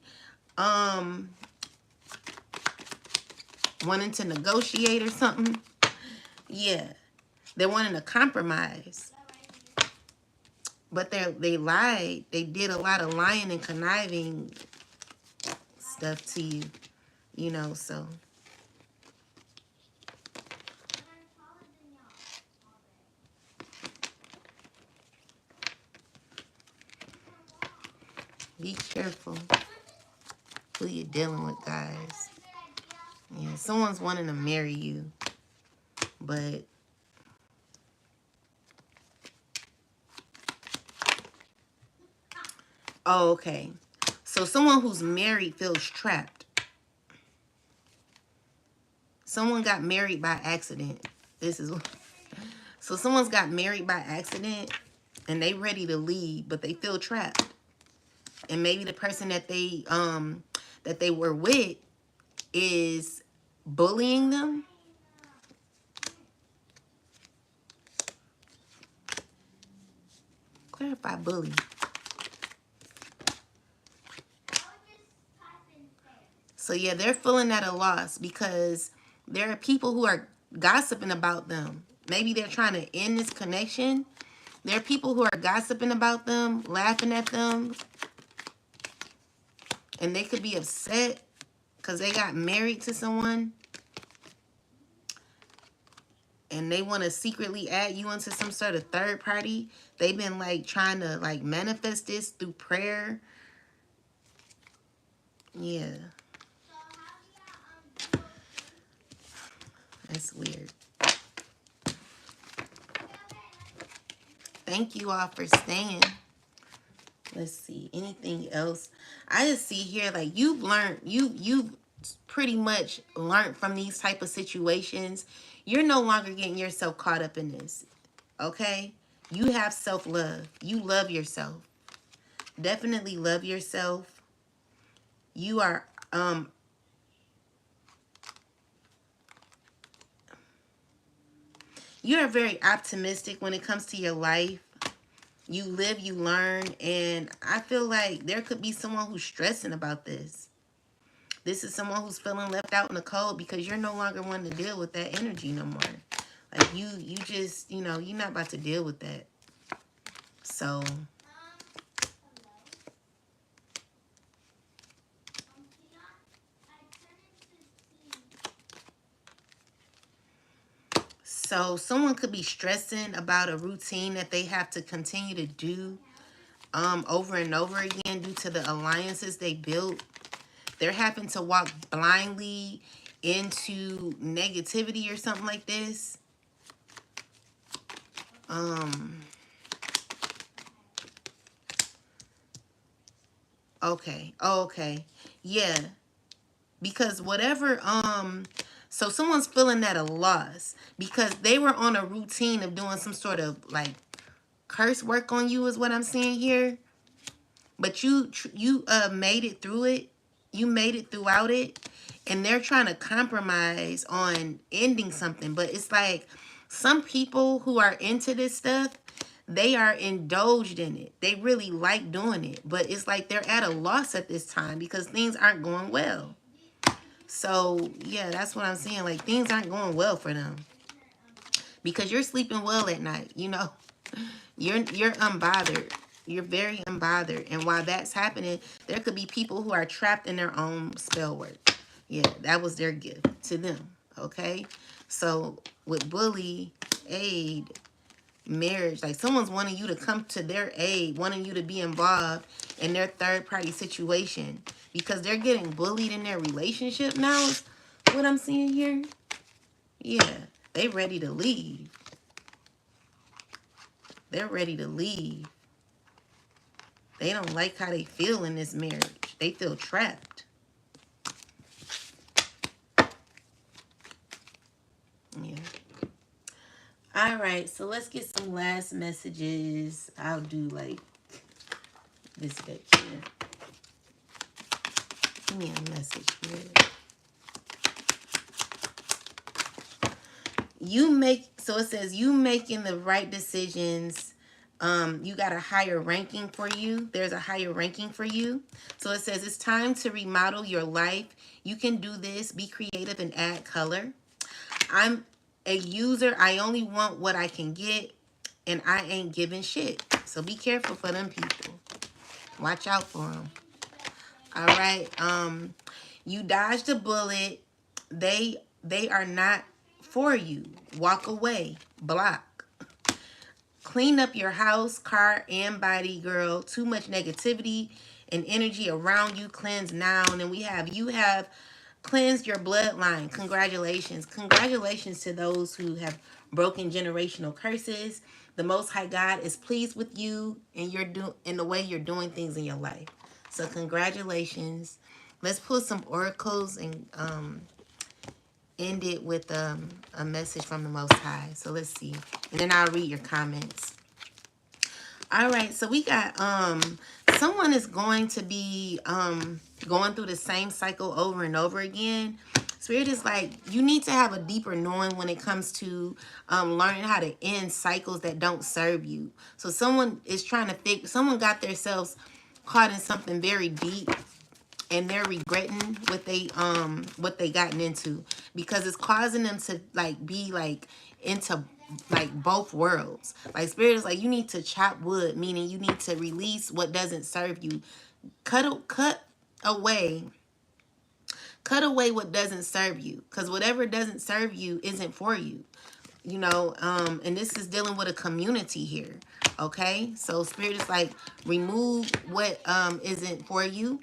Wanting to negotiate or something. Yeah. They're wanting to compromise. But they lied. They did a lot of lying and conniving stuff to you. You know, so. Be careful who you're dealing with, guys. Yeah, someone's wanting to marry you. But oh, okay. So someone who's married feels trapped. Someone got married by accident. This is so someone's got married by accident and they ready to leave, but they feel trapped. And maybe the person that they were with is bullying them. Clarify bully. So yeah, they're feeling at a loss because there are people who are gossiping about them. Maybe they're trying to end this connection. There are people who are gossiping about them, laughing at them. And they could be upset because they got married to someone. And they want to secretly add you into some sort of third party. They've been like trying to like manifest this through prayer. Yeah. That's weird. Thank you all for staying. Let's see. Anything else? I just see here like you've learned, you've pretty much learned from these type of situations. You're no longer getting yourself caught up in this. Okay? You have self-love. You love yourself. Definitely love yourself. You are you are very optimistic when it comes to your life. You live, you learn, and I feel like there could be someone who's stressing about this. This is someone who's feeling left out in the cold because you're no longer wanting to deal with that energy no more. Like you just, you know, you're not about to deal with that. So someone could be stressing about a routine that they have to continue to do over and over again due to the alliances they built. They're having to walk blindly into negativity or something like this. Okay. Oh, okay. Yeah. Because whatever, so someone's feeling at a loss because they were on a routine of doing some sort of like curse work on you is what I'm seeing here. But you made it through it. You made it throughout it. And they're trying to compromise on ending something. But it's like some people who are into this stuff, they are indulged in it. They really like doing it. But it's like they're at a loss at this time because things aren't going well. So, yeah, that's what I'm saying. Like, things aren't going well for them. Because you're sleeping well at night, you know. You're unbothered. You're very unbothered. And while that's happening, there could be people who are trapped in their own spell work. Yeah, that was their gift to them. Okay? So, with bully, aid, marriage, like someone's wanting you to come to their aid, wanting you to be involved in their third party situation because they're getting bullied in their relationship now is what I'm seeing here. Yeah, they ready to leave. They're ready to leave. They don't like how they feel in this marriage. They feel trapped. Yeah. All right, so let's get some last messages. I'll do like this back here. Give me a message here. So it says you making the right decisions. You got a higher ranking for you. There's a higher ranking for you. So it says it's time to remodel your life. You can do this. Be creative and add color. I'm a user. I only want what I can get, and I ain't giving shit. So be careful for them people. Watch out for them. All right. You dodged a bullet. They are not for you. Walk away. Block. Clean up your house, car, and body, girl. Too much negativity and energy around you. Cleanse now. And then you have cleansed your bloodline. Congratulations. Congratulations to those who have broken generational curses. The Most High God is pleased with you and in the way you're doing things in your life. So congratulations. Let's pull some oracles and end it with a message from the Most High. So let's see. And then I'll read your comments. All right, so we got someone is going to be going through the same cycle over and over again. Spirit is like, you need to have a deeper knowing when it comes to learning how to end cycles that don't serve you. So someone is trying to someone got themselves caught in something very deep, and they're regretting what they gotten into, because it's causing them to like be like into like both worlds. Like Spirit is like, you need to chop wood, meaning you need to release what doesn't serve you. Cut away what doesn't serve you, because whatever doesn't serve you isn't for you. You know, and this is dealing with a community here. Okay, so Spirit is like, remove what isn't for you.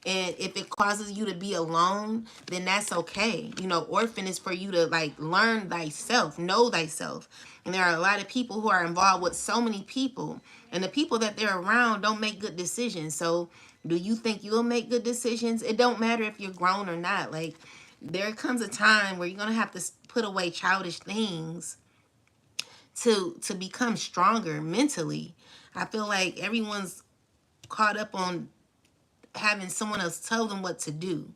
And if it causes you to be alone, then that's okay. You know, orphan is for you to like learn thyself, know thyself. And there are a lot of people who are involved with so many people, and the people that they're around don't make good decisions. So do you think you'll make good decisions? It don't matter if you're grown or not. Like, there comes a time where you're going to have to put away childish things to become stronger mentally. I feel like everyone's caught up on having someone else tell them what to do.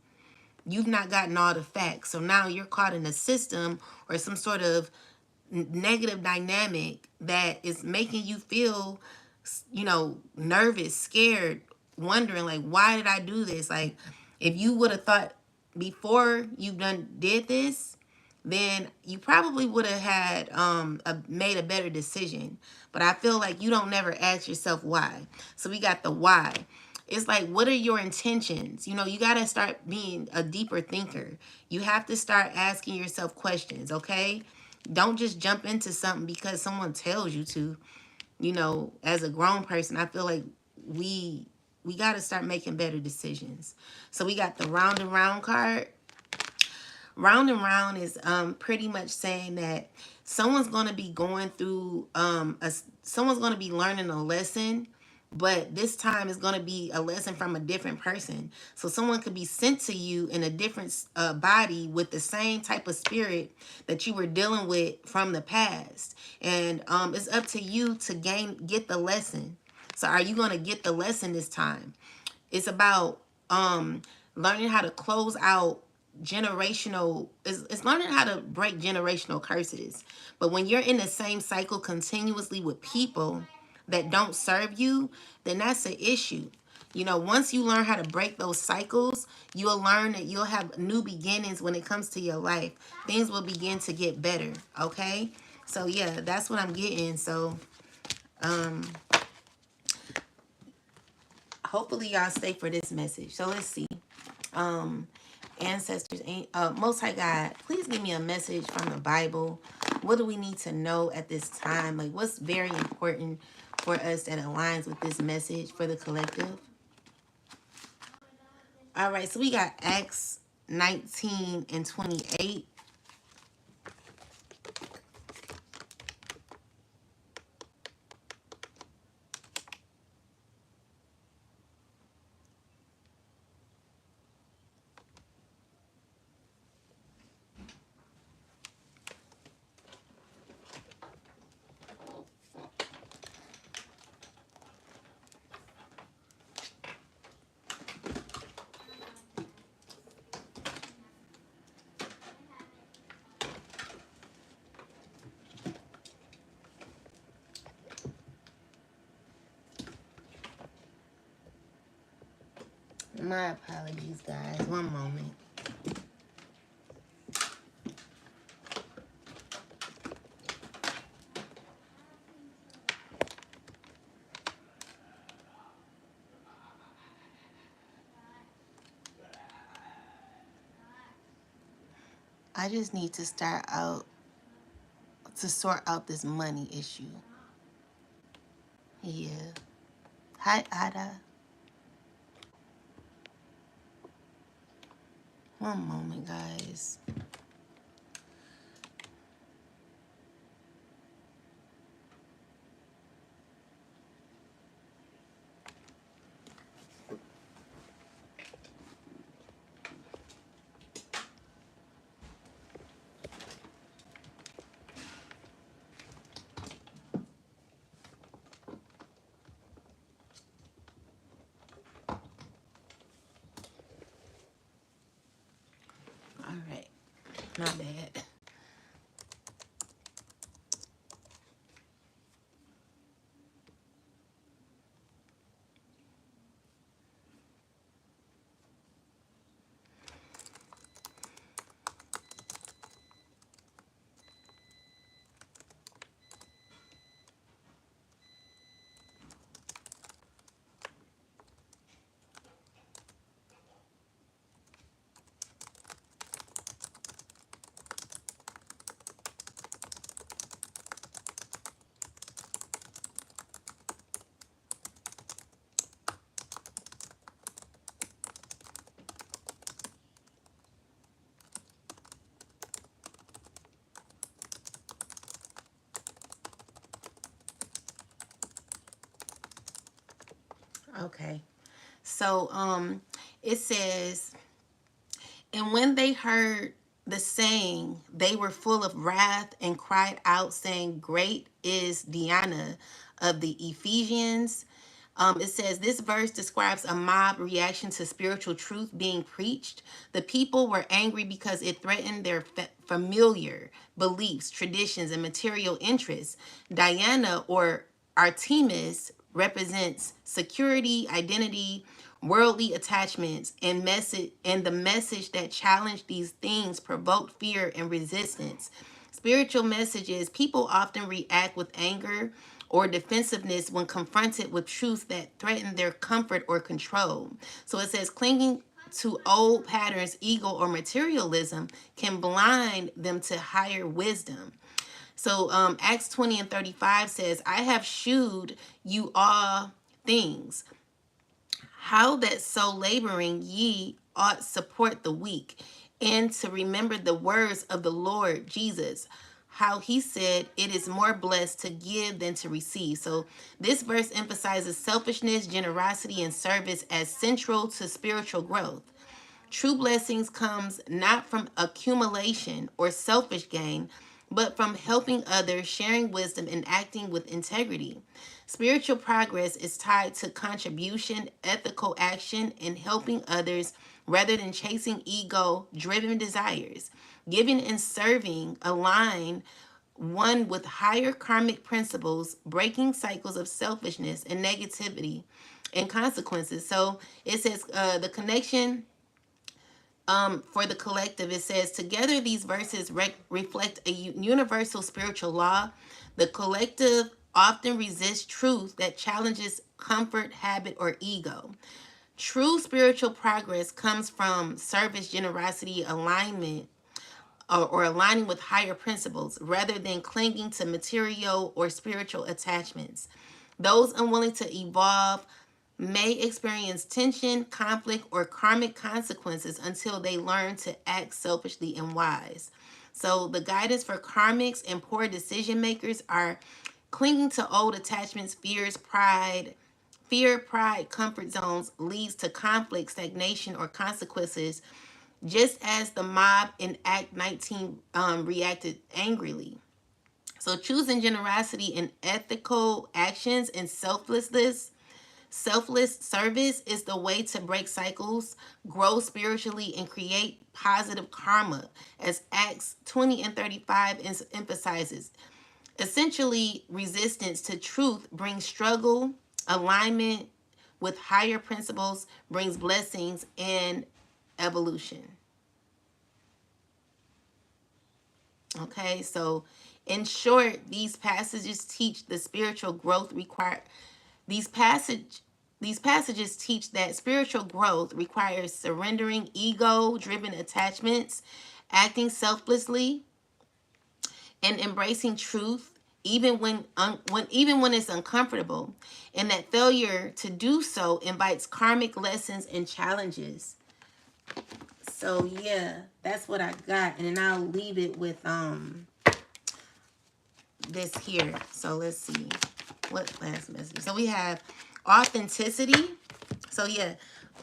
You've not gotten all the facts. So now you're caught in a system or some sort of negative dynamic that is making you feel, you know, nervous, scared, wondering like, why did I do this? Like, if you would have thought before you did this, then you probably would have had made a better decision. But I feel like you don't never ask yourself why. So we got the why. It's like, what are your intentions? You know, you got to start being a deeper thinker. You have to start asking yourself questions, okay? Don't just jump into something because someone tells you to. You know, as a grown person, I feel like we got to start making better decisions. So we got the round and round card. Round and round is pretty much saying that someone's going to be going through someone's going to be learning a lesson, but this time is going to be a lesson from a different person. So someone could be sent to you in a different body with the same type of spirit that you were dealing with from the past, and it's up to you to get the lesson. So are you going to get the lesson this time? It's about learning how to close out generational, it's learning how to break generational curses. But when you're in the same cycle continuously with people that don't serve you, then that's an issue. You know, once you learn how to break those cycles, you'll learn that you'll have new beginnings when it comes to your life. Things will begin to get better, okay? So yeah, that's what I'm getting. So hopefully y'all stay for this message. So let's see. Ancestors, Most High God, please give me a message from the Bible. What do we need to know at this time? Like, what's very important for us that aligns with this message for the collective? All right, so we got Acts 19 and 28. My apologies, guys. One moment. I just need to sort out this money issue. Yeah. Hi, Ada. One moment, guys. All right. Not bad. Okay. So, it says, and when they heard the saying, they were full of wrath and cried out, saying, "Great is Diana of the Ephesians." It says this verse describes a mob reaction to spiritual truth being preached. The people were angry because it threatened their familiar beliefs, traditions, and material interests. Diana, or Artemis, represents security, identity, worldly attachments, and the message that challenged these things provoked fear and resistance. Spiritual messages, people often react with anger or defensiveness when confronted with truths that threaten their comfort or control. So it says clinging to old patterns, ego, or materialism can blind them to higher wisdom. So Acts 20 and 35 says, "I have shewed you all things, how that so laboring ye ought support the weak, and to remember the words of the Lord Jesus, how he said, it is more blessed to give than to receive." So this verse emphasizes selfishness, generosity, and service as central to spiritual growth. True blessings comes not from accumulation or selfish gain, but from helping others, sharing wisdom, and acting with integrity. Spiritual progress is tied to contribution, ethical action, and helping others rather than chasing ego driven desires. Giving and serving align one with higher karmic principles, breaking cycles of selfishness and negativity and consequences. So it says the connection for the collective, it says, together these verses reflect a universal spiritual law. The collective often resists truth that challenges comfort, habit, or ego. True spiritual progress comes from service, generosity, alignment, or aligning with higher principles rather than clinging to material or spiritual attachments. Those unwilling to evolve may experience tension, conflict, or karmic consequences until they learn to act selfishly and wise. So, the guidance for karmics and poor decision makers are clinging to old attachments, fear, pride, comfort zones leads to conflict, stagnation, or consequences, just as the mob in Act 19 reacted angrily. So, choosing generosity and ethical actions and selfless service is the way to break cycles, grow spiritually, and create positive karma, as Acts 20 and 35 emphasizes. Essentially, resistance to truth brings struggle, alignment, with higher principles brings blessings and evolution. Okay, so in short, these passages teach the spiritual growth required. These passage these passages teach that spiritual growth requires surrendering ego-driven attachments, acting selflessly, and embracing truth even when it's uncomfortable, and that failure to do so invites karmic lessons and challenges. So yeah, that's what I got, and then I'll leave it with this here. So let's see what last message. So we have authenticity. So yeah,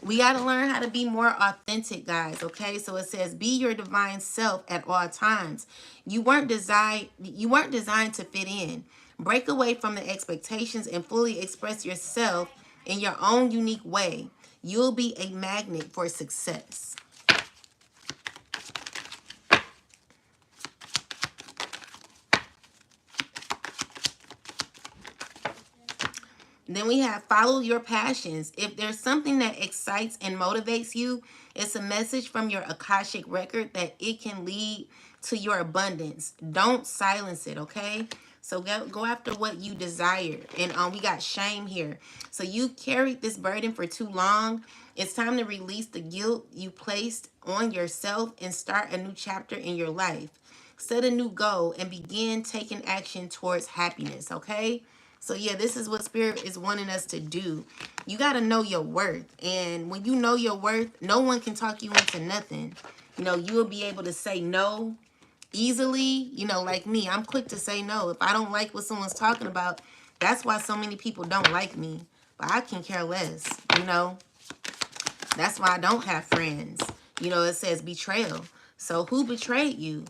we got to learn how to be more authentic, guys. Okay, so it says be your divine self at all times. You weren't designed to fit in. Break away from the expectations and fully express yourself in your own unique way. You'll be a magnet for success. Then we have follow your passions. If there's something that excites and motivates you, it's a message from your Akashic record that it can lead to your abundance. Don't silence it, okay? So go after what you desire. And we got shame here. So you carried this burden for too long. It's time to release the guilt you placed on yourself and start a new chapter in your life. Set a new goal and begin taking action towards happiness, okay? So yeah, this is what Spirit is wanting us to do. You got to know your worth. And when you know your worth, no one can talk you into nothing. You know, you'll be able to say no easily. You know, like me, I'm quick to say no. If I don't like what someone's talking about, that's why so many people don't like me. But I can care less, you know. That's why I don't have friends. You know, it says betrayal. So who betrayed you?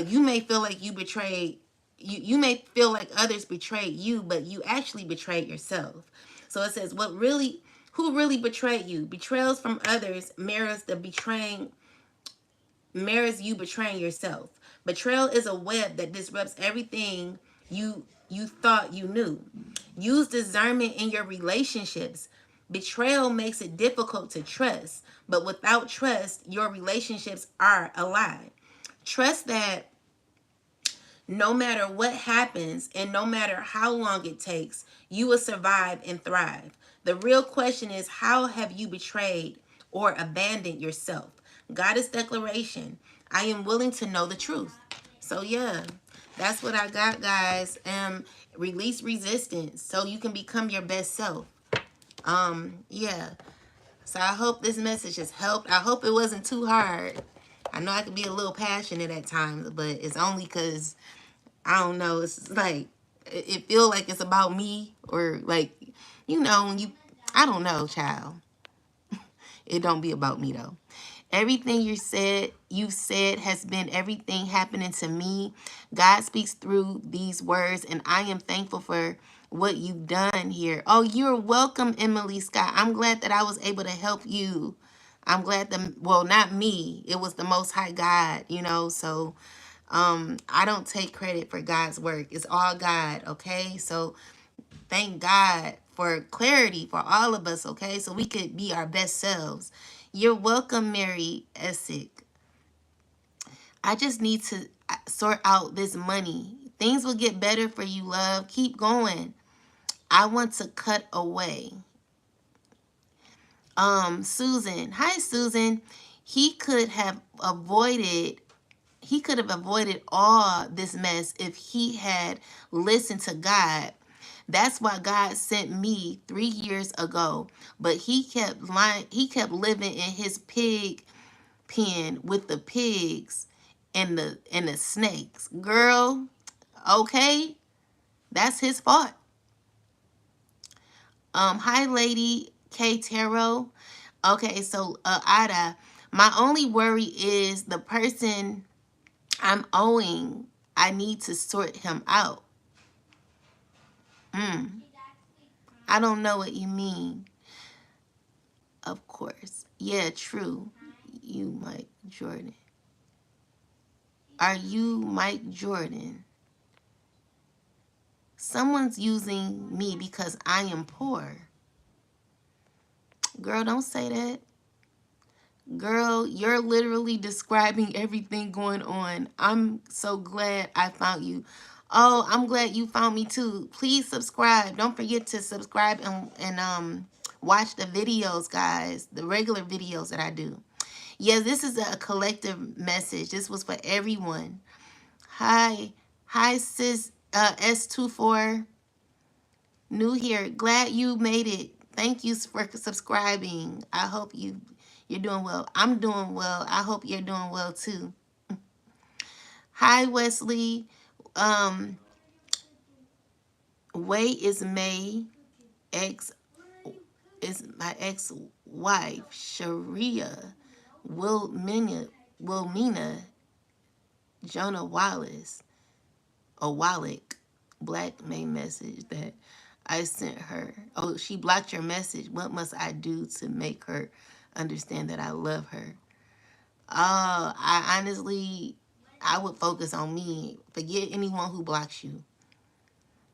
You may feel like you may feel like others betrayed you, but you actually betrayed yourself. So it says who really betrayed you? Betrayals from others mirrors you betraying yourself. Betrayal is a web that disrupts everything you thought you knew. Use discernment in your relationships. Betrayal makes it difficult to trust, but without trust, your relationships are a lie. Trust that no matter what happens and no matter how long it takes, you will survive and thrive. The real question is, how have you betrayed or abandoned yourself? Goddess declaration, I am willing to know the truth. So yeah, that's what I got, guys. Release resistance so you can become your best self. Yeah. So I hope this message has helped. I hope it wasn't too hard. I know I could be a little passionate at times, but it's only because I don't know. It's like it feel like it's about me, or like, you know, when I don't know, child. It don't be about me though. Everything you've said has been everything happening to me. God speaks through these words, and I am thankful for what you've done here. Oh, you're welcome, Emily Scott. I'm glad that I was able to help you. I'm glad that, well, not me. It was the Most High God, you know, so I don't take credit for God's work. It's all God, okay? So thank God for clarity for all of us, okay? So we could be our best selves. You're welcome, Mary Essig. I just need to sort out this money. Things will get better for you, love. Keep going. I want to cut away. Susan. Hi, Susan. He could have avoided all this mess if he had listened to God. That's why God sent me 3 years ago. But he kept lying. He kept living in his pig pen with the pigs and the snakes. Girl, okay, that's his fault. Hi, Lady K Tarot. Okay, so Ada, my only worry is the person I'm owing. I need to sort him out. I don't know what you mean. Of course. Yeah, true. You, Mike Jordan. Are you Mike Jordan? Someone's using me because I am poor. Girl, don't say that. Girl, you're literally describing everything going on. I'm so glad I found you. Oh, I'm glad you found me too. Please subscribe. Don't forget to subscribe and watch the videos, guys. The regular videos that I do. Yeah, this is a collective message. This was for everyone. Hi. Hi, sis S24. New here. Glad you made it. Thank you for subscribing. I hope you're doing well. I'm doing well. I hope you're doing well too. Hi, Wesley. Um, Way is May. Ex is my ex-wife, Sharia. Wilmina, Jonah Wallace, a Wallach, black main message that I sent her. Oh, she blocked your message. What must I do to make her understand that I love her? I honestly, I would focus on me. Forget anyone who blocks you.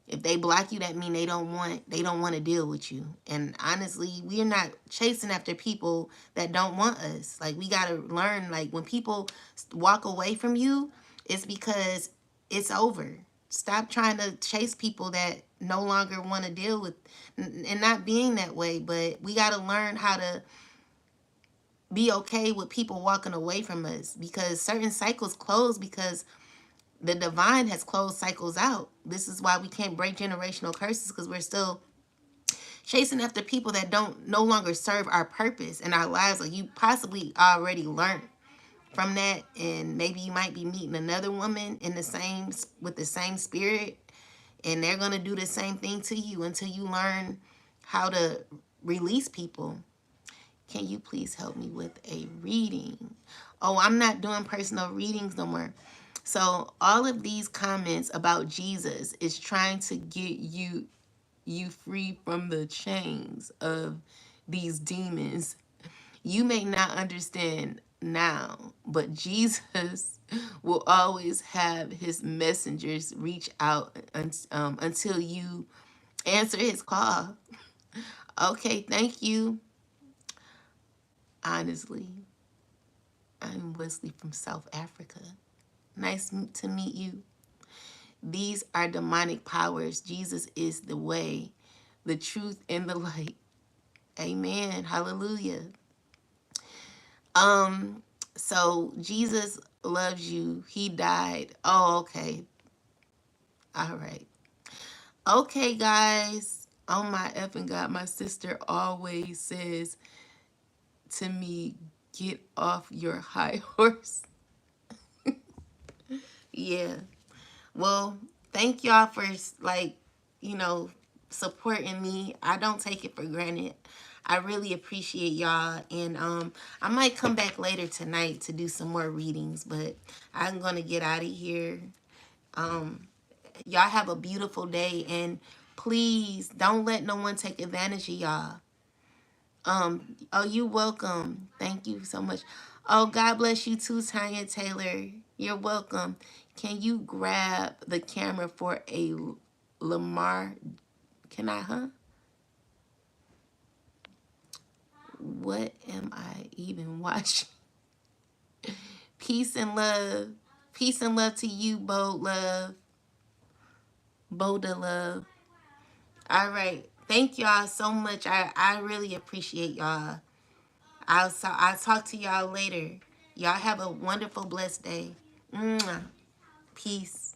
If they block you, that mean they don't want to deal with you. And honestly, we're not chasing after people that don't want us. Like, we gotta learn, like, when people walk away from you, it's because it's over. Stop trying to chase people that no longer want to deal with, and not being that way. But we gotta learn how to be okay with people walking away from us, because certain cycles close because the divine has closed cycles out. This is why we can't break generational curses, because we're still chasing after people that don't no longer serve our purpose in our lives. Like, you possibly already learned from that, and maybe you might be meeting another woman in the same with the same spirit, and they're going to do the same thing to you until you learn how to release people. Can you please help me with a reading? Oh, I'm not doing personal readings no more. So all of these comments about Jesus is trying to get you free from the chains of these demons. You may not understand now, but Jesus will always have his messengers reach out until you answer his call. Okay, thank you. Honestly, I'm Wesley from South Africa. Nice to meet you. These are demonic powers. Jesus is the way, the truth, and the light. Amen. Hallelujah. So Jesus loves you. He died. Oh, okay. All right. Okay, guys. Oh my effing God, my sister always says to me, get off your high horse. Yeah. Well, thank y'all for, like, you know, supporting me. I don't take it for granted. I really appreciate y'all, and I might come back later tonight to do some more readings, but I'm gonna get out of here. Y'all have a beautiful day, and please don't let no one take advantage of y'all. Oh, you welcome. Thank you so much. Oh, God bless you too, Tanya Taylor. You're welcome. Can you grab the camera for a Lamar? Can I, huh? What am I even watching? Peace and love. Peace and love to you, Bold Love. Boda Love. All right. Thank y'all so much. I really appreciate y'all. I'll talk to y'all later. Y'all have a wonderful, blessed day. Mwah. Peace.